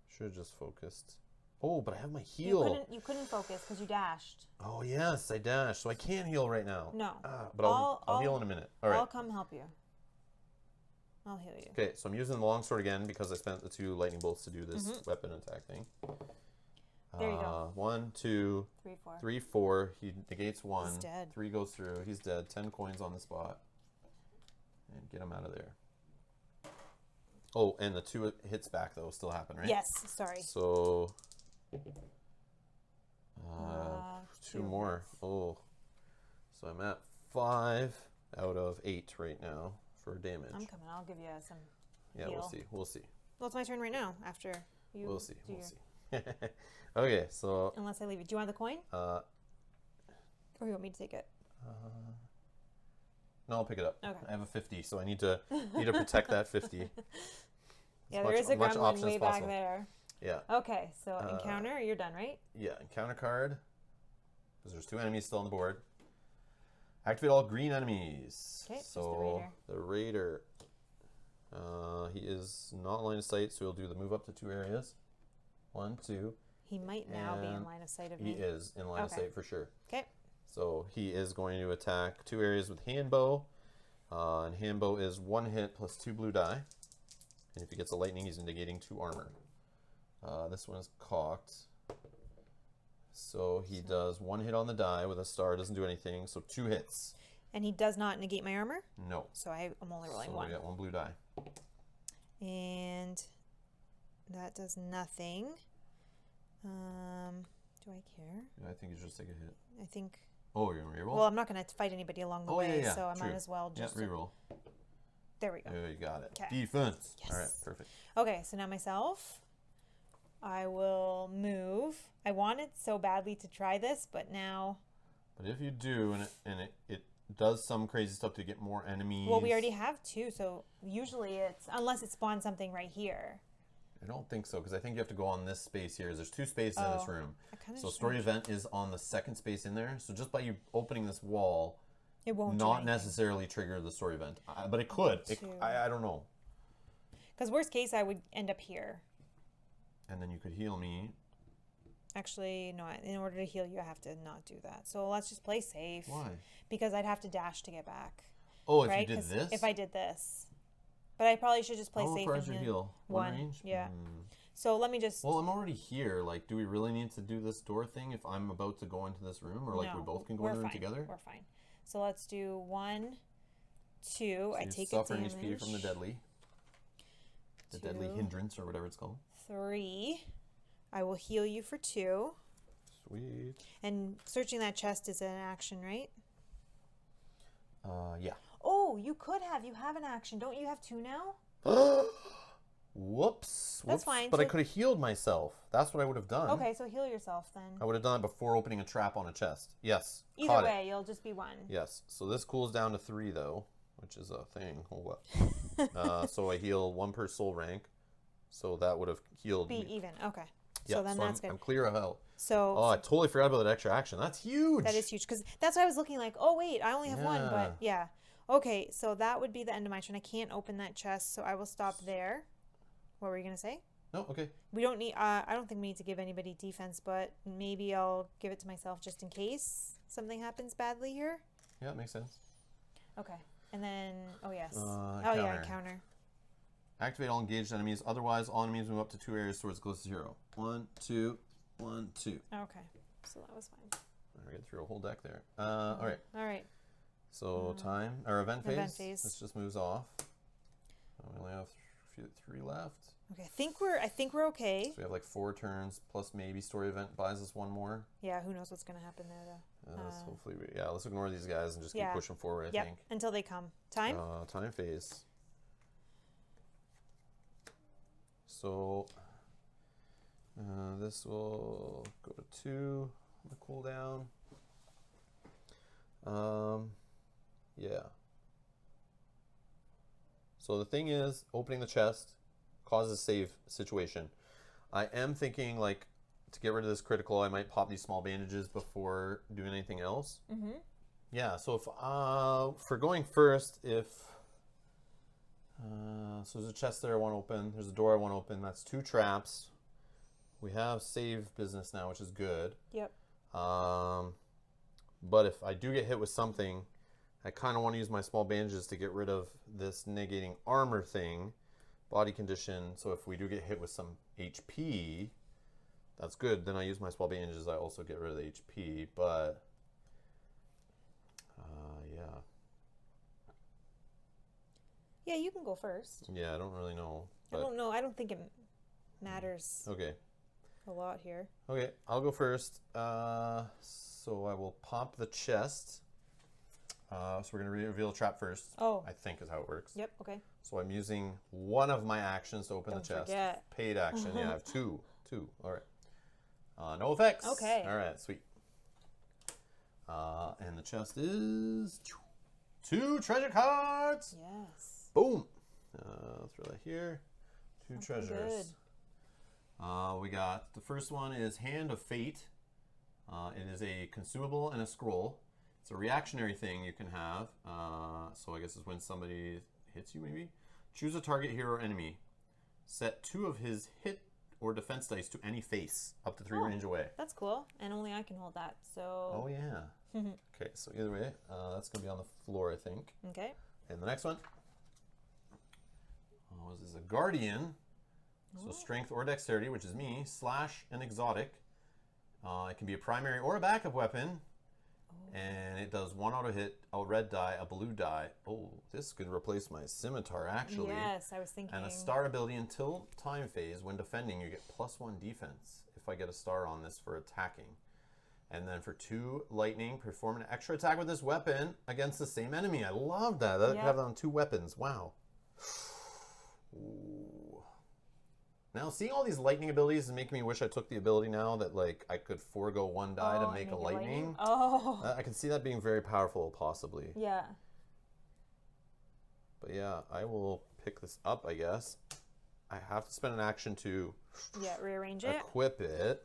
Should have just focused. Oh, but I have my heal. You couldn't focus because you dashed. Oh, yes, I dashed. So I can't heal right now. No. But I'll heal in a minute. All right. I'll come help you. I'll heal you. Okay, so I'm using the longsword again because I spent the 2 lightning bolts to do this weapon attack thing. There you go. 1, 2, 3, 4. 3, 4. He negates 1. He's dead. 3 goes through. He's dead. 10 coins on the spot. And get him out of there. Oh, and the 2 hits back, though, still happen, right? Yes, sorry. So, 2 2 more. Oh. So I'm at 5 out of 8 right now for damage. I'm coming. I'll give you some Yeah, heal. we'll see. We'll see. Well, it's my turn right now after you We'll see. do We'll your... see. Okay, so... Unless I leave it. Do you want the coin? Or you want me to take it? No, I'll pick it up. Okay. I have a 50, so I need to protect that 50. Yeah, there is a gremlin option way as back possible. there. Yeah. Okay, so encounter, you're done, right? Yeah, encounter card. Because there's 2 enemies still on the board. Activate all green enemies. Okay, so the raider. He is not line of sight, so he'll do the move up to 2 areas. 1, 2. He might now be in and line of sight of He me. is in line of sight for sure. Okay. So he is going to attack 2 areas with handbow. And handbow is 1 hit plus 2 blue die. And if he gets a lightning, he's negating 2 armor. This one is cocked. So he does 1 hit on the die with a star, doesn't do anything. So 2 hits. And he does not negate my armor? No. So I'm only rolling So 1. we got 1 blue die. And that does nothing. Do I care? Yeah, I think you should just take a hit. I think... Oh, you're going to reroll? Well, I'm not going to fight anybody along the way, so I might as well just... Yeah, reroll. There we go. Oh, you got it. Okay. Defense. Yes. All right, perfect. Okay, so now myself. I will move. I wanted so badly to try this, but now... But if you do, and it does some crazy stuff to get more enemies... Well, we already have 2, so usually it's... Unless it spawns something right here. I don't think so, because I think you have to go on this space here. There's 2 spaces in this room. So story event is on the 2nd space in there. So just by you opening this wall, it won't not necessarily trigger the story event. But it could. I don't know. Because worst case, I would end up here. And then you could heal me. Actually, no. In order to heal you, I have to not do that. So let's just play safe. Why? Because I'd have to dash to get back. Oh, if you did this? If I did this. But I probably should just play safe. How far is your heal? 1 range? Yeah. So let me just... Well, I'm already here. Like, do we really need to do this door thing if I'm about to go into this room? Or, like, we both can go in the room together? We're fine. So let's do 1, 2. So I take suffer a an damage. HP from the deadly. The deadly hindrance, or whatever it's called. 3. I will heal you for 2. Sweet. And searching that chest is an action, right? Yeah. Oh, you could have. You have an action. Don't you have 2 now? Whoops. That's fine. But I could have healed myself. That's what I would have done. Okay, so heal yourself then. I would have done it before opening a trap on a chest. Yes. Either way, you'll just be 1. Yes. So this cools down to 3, though, which is a thing. Hold up. So I heal 1 per soul rank. So that would have healed me. Be even. Okay. Yeah, so then that's good. I'm clear of health. So I totally forgot about that extra action. That's huge. That is huge because that's why I was looking like, oh wait, I only have 1, but yeah. Okay, so that would be the end of my turn. I can't open that chest, so I will stop there. What were you gonna say? No, okay. We don't need. I don't think we need to give anybody defense, but maybe I'll give it to myself just in case something happens badly here. Yeah, it makes sense. Okay, and then oh yes, encounter. Activate all engaged enemies. Otherwise, all enemies move up to 2 areas towards close to 0. 1, 2, 1, 2. Okay, so that was fine. I get through a whole deck there. All right. All right. So time or event phase. Event phase. This just moves off. We only have 3 left. Okay, I think we're okay. So we have like 4 turns plus maybe story event buys us 1 more. Yeah, who knows what's gonna happen there though. Hopefully, let's ignore these guys and just keep pushing forward. I think. Until they come. Time. Time phase. So this will go to 2 on the cooldown. Yeah. So the thing is, opening the chest causes save situation. I am thinking like to get rid of this critical, I might pop these small bandages before doing anything else. Mm-hmm. Yeah, so if for going first, if so there's a chest there I want to open, there's a door I want to open, that's 2 traps. We have save business now, which is good. Yep. But if I do get hit with something, I kind of want to use my small bandages to get rid of this negating armor thing, body condition. So if we do get hit with some HP, that's good. Then I use my small bandages. I also get rid of the HP. But yeah. Yeah, you can go first. Yeah, I don't really know. I don't know. I don't think it matters Okay. a lot here. Okay, I'll go first. So I will pop the chest. So we're going to reveal a trap first. Oh. I think is how it works. Yep, okay. So I'm using one of my actions to open the chest. Forget. Paid action. Yeah, I have two. All right. No effects. Okay. All right, sweet. And the chest is 2 treasure cards. Yes. Boom. Throw that here. 2 Looking treasures. We got the first one is Hand of Fate. It is a consumable and a scroll. It's a reactionary thing you can have. So I guess it's when somebody hits you, maybe. Choose a target, hero, or enemy. Set 2 of his hit or defense dice to any face, up to 3 range away. That's cool. And only I can hold that, so... Oh, yeah. Okay, so either way, that's going to be on the floor, I think. Okay. And the next one. This is a Guardian. So strength or dexterity, which is me, / an exotic. It can be a primary or a backup weapon. And it does 1 auto hit, a red die, a blue die. Oh, this could replace my scimitar, actually. Yes, I was thinking. And a star ability until time phase. When defending, you get +1 defense if I get a star on this for attacking. And then for 2 lightning, perform an extra attack with this weapon against the same enemy. I love that. That have that on 2 weapons. Wow. Ooh. Now, seeing all these lightning abilities is making me wish I took the ability now that, like, I could forego 1 die to make a lightning. Oh. I can see that being very powerful, possibly. Yeah. But yeah, I will pick this up, I guess. I have to spend an action to rearrange it. Equip it.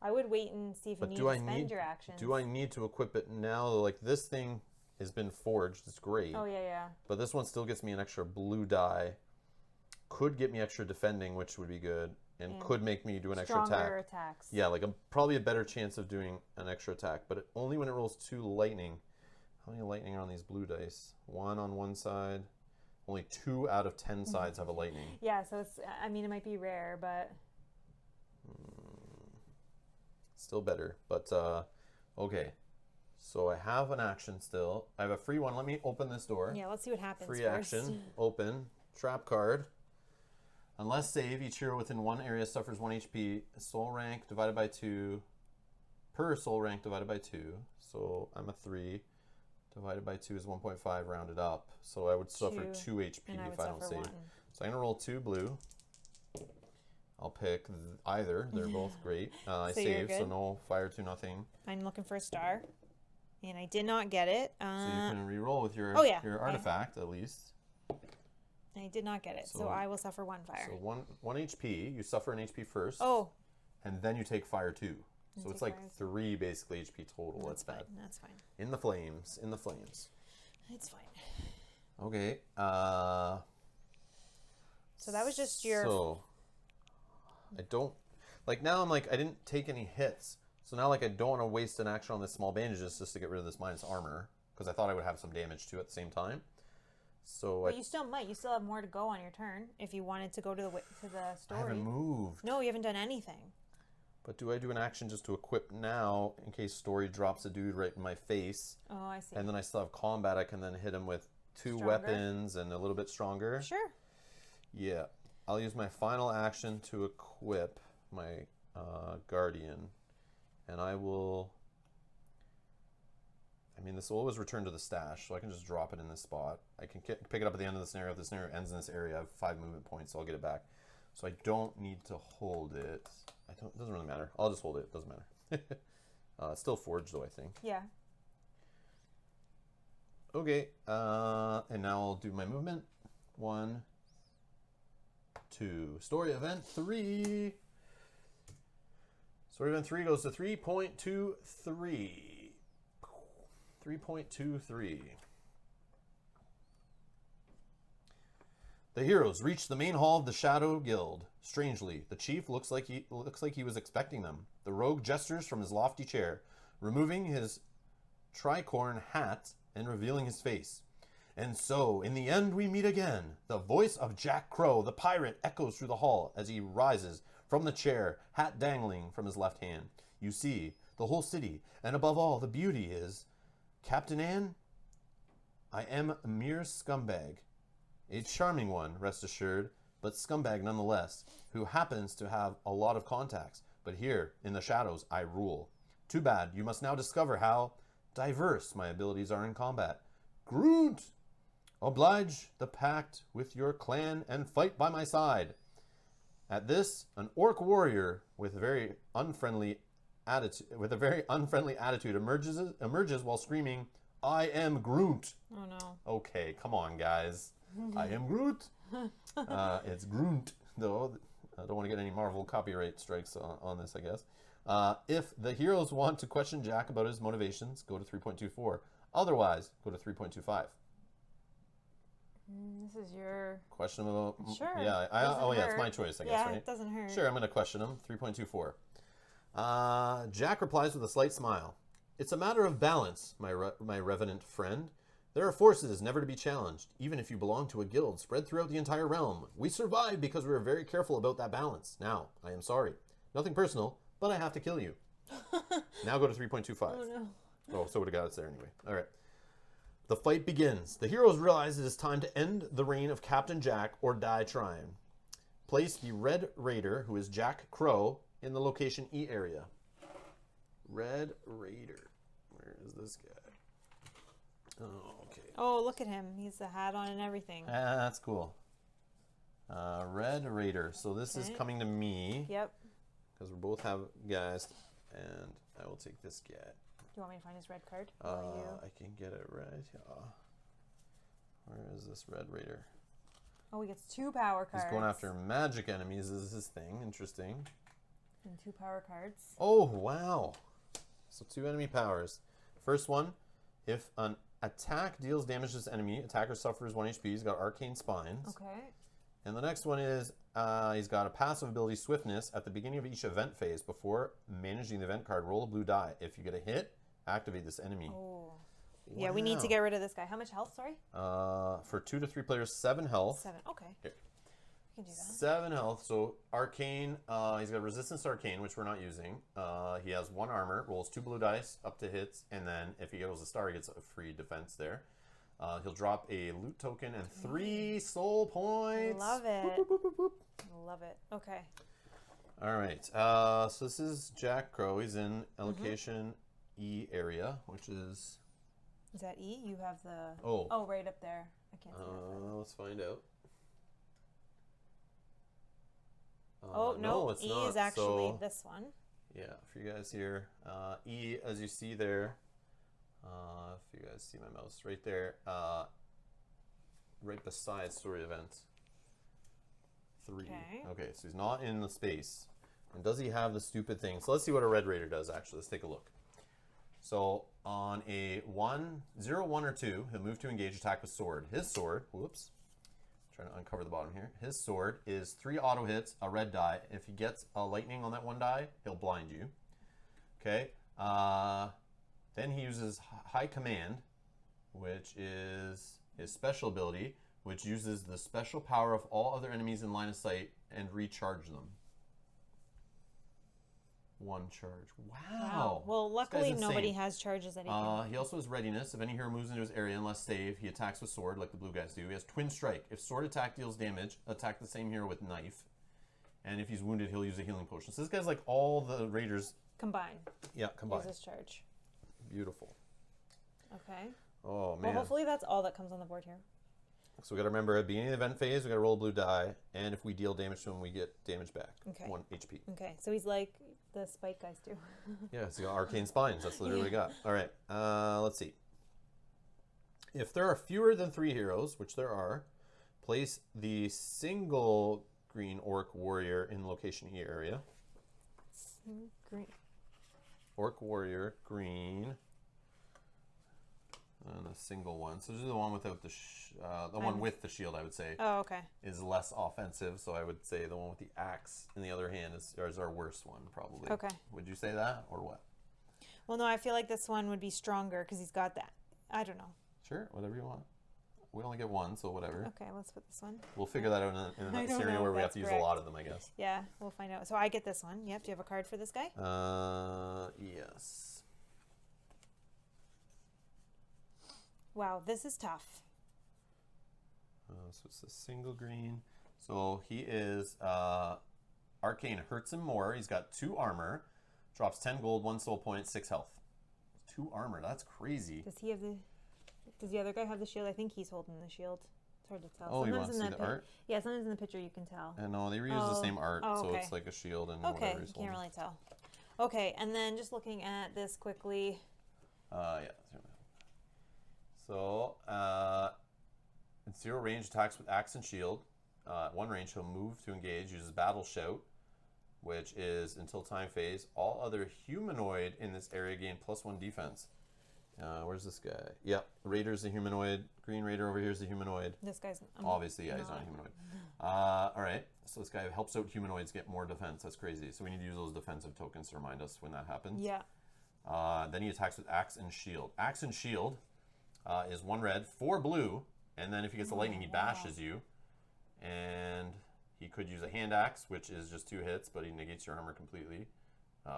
I would wait and see if you need to spend your actions. Do I need to equip it now? Like, this thing has been forged. It's great. Oh, yeah. But this one still gets me an extra blue die. Could get me extra defending, which would be good, and could make me do an extra attack. Stronger attacks. Yeah, like probably a better chance of doing an extra attack, but only when it rolls 2 lightning. How many lightning are on these blue dice? 1 on one side. Only 2 out of 10 sides have a lightning. Yeah, so it's. I mean, it might be rare, but still better. But okay. So I have an action still. I have a free one. Let me open this door. yeah, let's see what happens. Free first. action. Open. Trap card. Unless save, each hero within 1 area suffers 1 HP. Soul rank divided by 2. Per soul rank divided by 2. So I'm a 3. Divided by 2 is 1.5 rounded up. So I would suffer 2 HP if I don't save. 1. So I'm going to roll 2 blue. I'll pick either. They're both great. I save, so no fire to nothing. I'm looking for a star. And I did not get it. So you can re-roll with your, your artifact at least. I did not get it, so I will suffer 1 fire. So 1 HP. You suffer an HP first. Oh. And then you take fire 2. So it's like 3 basically HP total. That's bad. That's fine. In the flames. In the flames. It's fine. Okay. So that was just your... So, I don't... Like, now I'm like, I didn't take any hits. So now, like, I don't want to waste an action on this small bandages just to get rid of this minus armor. Because I thought I would have some damage too at the same time. So but you still might. You still have more to go on your turn if you wanted to go to the story. I haven't moved. No, you haven't done anything. But do I do an action just to equip now in case story drops a dude right in my face? Oh, I see. And then I still have combat. I can then hit him with 2 weapons and a little bit stronger. Sure. Yeah. I'll use my final action to equip my Guardian. And I will... I mean, this will always return to the stash, so I can just drop it in this spot. I can pick it up at the end of the scenario. If the scenario ends in this area, I have 5 movement points, so I'll get it back. So I don't need to hold it. It doesn't really matter. I'll just hold it. It doesn't matter. It's still forged, though, I think. Yeah. Okay. And now I'll do my movement. 1, 2. Story event 3. Sword event 3 goes to 3.23. 3.23. The heroes reach the main hall of the Shadow Guild. Strangely, the chief looks like he was expecting them. The rogue gestures from his lofty chair, removing his tricorn hat and revealing his face. And so, in the end, we meet again. The voice of Jack Crow, the pirate, echoes through the hall as he rises from the chair, hat dangling from his left hand. You see the whole city, and above all, the beauty is, Captain Anne, I am a mere scumbag. A charming one, rest assured, but scumbag nonetheless, who happens to have a lot of contacts. But here, in the shadows, I rule. Too bad, you must now discover how diverse my abilities are in combat. Groot! Oblige the pact with your clan and fight by my side. At this, an Orc Warrior with a very unfriendly attitude emerges while screaming, I am Groot. Oh no. Okay, come on, guys. I am Groot. It's Groot, though. I don't want to get any Marvel copyright strikes on this, I guess. If the heroes want to question Jack about his motivations, go to 3.24. Otherwise, go to 3.25. This is your... Question him about... Sure. Yeah, it's my choice, I guess, yeah, right? it doesn't hurt. Sure, I'm going to question him. 3.24. Jack replies with a slight smile. It's a matter of balance, my revenant friend. There are forces never to be challenged, even if you belong to a guild spread throughout the entire realm. We survive because we are very careful about that balance. Now, I am sorry. Nothing personal, but I have to kill you. Now go to 3.25. Oh no. Oh, so would have got us there anyway. All right. The fight begins. The heroes realize it is time to end the reign of Captain Jack or die trying. Place the Red Raider, who is Jack Crow, in the location E area. Red Raider. Where is this guy? Oh, okay. Oh, look at him. He's a hat on and everything. That's cool. Red Raider. So this is coming to me. Yep. Because we both have guys. And I will take this guy. Do you want me to find his red card? I can get it right. Where is this Red Raider? Oh, he gets 2 power cards. He's going after magic enemies is his thing. Interesting. And 2 power cards. Oh, wow. So 2 enemy powers. First one, if an attack deals damage to this enemy, attacker suffers 1 HP. He's got Arcane Spines. Okay. And the next one is he's got a passive ability, Swiftness. At the beginning of each event phase, before managing the event card, roll a blue die. If you get a hit, activate this enemy. Oh. Yeah, we need to get rid of this guy. How much health, sorry? For 2 to 3 players, 7 health. 7, okay. Here. We can do that. 7 health. So Arcane, he's got Resistance to Arcane, which we're not using. He has 1 armor, rolls 2 blue dice up to hits, and then if he goes a star, he gets a free defense there. He'll drop a loot token and 3 soul points. Love it. Boop, boop, boop, boop, boop. Love it. Okay. All right. So this is Jack Crow. He's in allocation E area, which is... Is that E? You have the... Oh, right up there. I can't see that. let's find out. No, it's E not. is actually So, this one. yeah, for you guys here, E, as you see there, if you guys see my mouse, right there, right beside story event 3. Okay, so he's not in the space. And does he have the stupid thing? So let's see what a Red Raider does, actually. Let's take a look. So on a 0, 1, or 2, he'll move to engage, attack with sword. His sword, whoops, trying to uncover the bottom here. His sword is 3 auto hits, a red die. If he gets a lightning on that 1 die, he'll blind you. Okay. Then he uses High Command, which is his special ability, which uses the special power of all other enemies in line of sight and recharge them. 1 charge. Wow. Well, luckily insane. nobody has charges that he can. He also has Readiness. If any hero moves into his area and less save, he attacks with sword like the blue guys do. He has Twin Strike. If sword attack deals damage, attack the same hero with knife. And if he's wounded, he'll use a healing potion. So this guy's like all the raiders. Combine. Yeah, combined. Use this charge. Beautiful. Okay. Oh, man. Well, hopefully that's all that comes on the board here. So we got to remember at the beginning of the event phase, we got to roll a blue die. And if we deal damage to him, we get damage back. Okay. 1 HP. Okay, so he's like the spike guys do. Yeah, so you got Arcane Spines. That's literally what we got. All right, let's see. If there are fewer than 3 heroes, which there are, place the single green Orc Warrior in location E area. Green. Orc Warrior, green. And a single one. So this is the one without the one with the shield, I would say. Oh, okay. Is less offensive. So I would say the one with the axe in the other hand is our worst one, probably. Okay. Would you say that or what? Well, no, I feel like this one would be stronger because he's got that. I don't know. Sure, whatever you want. We only get one, so whatever. Okay, let's put this one. We'll figure that out in a scenario where we have to use a lot of them, I guess. Yeah, we'll find out. So I get this one. Yep. Do you have a card for this guy? Yes. Wow, this is tough. So it's a single green. So he is Arcane hurts him more. He's got 2 armor. Drops 10 gold, 1 soul point, 6 health. 2 armor. That's crazy. Does he have the? Does the other guy have the shield? I think he's holding the shield. It's hard to tell. Oh, you sometimes want to see the art? Yeah, sometimes in the picture you can tell. And no, they reuse the same art, so okay. it's like a shield and Okay, whatever he's you can't holding. really tell. Okay, and then just looking at this quickly. Yeah. So, it's 0 range attacks with axe and shield. 1 range, he'll move to engage, uses battle shout, which is until time phase. All other humanoid in this area gain +1 defense. Where's this guy? Yep, Raider's the humanoid. Green Raider over here is the humanoid. This guy's obviously, yeah, he's not a humanoid. All right, so this guy helps out humanoids get more defense. That's crazy. So we need to use those defensive tokens to remind us when that happens. Yeah. Then he attacks with axe and shield. Axe and shield is 1 red, 4 blue, and then if he gets the lightning, he bashes you. And he could use a hand axe, which is just 2 hits, but he negates your armor completely.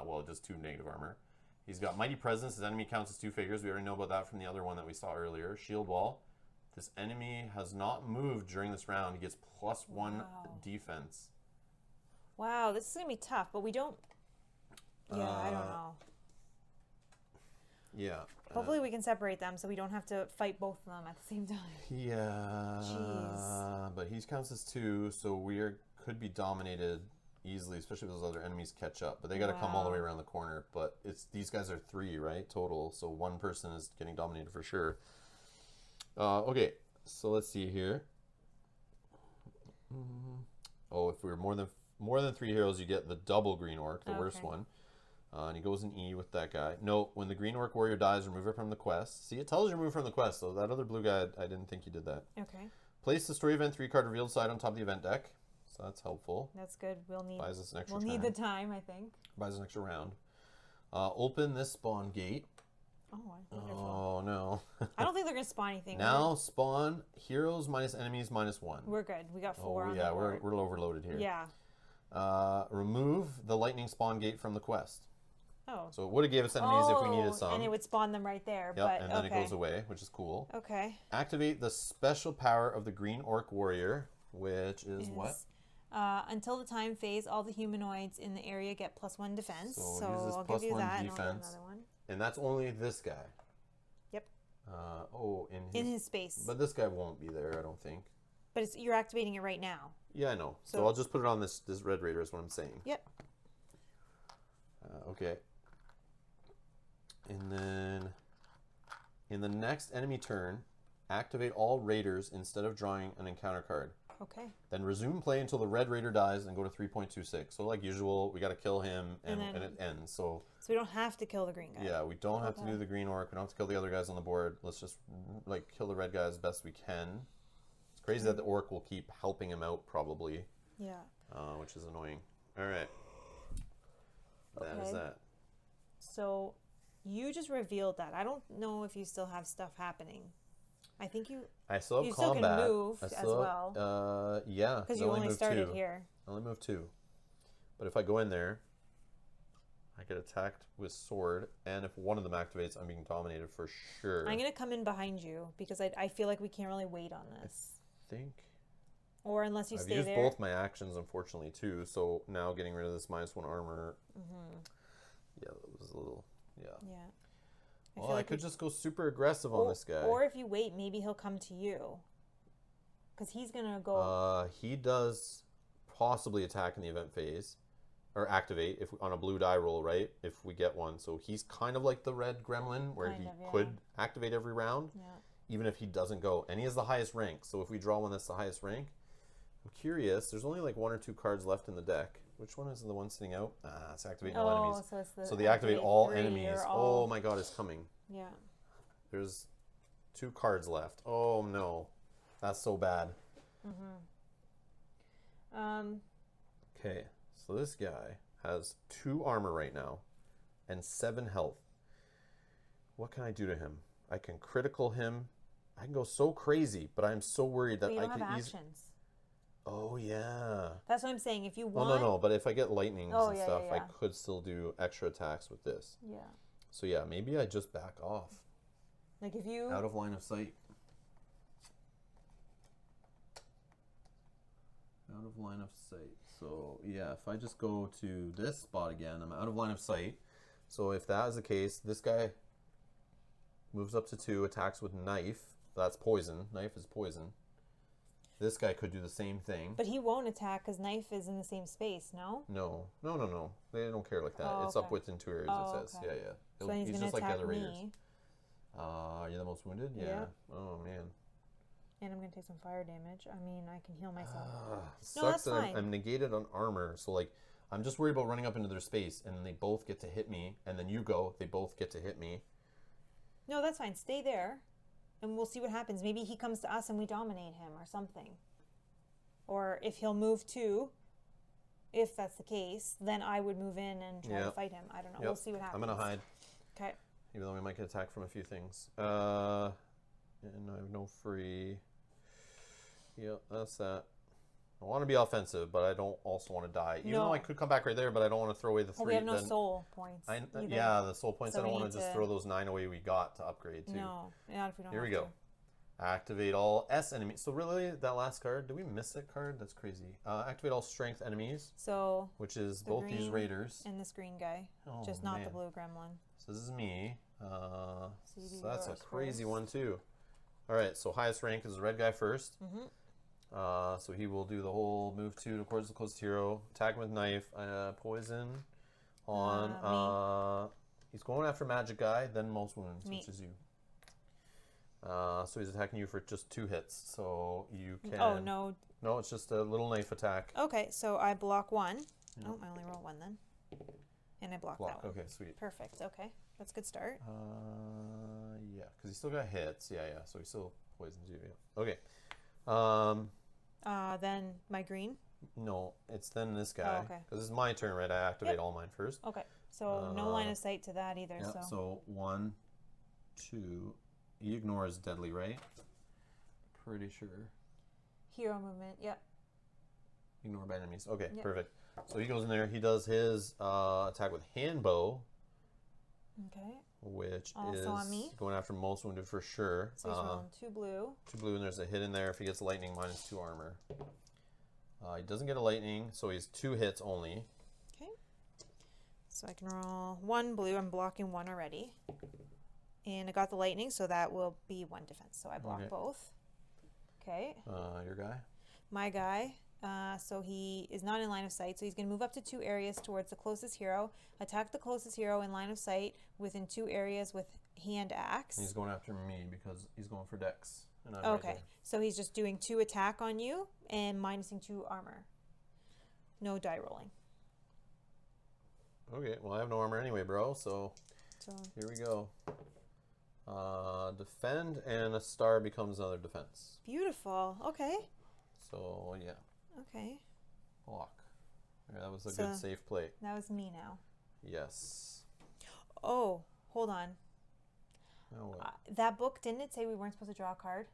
Well, it does 2 negative armor. He's got Mighty Presence. His enemy counts as 2 figures. We already know about that from the other one that we saw earlier. Shield Wall. This enemy has not moved during this round. He gets +1 defense. Wow, this is going to be tough, but we don't... Yeah, I don't know. Yeah. Hopefully we can separate them so we don't have to fight both of them at the same time. Yeah. Jeez. But he counts as 2, so could be dominated easily, especially if those other enemies catch up. But they got to come all the way around the corner. But these guys are 3, right, total. So 1 person is getting dominated for sure. Okay, so let's see here. Oh, if we were more than 3 heroes, you get the double green orc, the worst one. And he goes in E with that guy. No, when the green orc warrior dies, remove it from the quest. See, it tells you remove from the quest. So that other blue guy, I didn't think he did that. Okay. Place the story event 3-card revealed side on top of the event deck. So that's helpful. That's good. We'll need. Buys us an extra we'll need the time, I think. Buys us an extra round. Open this spawn gate. Oh, wonderful. Oh no. I don't think they're gonna spawn anything. Now spawn heroes minus enemies -1. We're good. We got 4 on yeah, the board. we're overloaded here. Yeah. Remove the lightning spawn gate from the quest. Oh. So it would have gave us enemies if we needed some. And it would spawn them right there. Yep, but and then it goes away, which is cool. Okay. Activate the special power of the Green Orc Warrior, which is what? Until the time phase, all the humanoids in the area get +1 defense. So I'll plus give you 1 that defense. and I'll get another one. And that's only this guy. Yep. In his space. But this guy won't be there, I don't think. But you're activating it right now. Yeah, I know. So I'll just put it on this Red Raider is what I'm saying. Yep. Okay. And then in the next enemy turn, activate all raiders instead of drawing an encounter card. Okay. Then resume play until the red raider dies and go to 3.26. So like usual, we got to kill him and it ends. So we don't have to kill the green guy. yeah, we don't have to do the green orc. We don't have to kill the other guys on the board. Let's just like kill the red guy as best we can. It's crazy that the orc will keep helping him out probably. Yeah. Which is annoying. All right. That is that. So you just revealed that. I don't know if you still have stuff happening. I think you. I still have you combat. Still can move as well. Yeah. Because you only started 2. here. I only moved 2. But if I go in there, I get attacked with sword, and if one of them activates, I'm being dominated for sure. I'm gonna come in behind you because I feel like we can't really wait on this. I think. Or unless you stay there. I've used both my actions, unfortunately, too. So now getting rid of this -1 armor. Yeah, that was a little. Yeah. Yeah. Well, I could just go super aggressive on this guy. Or if you wait, maybe he'll come to you. Because he's going to go... He does possibly attack in the event phase. Or activate if on a blue die roll, right? If we get one. So he's kind of like the red gremlin, where he could activate every round. Yeah. Even if he doesn't go. And he has the highest rank. So if we draw one that's the highest rank... I'm curious. There's only like 1 or 2 cards left in the deck. Which one is the one sitting out? Ah, it's activating all enemies. So it's the So they activate all 3 enemies. or all... Oh my god, it's coming. Yeah. There's 2 cards left. Oh no. That's so bad. Okay, so this guy has 2 armor right now and 7 health. What can I do to him? I can critical him. I can go so crazy, but I'm so worried that But you I don't could have actions. Oh yeah. That's what I'm saying. If you Well, want... no, but if I get lightnings and stuff, yeah. I could still do extra attacks with this. Yeah. So yeah, maybe I just back off. Like if you... Out of line of sight. Out of line of sight. So yeah, if I just go to this spot again, I'm out of line of sight. So if that is the case, this guy moves up to 2, attacks with knife. That's poison. Knife is poison. This guy could do the same thing. But he won't attack because knife is in the same space, no? No. They don't care like that. Oh, It's okay. up within 2 areas, Oh, it says. okay. Yeah. So he's going to just like the attack other raiders. me. You're the most wounded? Yeah. Oh, man. And I'm going to take some fire damage. I mean, I can heal myself. Sucks No, that's that fine. I'm negated on armor. So, like, I'm just worried about running up into their space, and they both get to hit me. And then you go, they both get to hit me. No, that's fine. Stay there, and we'll see what happens. Maybe he comes to us and we dominate him or something. Or if he'll move too, if that's the case, then I would move in and try to fight him. I don't know. We'll see what happens. I'm going to hide. Okay. Even though we might get attacked from a few things. And I have no free. Yep, that's that. I want to be offensive, but I don't also want to die. Even though I could come back right there, but I don't want to throw away the 3. We have no soul points. Yeah, the soul points. So I don't we want to need just to- throw those 9 away we got to upgrade too. No, not if we don't Here we have go. Activate all S enemies. So really, that last card, did we miss that card? That's crazy. Activate all strength enemies, So which is the both these green raiders. and this green guy, Oh, just not the man. blue gremlin. So this is me. CD So that's a yours crazy first. one too. All right, so highest rank is the red guy first. Mm-hmm. So he will do the whole move 2 towards the closest hero, attack him with knife, poison on. He's going after magic guy, then most wounds, which is you. So he's attacking you for just 2 hits. So you can. Oh no. No, it's just a little knife attack. Okay, so I block 1. Oh, I only roll 1 then. And I block that one. Okay, sweet. Perfect. Okay, that's a good start. Yeah, because he still got hits. Yeah. So he still poisons you. Yeah. Okay. Then my green. No, it's then this guy. Oh, okay. Because it's my turn, right? I activate all mine first. Okay, so no line of sight to that either. Yeah, So so 1, 2. He ignores deadly, right? Pretty sure. hero movement. Yep. Ignore by enemies. Okay, Yep. perfect. So he goes in there. He does his attack with hand bow, Okay. which Also is on me. going after most wounded for sure. So he's rolling 2 blue. 2 blue, and there's a hit in there. If he gets lightning, -2 armor. He doesn't get a lightning, so he's 2 hits only. Okay. So I can roll 1 blue. I'm blocking 1 already. And I got the lightning, so that will be 1 defense. So I block Okay. both. Okay. Your guy? My guy, so he is not in line of sight, so he's going to move up to 2 areas towards the closest hero, attack the closest hero in line of sight within 2 areas with hand axe. And he's going after me because he's going for dex. And I'm Okay, right so he's just doing 2 attack on you and minusing 2 armor. No die rolling. there. Okay, well, I have no armor anyway, bro, so So here we go. Defend, and a star becomes another defense. beautiful. Okay. So, yeah. Okay. Block. Yeah, that was a So- good safe play. That was me now. Yes. Oh, hold on. Oh, what? That book, didn't it say we weren't supposed to draw a card?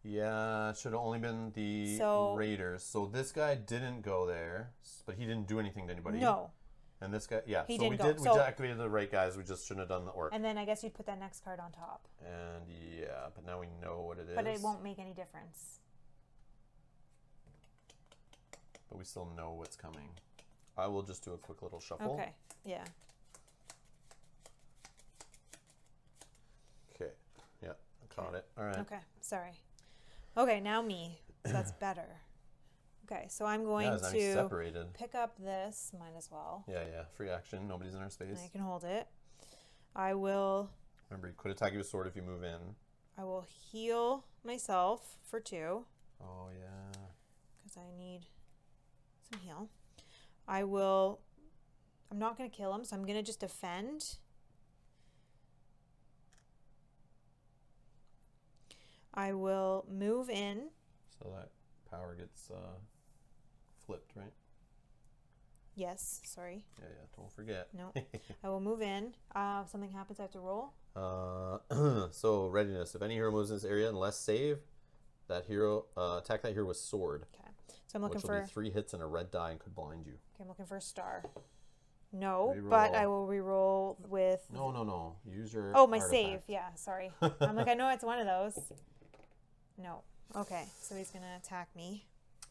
Yeah, it should have only been the So- Raiders. So this guy didn't go there, but he didn't do anything to anybody. No. And this guy, yeah. He so we didn't go. we So- activated the right guys. We just shouldn't have done the orc. And then I guess you'd put that next card on top. And yeah, but now we know what it is. But it won't make any difference. But we still know what's coming. I will just do a quick little shuffle. Okay. Yeah. Okay. Yeah, I caught it. All right. Okay. Sorry. Okay, now me. So that's better. Okay, so I'm going Yeah, it's nice to separated. pick up this. Might as well. Yeah. Free action. Nobody's in our space. I can hold it. I will Remember, you could attack you with sword if you move in. heal myself for 2 Oh, yeah. because I need some heal. I'm not going to kill him, so I'm going to just defend. I will move in. So that power gets flipped, right? Yes, sorry. Yeah, don't forget. No. I will move in. If something happens, I have to roll. So readiness. If any hero moves in this area unless save, that hero attack that hero with sword. Okay. So I'm looking which for will be 3 hits and a red die and could blind you. Okay, I'm looking for a star. No, Reroll. but I will re-roll with. No. Use your. Oh, my artifact. save. Yeah, sorry. I'm like, I know it's one of those. No. Okay, so he's gonna attack me.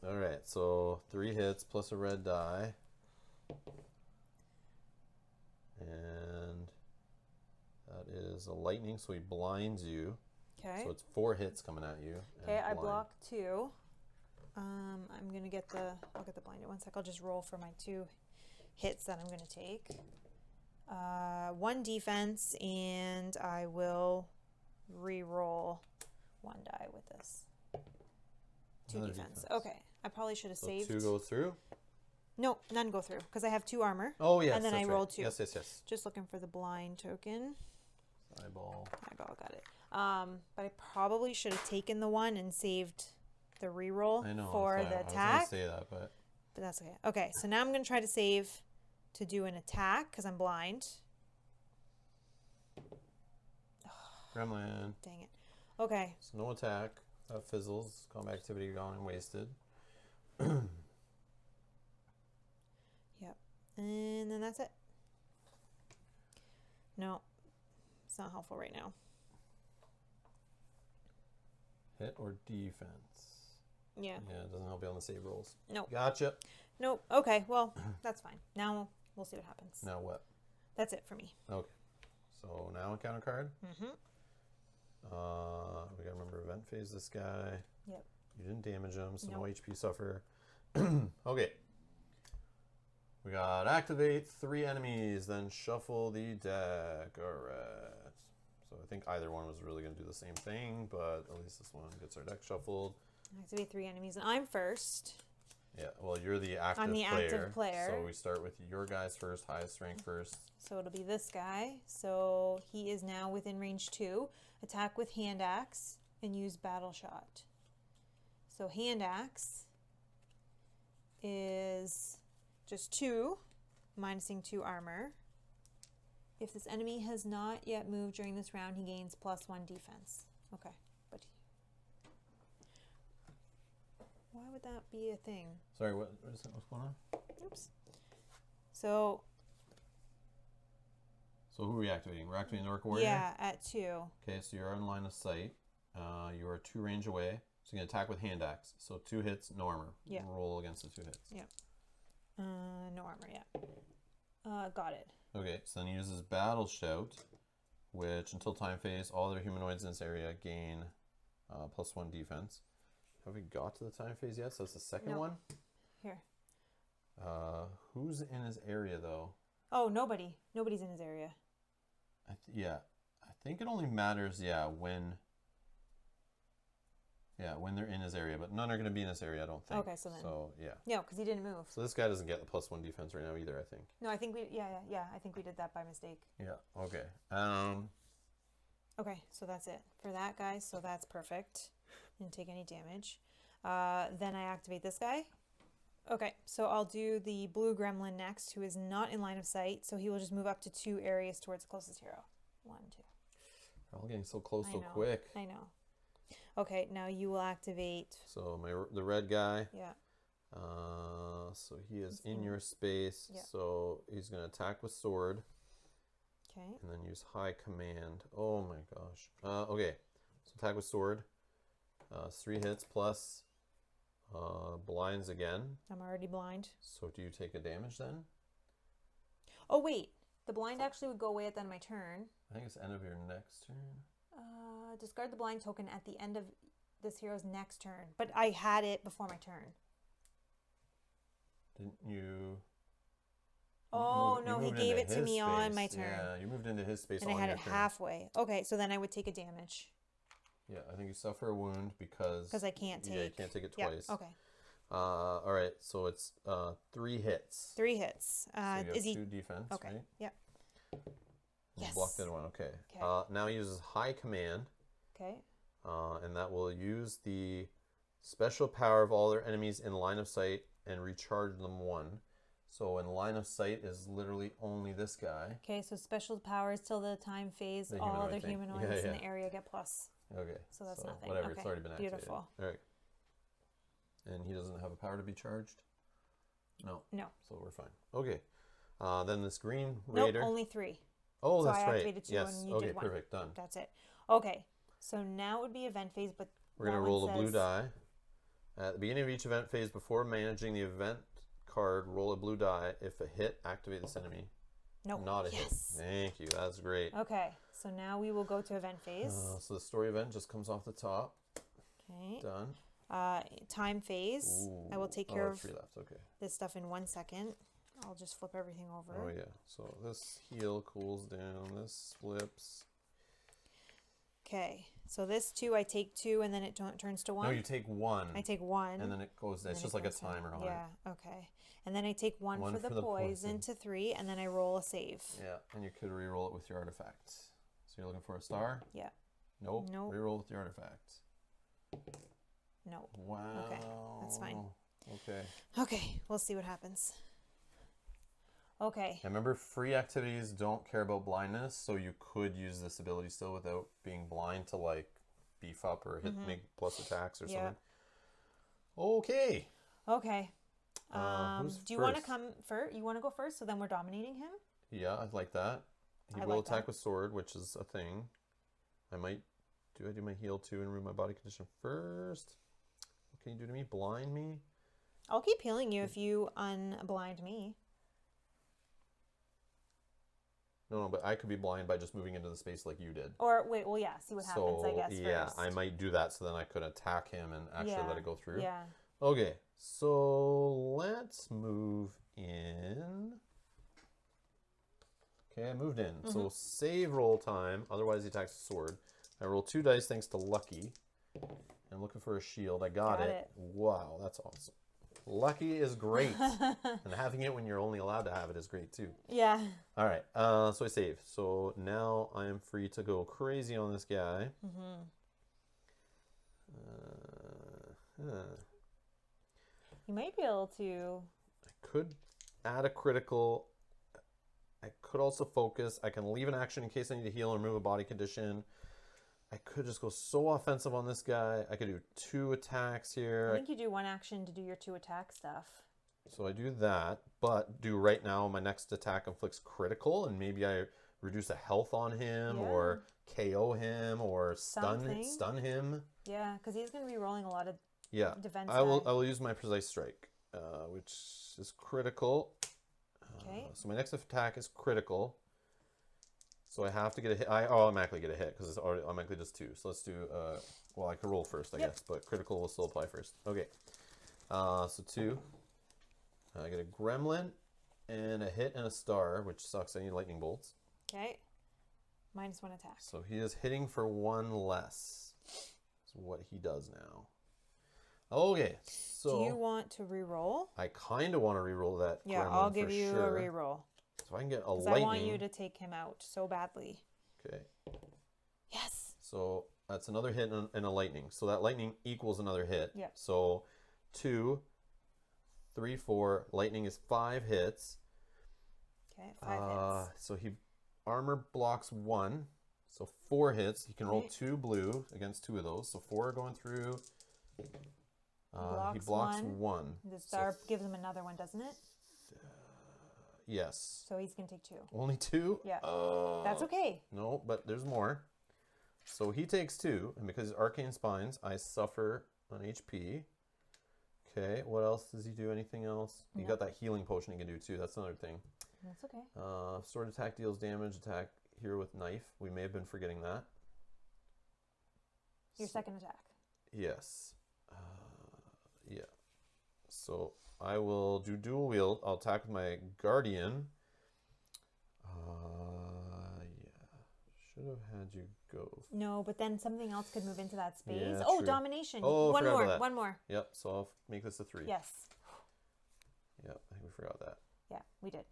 All right, so 3 hits plus a red die, and that is a lightning, so he blinds you. Okay. So it's 4 hits coming at you. Okay, I blind. block 2. I'm gonna get the. I'll get the blinded. 1 sec. I'll just roll for my 2 hits that I'm gonna take. 1 defense, and I will re-roll 1 die with this. 2 Another defense. Okay, I probably should have So saved. 2 go through. No, none go through because I have 2 armor. Oh yes, and then that's I right. rolled 2. Yes. Just looking for the blind token. Eyeball. Eyeball, got it. But I probably should have taken the 1 and saved the reroll I know. for I the was attack. gonna say that, but That's okay. Okay, so now I'm going to try to save to do an attack because I'm blind. Gremlin. Dang it. Okay. So no attack. That fizzles. Combat activity gone and wasted. Yep. And then that's it. No, it's not helpful right now. Hit or defense? Yeah. Yeah, it doesn't help you on the save rolls. Nope. Gotcha. Nope. Okay, well, that's fine. Now we'll see what happens. Now what? That's it for me. Okay. So now encounter card. Mm-hmm. We gotta remember event phase this guy. Yep. You didn't damage him, so no Nope. HP suffer. Okay. We got activate 3 enemies, then shuffle the deck. Alright. So I think either one was really gonna do the same thing, but at least this one gets our deck shuffled. Activate 3 enemies, and I'm first. Yeah, well, you're the active I'm the player. active player. So we start with your guys first, highest rank first. So it'll be this guy. So he is now within range 2. Attack with hand axe and use battle shot. So hand axe is just 2, minusing 2 armor. If this enemy has not yet moved during this round, he gains +1 defense. Okay, but why would that be a thing? Sorry, what is that? What's going on? Oops. So So who are we activating? We're activating Orc Warrior? yeah, at 2. Okay, so you're in line of sight. You are 2 range away. So you can attack with hand axe. So 2 hits, no armor. Yeah. Roll against the 2 hits. Yeah. No armor yet. Got it. Okay, so then he uses Battle Shout, which until time phase, all other humanoids in this area gain +1 defense. Have we got to the time phase yet? So it's the second No. one? Here. Who's in his area though? Oh, nobody. Nobody's in his area. Yeah, I think it only matters, when they're in his area, but none are going to be in this area, I don't think. Okay, so then. yeah. No, because he didn't move. So this guy doesn't get the +1 defense right now either, I think. No, I think we. Yeah. I think we did that by mistake. Yeah. Okay. Okay, so that's it for that guy. So that's perfect. Didn't take any damage. Then I activate this guy. Okay, so I'll do the blue gremlin next, who is not in line of sight. So he will just move up to 2 areas towards the closest hero. 1, 2. We're all getting so close I so know. quick. I know. Okay, now you will activate. So the red guy. Yeah. So he is in your space. Yeah. So he's going to attack with sword Okay. and then use high command. Oh my gosh. Okay. So attack with sword. 3 hits plus blinds again. I'm already blind. So do you take a damage then? Oh wait, the blind actually would go away at the end of my turn. I think it's the end of your next turn. Discard the blind token at the end of this hero's next turn. But I had it before my turn. Didn't you? Oh, you no, he moved gave into it to his me on my space. turn. Yeah, you moved into his space And I on had your it turn. halfway. Okay, so then I would take a damage. Yeah, I think you suffer a wound because I can't take. Yeah, you can't take it Yeah, twice. okay. All right, so it's 3 hits. 3 hits. So you have Is he 2 defense, okay? right? Yep. You Yes. blocked the other one. Okay. Okay. Now he uses high command, Okay. and that will use the special power of all their enemies in line of sight and recharge them 1. So in line of sight is literally only this guy. Okay, so special powers till the time phase. The All humanoid other thing. humanoids Yeah, in the area get plus. Okay. So that's nothing. Whatever, Okay. it's already been activated. Beautiful. All right. And he doesn't have a power to be charged? No. No. So we're fine. Okay. Then this green Nope, raider. only 3. Oh, So that's I right. activated 2 Yes. and you Okay, did 1. perfect. Done. That's it. Okay. So now it would be event phase, but We're going that to roll one a blue says- die. At the beginning of each event phase, before managing the event card, roll a blue die. If a hit, activate this enemy. Nope. Not a hit. Yes. Thank you. That's great. Okay. So now we will go to event phase. So the story event just comes off the top. Okay. Done. Time phase. Ooh. I will take care of 3 left. Okay. this stuff in 1 second. I'll just flip everything over. Oh yeah. So this heal cools down. This flips. Okay. So this 2, I take 2, and then it turns to 1. No, you take 1. I take 1. And then it goes. and It's then just it like a goes to- timer on it. Yeah. Okay. And then I take 1 One for the for the poison poison. to 3, and then I roll a save. Yeah, and you could re-roll it with your artifact. So you're looking for a star? Yeah. Nope. Nope. Re-roll with your artifact. No. Wow. Okay, that's fine. Okay. Okay. We'll see what happens. Okay. And remember, free activities don't care about blindness, so you could use this ability still without being blind to like beef up or hit make plus attacks or Yeah. something. Okay. Okay. Who's Do you want to first? come first? You want to go first, so then we're dominating him? Yeah, I like that. He I will like attack that. with sword, which is a thing. I might do my heal too and remove my body condition first. What can you do to me? Blind me? I'll keep healing you if you unblind me. No, but I could be blind by just moving into the space like you did. Or wait, well, yeah. See what happens. So I guess. yeah, first. I might do that so then I could attack him and actually let it go through. Yeah. Okay, so let's move in. Okay, I moved in. So save roll time. Otherwise, he attacks the sword. I roll 2 dice thanks to Lucky. I'm looking for a shield. I got it. Wow, that's awesome. Lucky is great. And having it when you're only allowed to have it is great too. Yeah. All right, so I save. So now I am free to go crazy on this guy. You might be able to. I could add a critical. I could also focus. I can leave an action in case I need to heal or remove a body condition. I could just go so offensive on this guy. I could do 2 attacks here. I think you do 1 action to do your 2 attack stuff. So I do that, but do right now my next attack inflicts critical, and maybe I reduce a health on him Yeah. or KO him or Something. stun him. Yeah, because he's going to be rolling a lot of Yeah, defense. I will use my precise strike, which is critical. Okay. So my next attack is critical. So I have to get a hit. I automatically get a hit because it's automatically just 2. So let's do. Well, I could roll first, I guess, but critical will still apply first. Okay. So 2. I get a gremlin and a hit and a star, which sucks. I need lightning bolts. Okay. -1 attack. So he is hitting for 1 less. That's what he does now. Okay. So Do you want to re-roll? I kind of want to re-roll that. Yeah, gremlin I'll for give you sure. a re-roll. So if I can get a Because lightning. I want you to take him out so badly. Okay. Yes. So that's another hit and a lightning. So that lightning equals another hit. Yeah. So 2, 3, 4. Lightning is 5 hits. Okay, 5 hits. So he armor blocks 1. So 4 hits. He can roll Okay. 2 blue against 2 of those. So 4 are going through. He blocks one. 1. The So star gives him another one, doesn't it? yes. So he's going to take 2. Only 2? Yeah. That's okay. No, but there's more. So he takes 2, and because arcane spines, I suffer on HP. Okay, what else does he do? Anything else? You No. got that healing potion he can do too. That's another thing. That's okay. Sword attack deals damage. Attack here with knife. We may have been forgetting that. Your second attack. Yes. Yeah. So I will do dual wield. I'll attack with my guardian. Yeah. Should have had you go. No, but then something else could move into that space. Yeah, Oh, true. domination. Oh, one forgot more. about that. One more. Yep. So I'll make this a 3. Yes. Yep. I think we forgot that. Yeah, we did.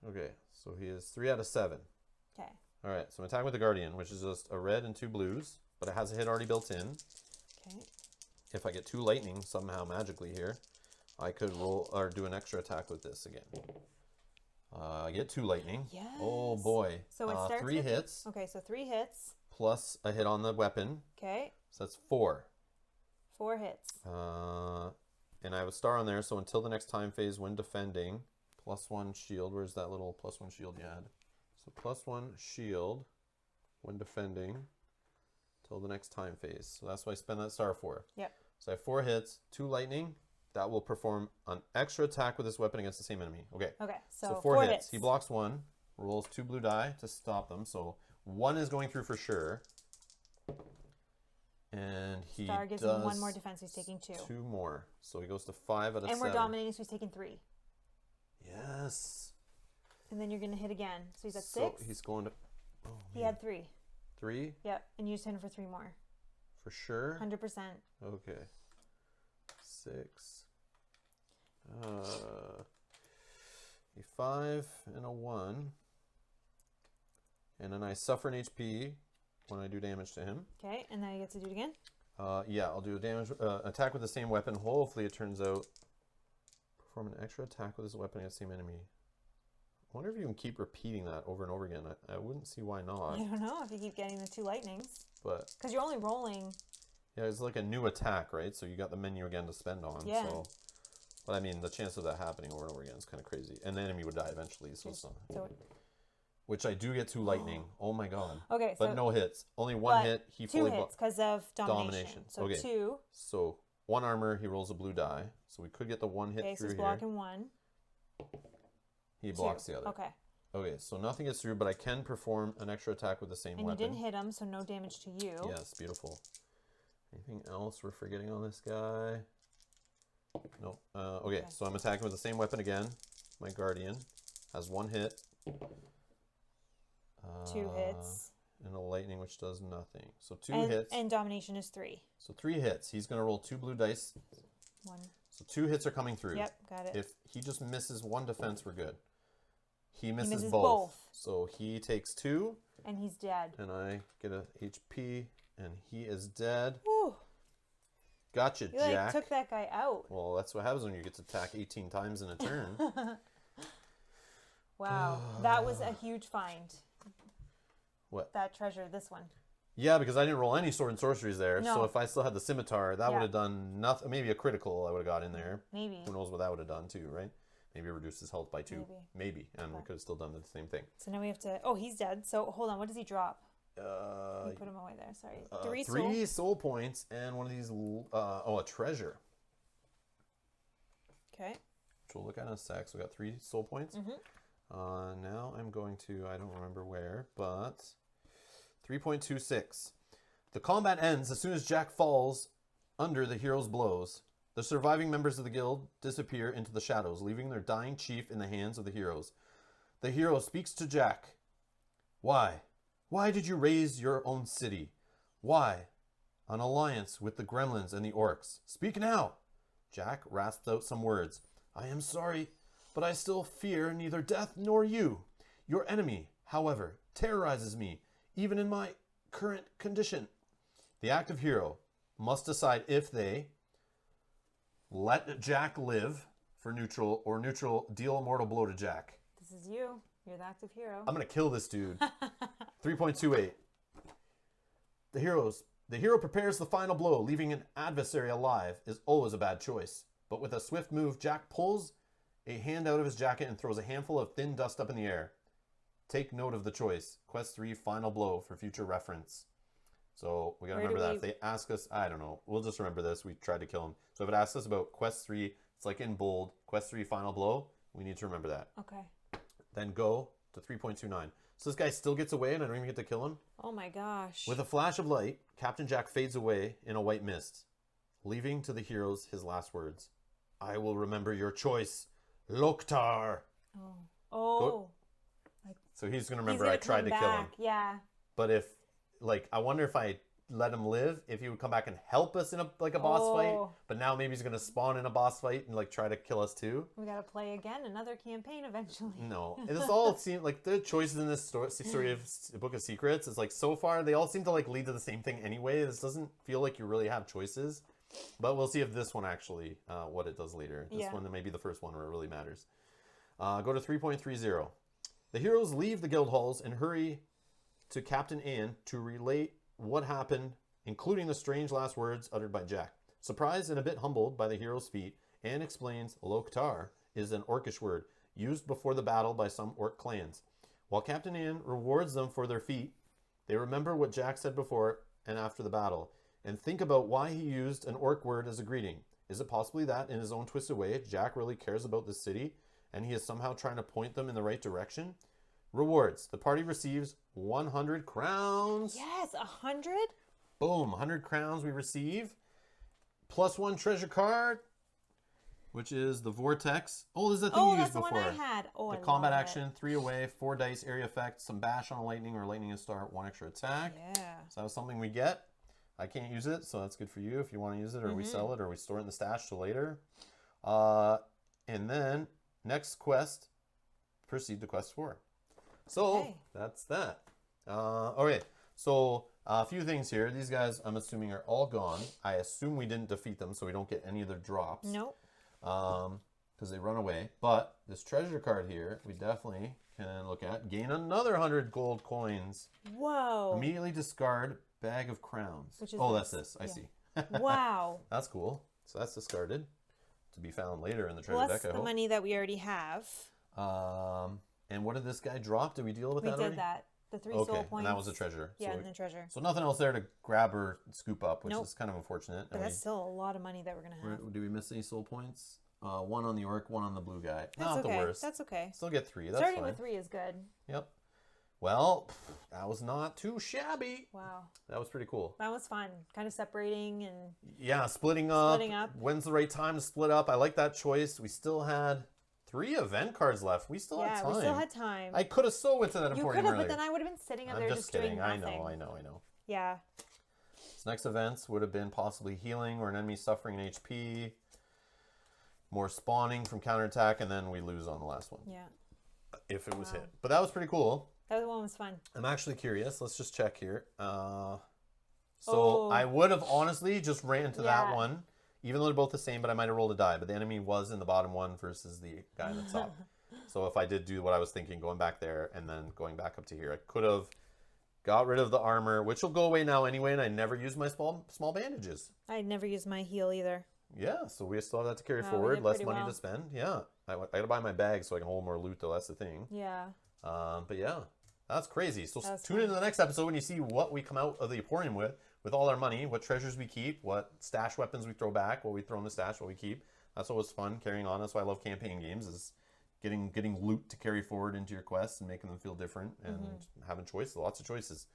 Okay. So he is 3 out of 7. Okay. All right. So I'm attacking with the Guardian, which is just a red and 2 blues, but it has a hit already built in. Okay. If I get 2 lightning somehow magically here, I could roll or do an extra attack with this again. I get 2 lightning. Yes. Oh boy. So it starts 3 with, hits. Okay, so 3 hits. Plus a hit on the weapon. Okay. So that's 4. 4 hits. And I have a star on there, so until the next time phase when defending, +1 shield. Where's that little +1 shield you had? So +1 shield when defending till the next time phase. So that's what I spend that star for. Yep. So I have 4 hits, 2 lightning. That will perform an extra attack with this weapon against the same enemy. Okay. Okay, So 4 hits. He blocks 1, rolls 2 blue die to stop them. So 1 is going through for sure. And he Star gives does him 1 more defense. He's taking 2. 2 more. So he goes to 5 out of 7. And we're dominating, so he's taking 3. Yes. And then you're going to hit again. So he's at 6. So he's going to... Oh, He had 3. 3? Yep, and you just hit him for 3 more. For sure? 100%. Okay. 6. A 5 and a 1. And then I suffer an HP when I do damage to him. Okay, and now you get to do it again. Yeah, I'll do a damage attack with the same weapon. Hopefully it turns out perform an extra attack with this weapon against the same enemy. I wonder if you can keep repeating that over and over again. I wouldn't see why not. I don't know if you keep getting the 2 lightnings. But because you're only rolling. yeah, it's like a new attack, right? So you got the menu again to spend on. Yeah. So, but I mean, the chance of that happening over and over again is kind of crazy. And the enemy would die eventually. So it's not. Which I do get 2 lightning. Oh my god. Okay, but so no hits. Only 1 hit. He 2 fully hits because of domination. So okay. 2. So 1 armor. He rolls a blue die. So we could get the 1 hit Okay, through so he's here. blocking 1. He blocks the other. Okay. Okay, so nothing gets through, but I can perform an extra attack with the same weapon. And you didn't hit him, so no damage to you. Yes, beautiful. Anything else we're forgetting on this guy? Nope. Okay, so I'm attacking with the same weapon again. My Guardian has 1 hit. 2 hits. And a lightning, which does nothing. So 2 hits. And domination is 3. So 3 hits. He's going to roll 2 blue dice. 1. So 2 hits are coming through. Yep, got it. If he just misses 1 defense, we're good. He misses misses both. both. So he takes 2. And he's dead. And I get a HP, and he is dead. Whew. Gotcha, You Jack. took that guy out. Well, that's what happens when you get to attack 18 times in a turn. Wow, that was a huge find. What? That treasure, this one. Yeah, because I didn't roll any sword and sorceries there. No. So if I still had the scimitar, that would have done nothing. Maybe a critical I would have got in there. Maybe. Who knows what that would have done too, right? Maybe reduce his health by 2. Maybe. And we Okay. could have still done the same thing. So now we have to... Oh, he's dead. So hold on. What does he drop? Let me put him away there. Sorry. 3 soul points and one of these... a treasure. Okay. Which we'll look at in a sec. So we got 3 soul points. Now I'm going to... I don't remember where, but... 3.26. The combat ends as soon as Jack falls under the hero's blows. The surviving members of the guild disappear into the shadows, leaving their dying chief in the hands of the heroes. The hero speaks to Jack. Why? Why did you raise your own city? Why? An alliance with the gremlins and the orcs. Speak now! Jack rasps out some words. I am sorry, but I still fear neither death nor you. Your enemy, however, terrorizes me, even in my current condition. The active hero must decide if they let Jack live for neutral or neutral deal a mortal blow to Jack. This is you. You're the active hero. I'm going to kill this dude. 3.28. The hero prepares the final blow. Leaving an adversary alive is always a bad choice. But with a swift move, Jack pulls a hand out of his jacket and throws a handful of thin dust up in the air. Take note of the choice. Quest 3, final blow for future reference. So we got to remember that. If they ask us, I don't know. We'll just remember this. We tried to kill him. So if it asks us about Quest 3, it's like in bold, Quest 3, final blow. We need to remember that. Okay. Then go to 3.29. So this guy still gets away and I don't even get to kill him. Oh my gosh. With a flash of light, Captain Jack fades away in a white mist, leaving to the heroes his last words. I will remember your choice, Loktar. Oh. So he's going to remember gonna I tried to come kill him. back. Yeah. But if, like, I wonder if I let him live, if he would come back and help us in a boss fight. But now maybe he's going to spawn in a boss fight and, like, try to kill us too. We got to play again another campaign eventually. No. And this all seems like the choices in this story of Book of Secrets is like so far they all seem to like lead to the same thing anyway. This doesn't feel like you really have choices. But we'll see if this one actually, what it does later. This one may be the first one where it really matters. Go to 3.30. The heroes leave the guild halls and hurry to Captain Anne to relate what happened, including the strange last words uttered by Jack. Surprised and a bit humbled by the hero's feat, Anne explains Loktar is an orcish word used before the battle by some orc clans. While Captain Anne rewards them for their feat, they remember what Jack said before and after the battle, and think about why he used an orc word as a greeting. Is it possibly that, in his own twisted way, Jack really cares about this city, and he is somehow trying to point them in the right direction? Rewards. The party receives 100 crowns. Yes, 100? Boom, 100 crowns we receive. +1 treasure card, which is the Vortex. Oh, this is the thing you used before. Oh, that's the one I had. Oh, the I combat love action, 3 away, 4 dice, area effect, some bash on lightning or lightning and start, 1 extra attack. Yeah. So that was something we get. I can't use it, so that's good for you if you want to use it, or we sell it, or we store it in the stash till later. And then, next quest, proceed to quest 4. So, that's that. Okay, so a few things here. These guys, I'm assuming, are all gone. I assume we didn't defeat them, so we don't get any of their drops. Nope. Because they run away. But this treasure card here, we definitely can look at. Gain another 100 gold coins. Whoa. Immediately discard bag of crowns. Which is that's this. I see. Wow. That's cool. So that's discarded to be found later in the treasure deck, I hope. the money that we already have. And what did this guy drop? Did we deal with that already? We did that. The 3 soul points. And that was a treasure. Yeah, so and the treasure. So nothing else there to grab or scoop up, which is kind of unfortunate. But that's still a lot of money that we're going to have. Do we miss any soul points? 1 on the orc, 1 on the blue guy. That's Not the worst. That's okay. Still get 3. That's Starting fine. with 3 is good. Yep. Well, that was not too shabby. Wow. That was pretty cool. That was fun. Kind of separating and... Yeah, splitting up. When's the right time to split up? I like that choice. We still had 3 event cards left. We still had time. Yeah, we still had time. I could have so went to that Emporium earlier. But then I would have been sitting up there just kidding. doing nothing. I know. Yeah. This next events would have been possibly healing or an enemy suffering an HP. More spawning from counterattack, and then we lose on the last one. Yeah. If it was hit. But that was pretty cool. That one was fun. I'm actually curious. Let's just check here. I would have honestly just ran to that one, even though they're both the same, but I might have rolled a die. But the enemy was in the bottom one versus the guy that's up. So if I did do what I was thinking, going back there and then going back up to here, I could have got rid of the armor, which will go away now anyway, and I never used my small bandages. I'd never used my heal either. Yeah, so we still have that to carry forward. Less money to spend. Yeah. I got to buy my bag so I can hold more loot, though. That's the thing. Yeah. But yeah, that's crazy. So tune into the next episode when you see what we come out of the Emporium with all our money, what treasures we keep, what stash weapons we throw back, what we throw in the stash, what we keep. That's always fun carrying on. That's why I love campaign games, is getting loot to carry forward into your quests and making them feel different and having choices, lots of choices.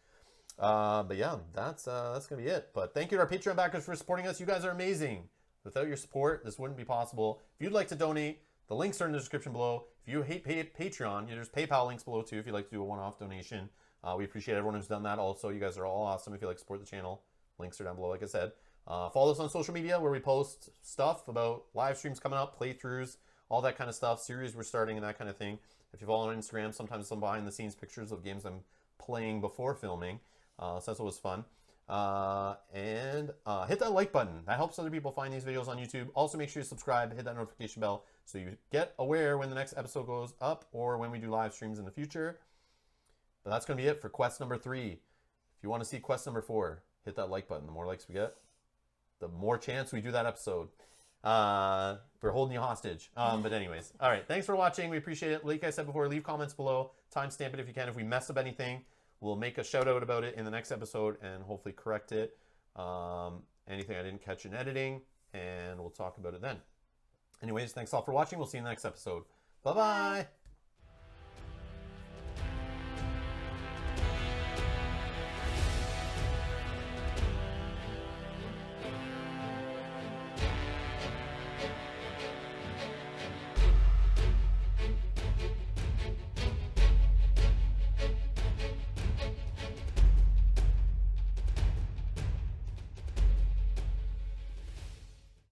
But yeah, that's gonna be it. But thank you to our Patreon backers for supporting us. You guys are amazing. Without your support, this wouldn't be possible. If you'd like to donate, the links are in the description below. If you hate Patreon, there's PayPal links below too if you'd like to do a one-off donation. We appreciate everyone who's done that also. You guys are all awesome if you like to support the channel. Links are down below, like I said. Follow us on social media where we post stuff about live streams coming up, playthroughs, all that kind of stuff, series we're starting and that kind of thing. If you follow on Instagram, sometimes some behind-the-scenes pictures of games I'm playing before filming. So that's always fun. And hit that like button. That helps other people find these videos on YouTube. Also, make sure you subscribe, hit that notification bell so you get aware when the next episode goes up or when we do live streams in the future. But that's going to be it for quest number 3. If you want to see quest number 4, hit that like button. The more likes we get, the more chance we do that episode. We're holding you hostage. But anyways, all right. Thanks for watching. We appreciate it. Like I said before, leave comments below. Timestamp it if you can. If we mess up anything, we'll make a shout out about it in the next episode and hopefully correct it. Anything I didn't catch in editing, and we'll talk about it then. Anyways, thanks all for watching. We'll see you in the next episode. Bye-bye.